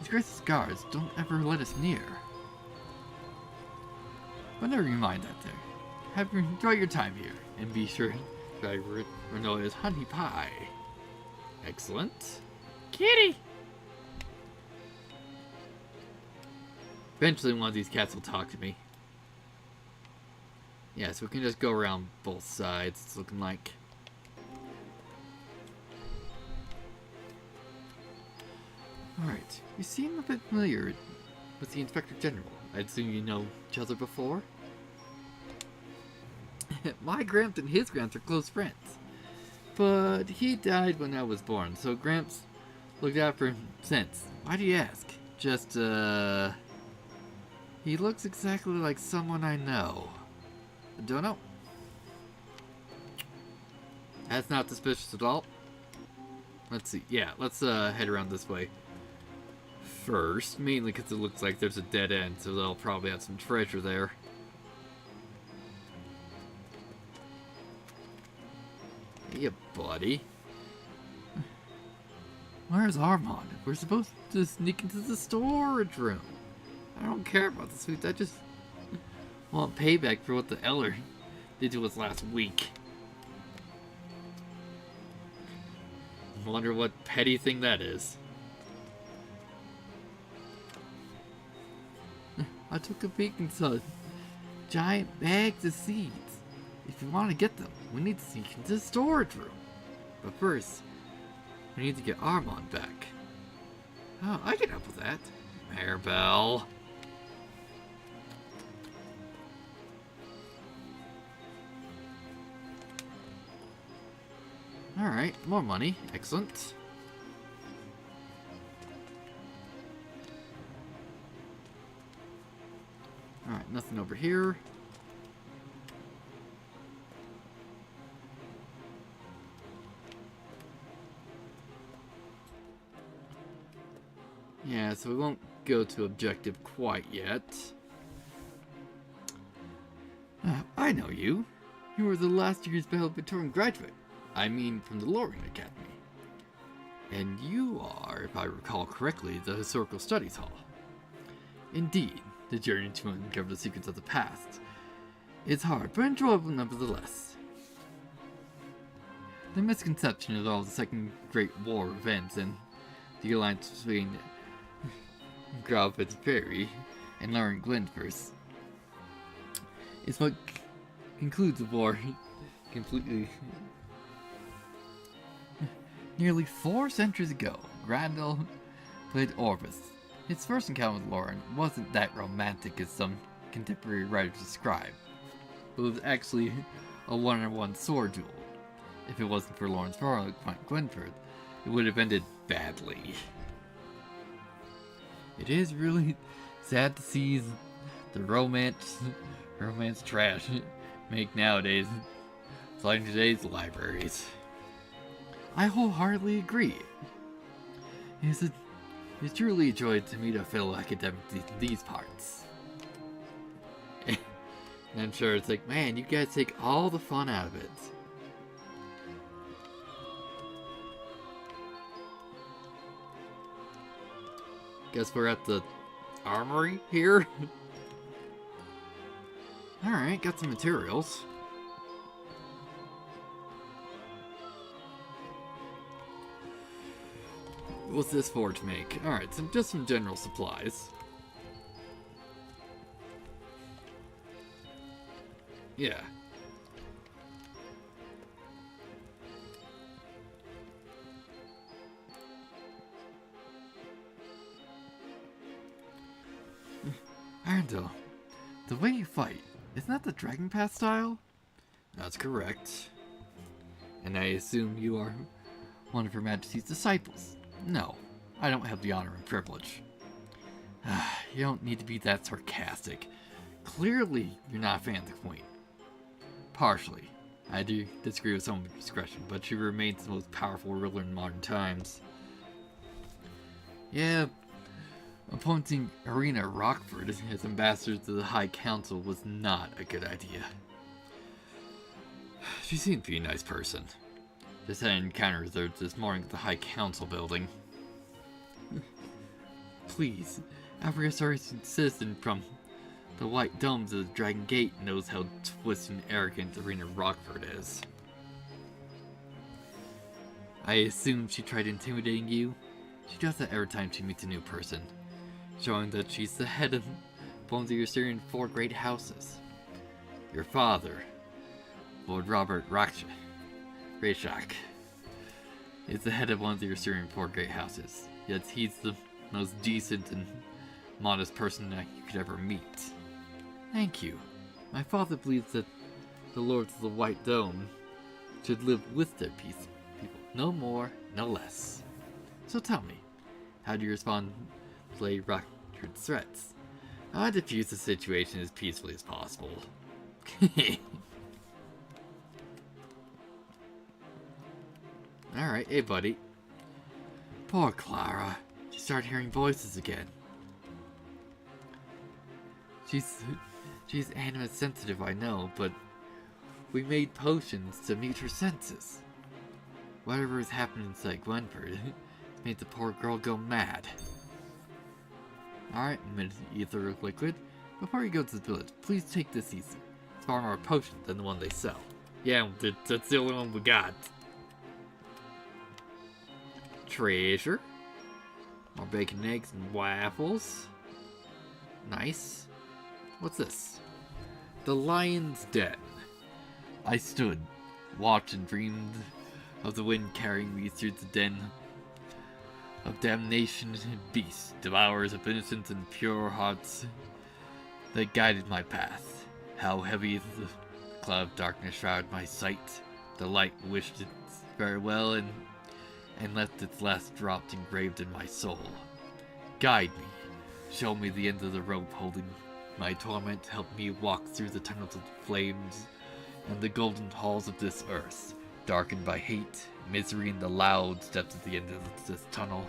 Grace's guards don't ever let us near. But never mind that there. Enjoy your time here, and be sure to try Renola's honey pie. Excellent. Kitty! Eventually one of these cats will talk to me. Yeah, so we can just go around both sides, it's looking like. Alright, you seem a bit familiar with the Inspector General. I'd assume you know each other before? My Gramps and his Gramps are close friends. But he died when I was born, so Gramps looked after him since. Why do you ask? Just, he looks exactly like someone I know. Don't know. That's not suspicious at all. Let's see. Yeah, let's head around this way first. Mainly because it looks like there's a dead end, so they'll probably have some treasure there. Yeah, buddy. Where's Armand? We're supposed to sneak into the storage room. I don't care about the suits, I just want payback for what the Elder did to us last week. Wonder what petty thing that is. I took a peek into giant bags of seeds. If you want to get them, we need to sneak into the storage room. But first, we need to get Armand back. Oh, I can help with that. Maribel. Alright, more money. Excellent. Alright, nothing over here. Yeah, so we won't go to objective quite yet. I know you. You were the last year's valedictorian graduate. I mean, from the Lorien Academy. And you are, if I recall correctly, the Historical Studies Hall. Indeed, the journey to uncover the secrets of the past is hard, but enjoyable nevertheless. The misconception of all the Second Great War events and the alliance between Grauwitz Ferry and Lauren Glenfors is what concludes the war completely. Nearly 4 centuries ago, Grandel played Orvis. His first encounter with Lauren wasn't that romantic as some contemporary writers describe, but it was actually a one-on-one sword duel. If it wasn't for Lauren's father, Glenford, it would have ended badly. It is really sad to see the romance trash make nowadays, like today's libraries. I wholeheartedly agree. It's truly a joy to meet a fellow academic in these parts. And I'm sure it's like, man, you guys take all the fun out of it. Guess we're at the armory here. Alright, got some materials. What's this forge make? Alright, so just some general supplies. Yeah. Arndel, the way you fight, isn't that the Dragon Path style? That's correct. And I assume you are one of Her Majesty's disciples. No, I don't have the honor and privilege. You don't need to be that sarcastic. Clearly, you're not a fan of the Queen. Partially. I do disagree with some discretion, but she remains the most powerful ruler in modern times. Yeah, appointing Irina Rockford as ambassador to the High Council was not a good idea. She seemed to be a nice person. Just had an encounter with her this morning at the High Council building. Please, every Asarian citizen from the White Domes of the Dragon Gate knows how twisted and arrogant Irina Rockford is. I assume she tried intimidating you? She does that every time she meets a new person, showing that she's the head of one of the Assyrian 4 great houses. Your father, Lord Robert Rashak, is the head of one of the Assyrian 4 great houses, yet he's the most decent and modest person that you could ever meet. Thank you. My father believes that the Lords of the White Dome should live with their people. No more, no less. So tell me, how do you respond to Lady Rockford's threats? I diffuse the situation as peacefully as possible. Alright, hey buddy. Poor Clara. She started hearing voices again. She's animate sensitive, I know, but we made potions to mute her senses. Whatever has happened inside Glenford made the poor girl go mad. Alright, ether liquid. Before you go to the village, please take this easy. It's far more potent than the one they sell. Yeah, that's the only one we got. Treasure. More bacon, eggs, and waffles. Nice. What's this? The Lion's Den. I stood, watched, and dreamed of the wind carrying me through the den of damnation and beasts, devourers of innocent and pure hearts that guided my path. How heavy the cloud of darkness shrouded my sight. The light wished its farewell and left its last drop engraved in my soul. Guide me, show me the end of the rope holding my torment, help me walk through the tunnels of flames and the golden halls of this earth, darkened by hate, misery, and the loud steps at the end of this tunnel.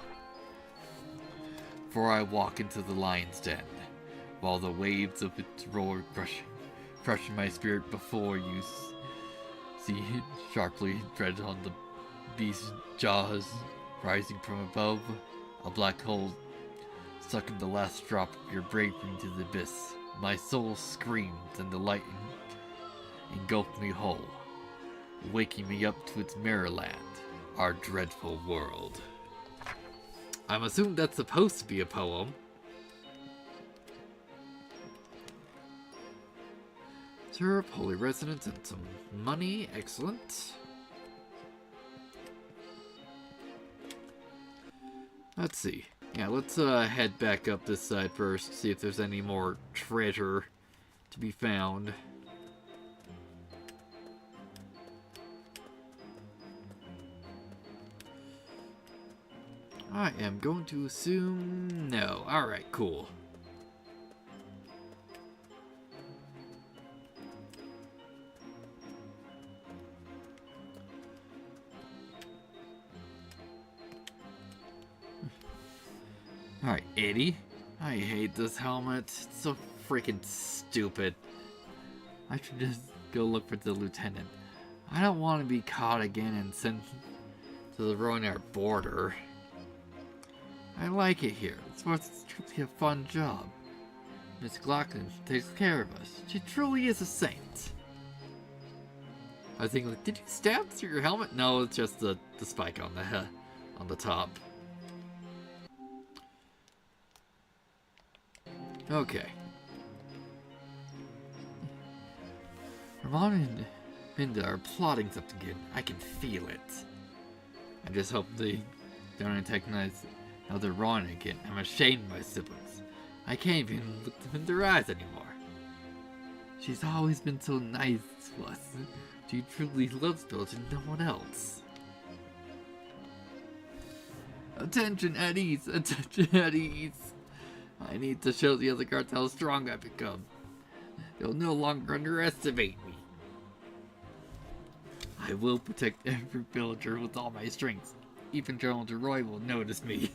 For I walk into the lion's den, while the waves of its roar crushing my spirit before you see it sharply tread on the beast's jaws, rising from above, a black hole sucking the last drop of your bravery into the abyss. My soul screams, and the light engulfed me whole, waking me up to its mirror land, our dreadful world. I'm assuming that's supposed to be a poem. Syrup, holy resonance, and some money. Excellent. Let's see. Yeah, let's head back up this side first, see if there's any more treasure to be found. I am going to assume no. Alright, cool. Alright, Eddie. I hate this helmet. It's so freaking stupid. I should just go look for the lieutenant. I don't want to be caught again and sent to the Roynar border. I like it here. It's truly a fun job. Miss Glockton takes care of us. She truly is a saint. I think, like, did you stab through your helmet? No, it's just the spike on the top. Okay. Ramon and Minda are plotting something again. I can feel it. I just hope they don't antagonize another Ron again. I'm ashamed of my siblings. I can't even look them in their eyes anymore. She's always been so nice to us. She truly loves Bilge and no one else. Attention at ease! Attention at ease! I need to show the other guards how strong I've become. They'll no longer underestimate me. I will protect every villager with all my strength. Even General DeRoy will notice me.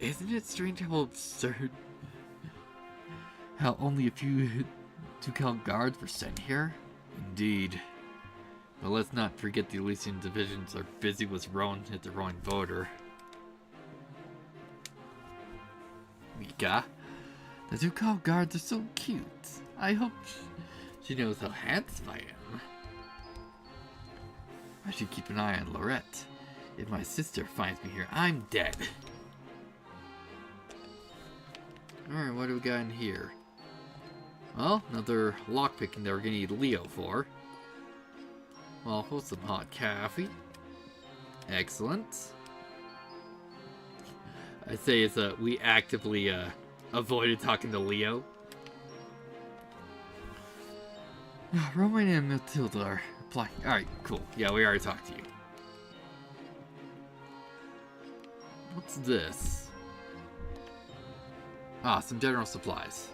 Isn't it strange how absurd? How only a few Tukal guards were sent here? Indeed. But let's not forget the Elysian divisions are busy with Roan at the Roan border. Mika, the Tukal guards are so cute. I hope she knows how handsome I am. I should keep an eye on Lorette. If my sister finds me here, I'm dead. Alright, what do we got in here? Well, another lockpicking that we're gonna need Leo for. Waffles, some hot coffee. Excellent. I say it's we actively avoided talking to Leo. Roman and Matilda are applying. Alright, cool. Yeah, we already talked to you. What's this? Ah, some general supplies.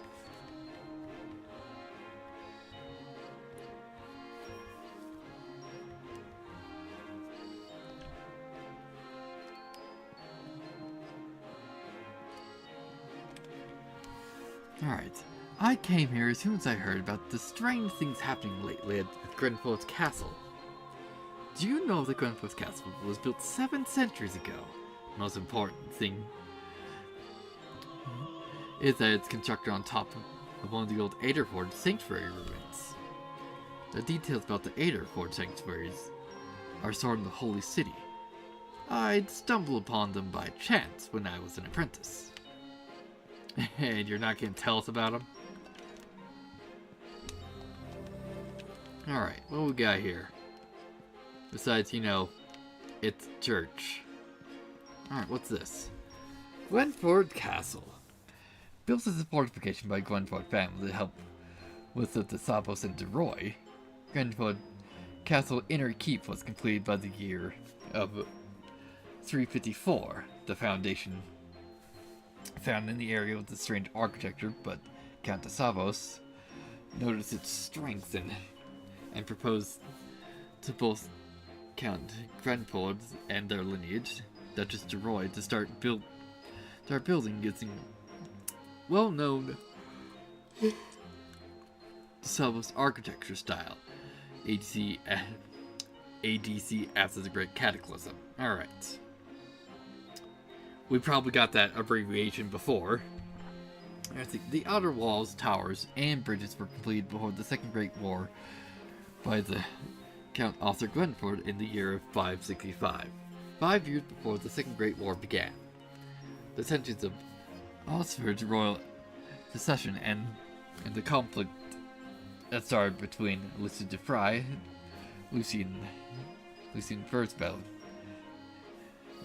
Alright, I came here as soon as I heard about the strange things happening lately at Grenfell's Castle. Do you know that Grenfell's Castle was built 7 centuries ago? The most important thing is that it's constructed on top of one of the old Alder Forge sanctuary ruins. The details about the Alder Forge sanctuaries are stored in the Holy City. I'd stumbled upon them by chance when I was an apprentice. And you're not going to tell us about them? Alright, what we got here? Besides, it's church. Alright, what's this? Glenford Castle. Built as a fortification by Glenford family to help with the Sabos and DeRoy, Glenford Castle Inner Keep was completed by the year of 354. The foundation found in the area with the strange architecture, but Count de Savos noticed its strength and proposed to both Count Grenford and their lineage, Duchess DeRoy, to start building using well-known Savos architecture style. ADC after the Great Cataclysm. Alright. We probably got that abbreviation before. The outer walls, towers, and bridges were completed before the Second Great War by the Count Arthur Glenford in the year of 565, 5 years before the Second Great War began. The centuries of Oxford's royal succession and the conflict that started between Lucien de Frey, Lucien First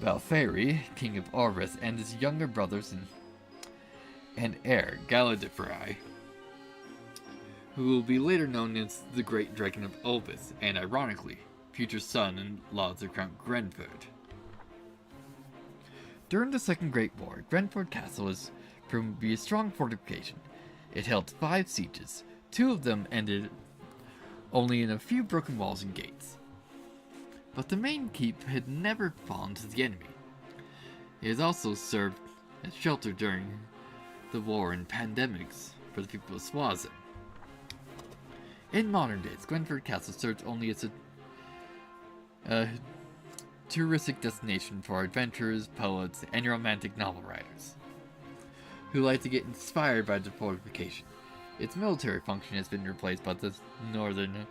Balferi, King of Orvis, and his younger brothers and heir, Gala de Frey, who will be later known as the Great Dragon of Ovis, and ironically, future son-in-law of Count Grenford. During the Second Great War, Grenford Castle was proven to be a strong fortification. It held 5 sieges. 2 of them ended only in a few broken walls and gates. But the main keep had never fallen to the enemy. It has also served as shelter during the war and pandemics for the people of Swazin. In modern days, Glenford Castle serves only as a touristic destination for adventurers, poets, and romantic novel writers who like to get inspired by the fortification. Its military function has been replaced by its northern,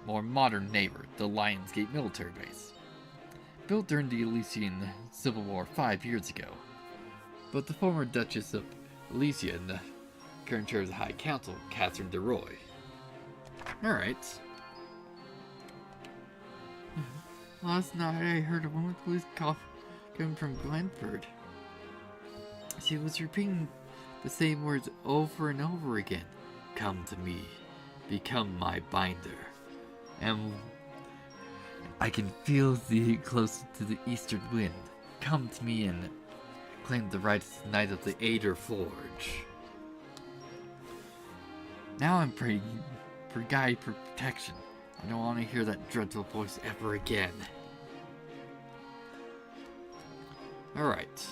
more modern neighbor, the Lionsgate military base. Built during the Elysian Civil War 5 years ago, but the former Duchess of Elysia and the current chair of the High Council, Catherine de Roy. Alright. Last night I heard a woman's voice coming from Glenford. She was repeating the same words over and over again. Come to me. Become my binder. And I can feel thee close to the eastern wind. Come to me and claim the righteous knight of the Alder Forge. Now I'm praying for guide for protection. I don't want to hear that dreadful voice ever again. Alright.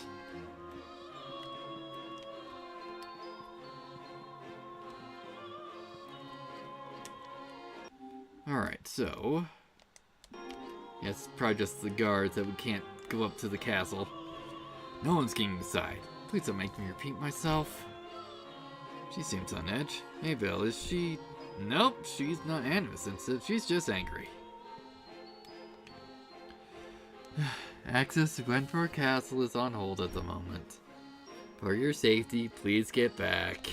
Alright, so... yeah, it's probably just the guards that we can't go up to the castle. No one's getting inside. Please don't make me repeat myself. She seems on edge. Hey, Bill, is she... Nope, she's not animus-sensitive. She's just angry. Access to Glenford Castle is on hold at the moment. For your safety, please get back.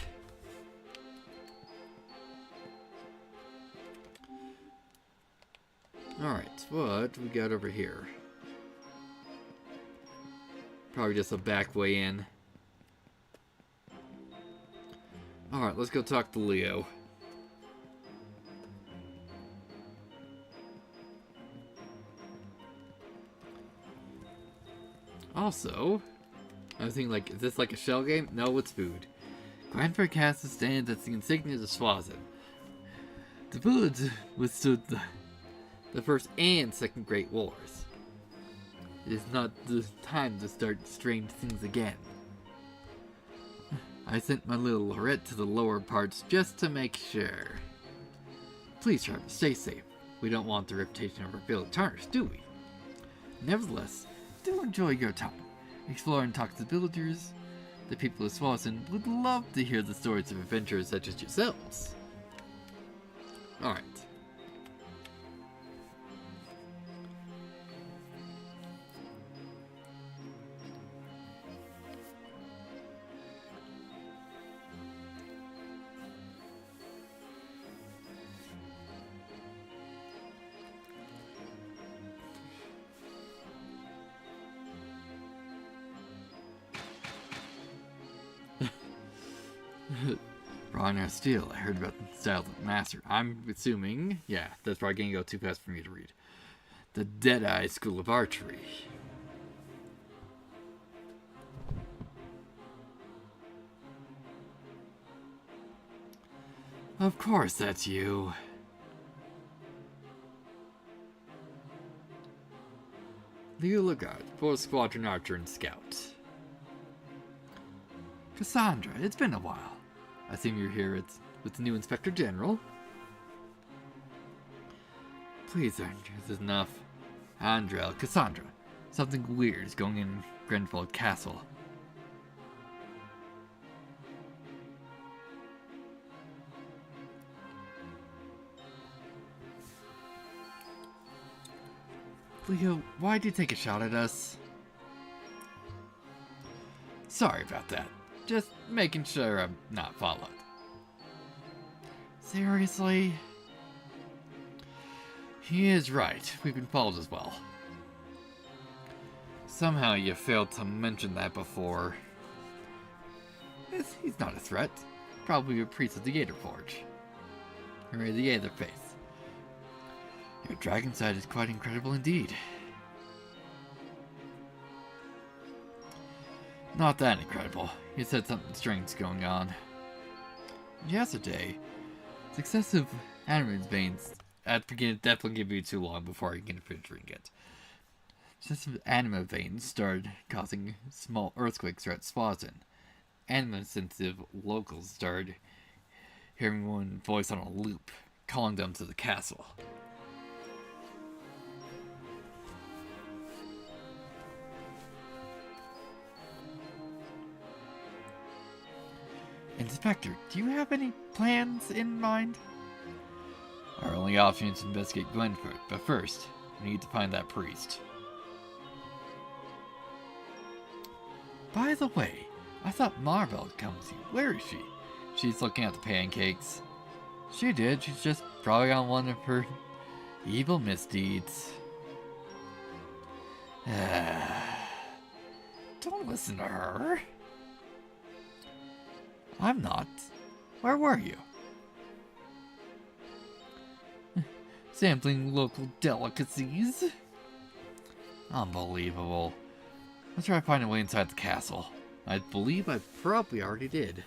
Alright, what we got over here? Probably just a back way in. Alright, let's go talk to Leo. Also, I was thinking, like, is this like a shell game? No, it's food. Glenford Castle stands as the insignia of Swazin. The village withstood the First and Second Great Wars. It is not the time to start strange things again. I sent my little Lorette to the lower parts just to make sure. Please, Trevor, stay safe. We don't want the reputation of our village tarnished, do we? Nevertheless, do enjoy your time. Explore and talk to the villagers. The people of Swanson would love to hear the stories of adventurers such as yourselves. Alright. Raw Steel, I heard about the style of the master. I'm assuming, yeah, that's probably gonna go too fast for me to read. The Deadeye School of Archery. Of course, that's you. Leo Lagarde, 4th Squadron Archer and Scout. Cassandra, it's been a while. I assume you're here with the new Inspector General. Please, Andrea, this is enough. Andrea, Cassandra, something weird is going in Grenfold Castle. Leo, why'd you take a shot at us? Sorry about that. Just making sure I'm not followed. Seriously? He is right. We've been followed as well. Somehow you failed to mention that before. He's not a threat. Probably a priest of the Alder Forge. Or the Alder Faith. Your dragon side is quite incredible indeed. Not that incredible. You said something strange going on. Yesterday, successive animate veins at the beginning definitely give you too long before you can finish reading it. Successive anima veins started causing small earthquakes throughout Swazen. Anima-sensitive locals started hearing one voice on a loop, calling them to the castle. Inspector, do you have any plans in mind? Our only option is to investigate Glenford, but first, we need to find that priest. By the way, I thought Marvel had come with you. Where is she? She's looking at the pancakes. She did. She's just probably on one of her evil misdeeds. Don't listen to her. I'm not. Where were you? Sampling local delicacies? Unbelievable. Let's try to find a way inside the castle. I believe I probably already did.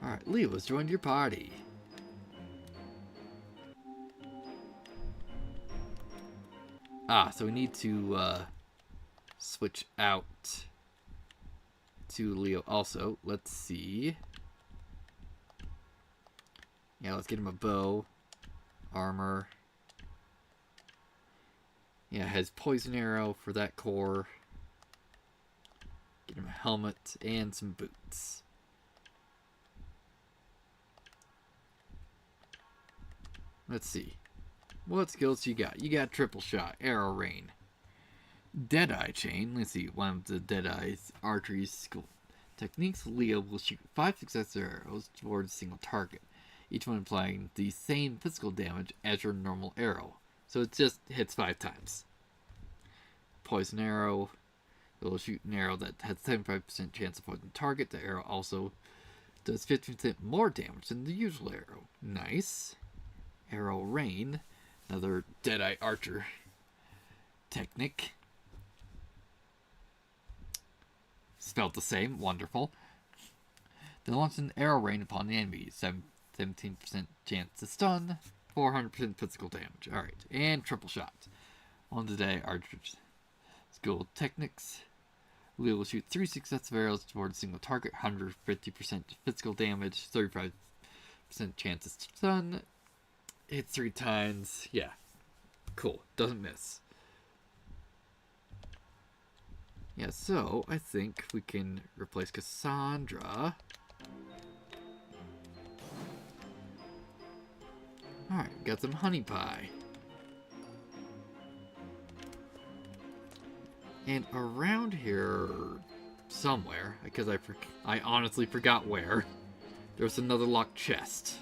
Alright, Leo has joined your party. So we need to switch out to Leo also. Let's see. Yeah, let's get him a bow. Armor. Yeah, it has poison arrow for that core. Get him a helmet and some boots. Let's see. What skills you got? You got triple shot, arrow rain. Deadeye chain. Let's see. One of the Deadeye's archery school techniques. Leo will shoot 5 successive arrows towards a single target, each one implying the same physical damage as your normal arrow. So it just hits 5 times. Poison arrow. It will shoot an arrow that has 75% chance of poisoning the target. The arrow also does 50% more damage than the usual arrow. Nice. Arrow rain. Another Deadeye archer technique. Spelled the same. Wonderful. They launch an arrow rain upon the enemy. 17% chance to stun. 400% physical damage. Alright. And triple shot. On the Deadeye archer's school techniques. Leo will shoot 3 successive arrows towards a single target. 150% physical damage. 35% chance to stun. Hits 3 times. Yeah. Cool. Doesn't miss. Yeah, so I think we can replace Cassandra. Alright, got some honey pie. And around here somewhere, because I honestly forgot where, there's another locked chest.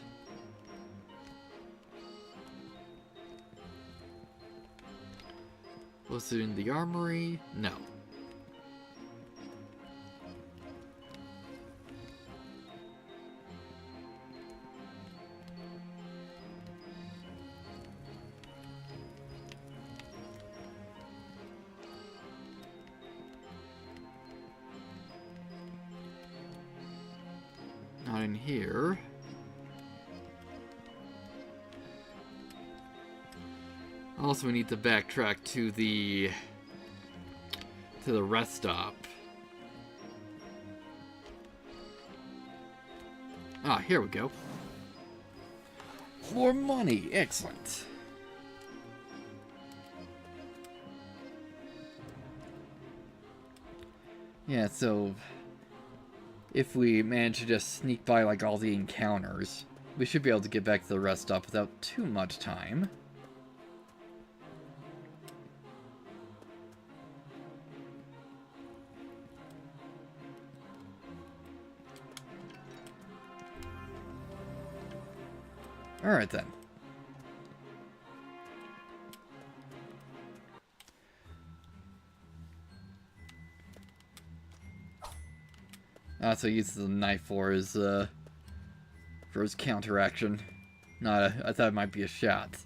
Was it in the armory? No. Not in here. Also, we need to backtrack to the rest stop. Ah, here we go. More money, excellent. Yeah, so if we manage to just sneak by like all the encounters, we should be able to get back to the rest stop without too much time. Alright then. So he uses the knife for his counteraction. I thought it might be a shot.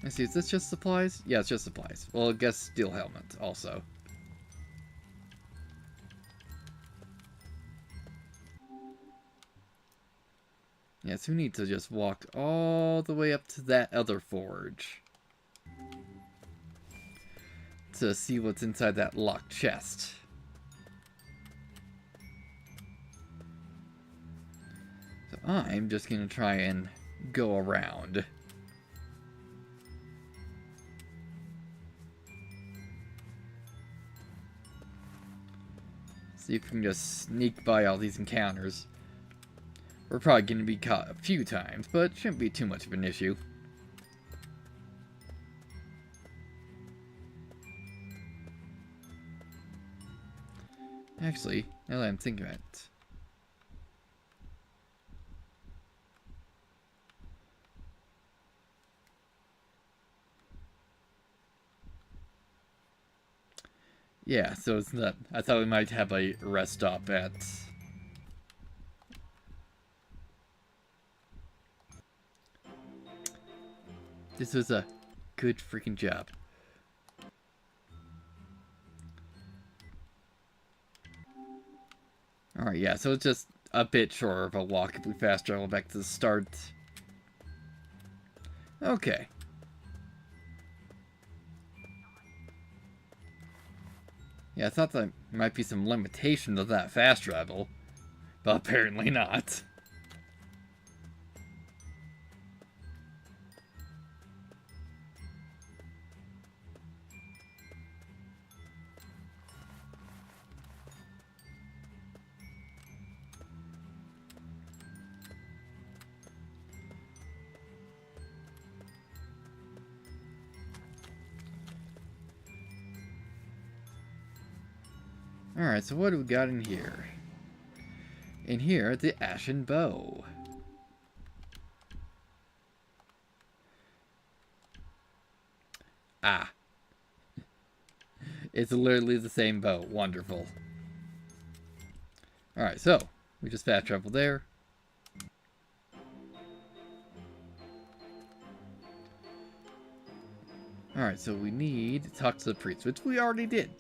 Let's see, is this just supplies? Yeah, it's just supplies. Well, I guess steel helmet also. Yes, we need to just walk all the way up to that other forge to see what's inside that locked chest. So I'm just gonna try and go around. See if we can just sneak by all these encounters. We're probably going to be caught a few times, but it shouldn't be too much of an issue. Actually, now that I'm thinking about it. Yeah, so it's not... I thought we might have a rest stop at... This was a good freaking job. Alright, yeah, so it's just a bit shorter of a walk if we fast travel back to the start. Okay. Yeah, I thought there might be some limitation to that fast travel, but apparently not. Alright, so what do we got in here? In here, the Ashen Bow. Ah. It's literally the same bow. Wonderful. Alright, so, we just fast travel there. Alright, so we need to talk to the priest, which we already did.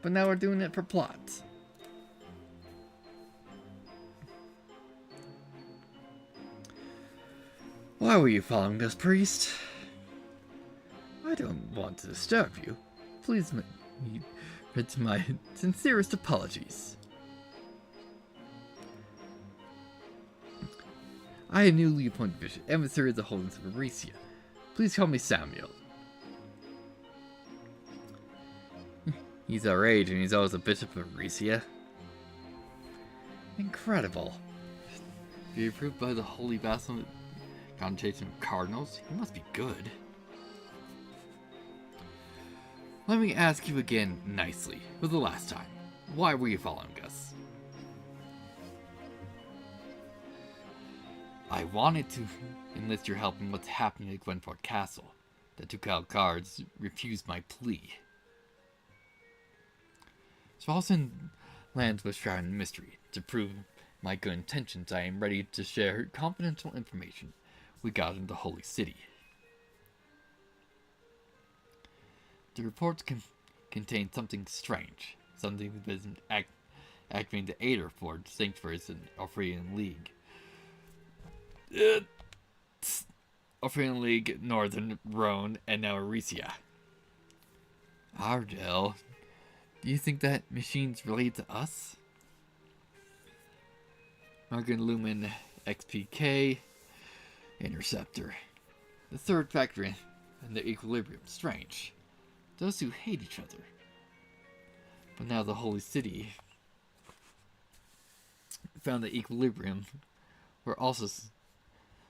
But now we're doing it for plot. Why were you following us, priest? I don't want to disturb you. Please it's my sincerest apologies. I am newly appointed bishop, emissary of the holdings of Aricia. Please call me Samuel. He's our age and he's always a bishop of Recia. Incredible. Be approved by the Holy Vassal Congregation of Cardinals? He must be good. Let me ask you again nicely, for the last time. Why were you following us? I wanted to enlist your help in what's happening at Gwenford Castle. The Ducal guards refused my plea. Svalson lands was shrouded in mystery. To prove my good intentions, I am ready to share confidential information we got in the Holy City. The reports contain something strange, something that isn't activating the Alder Forge sanctuaries in Ophidian League. Ophidian League, Northern Rhone, and now Aricia. Ardell, do you think that machine's related to us? Margaret Lumen XPK Interceptor. The third factor in the equilibrium. Strange. Those two hate each other. But now the Holy City found the equilibrium. We're also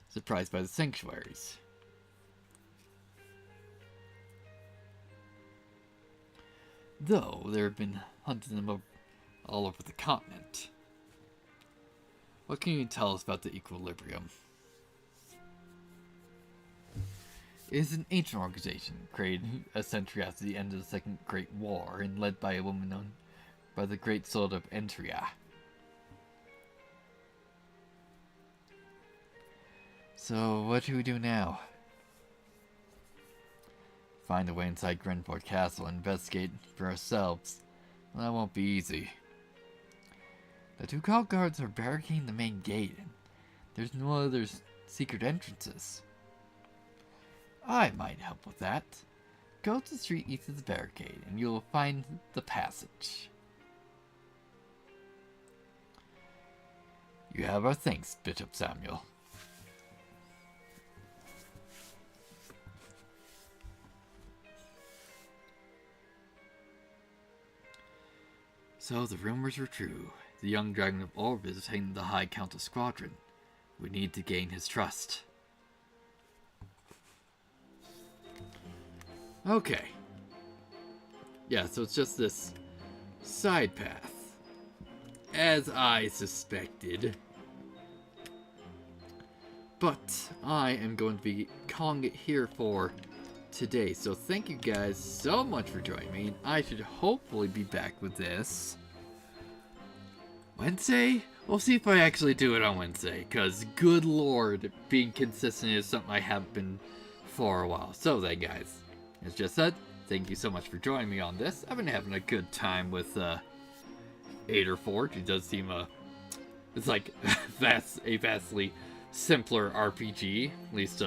surprised by the sanctuaries. Though there have been hunting them all over the continent. What can you tell us about the equilibrium? It is an ancient organization created a century after the end of the Second Great War and led by a woman known by the Great Sword of Entria. So, what do we do now? Find a way inside Gwenford Castle and investigate for ourselves. Well, that won't be easy. The Ducal guards are barricading the main gate, and there's no other secret entrances. I might help with that. Go to the street east of the barricade, and you'll find the passage. You have our thanks, Bishop Samuel. So the rumors were true. The young dragon of Orvis is heading the High Council Squadron. We need to gain his trust. Okay. Yeah, so it's just this side path. As I suspected. But I am going to be calling it here for today. So thank you guys so much for joining me. And I should hopefully be back with this Wednesday? We'll see if I actually do it on Wednesday. Because good lord, being consistent is something I have been for a while. So then guys, as just said, thank you so much for joining me on this. I've been having a good time with Alder Forge. It does seem it's like a vastly simpler RPG, at least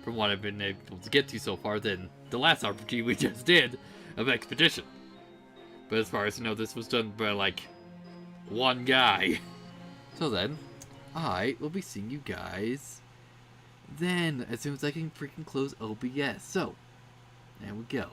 from what I've been able to get to so far, than the last RPG we just did of Expedition. But as far as I know, this was done by like one guy. So then, I will be seeing you guys then, as soon as I can freaking close OBS. So, there we go.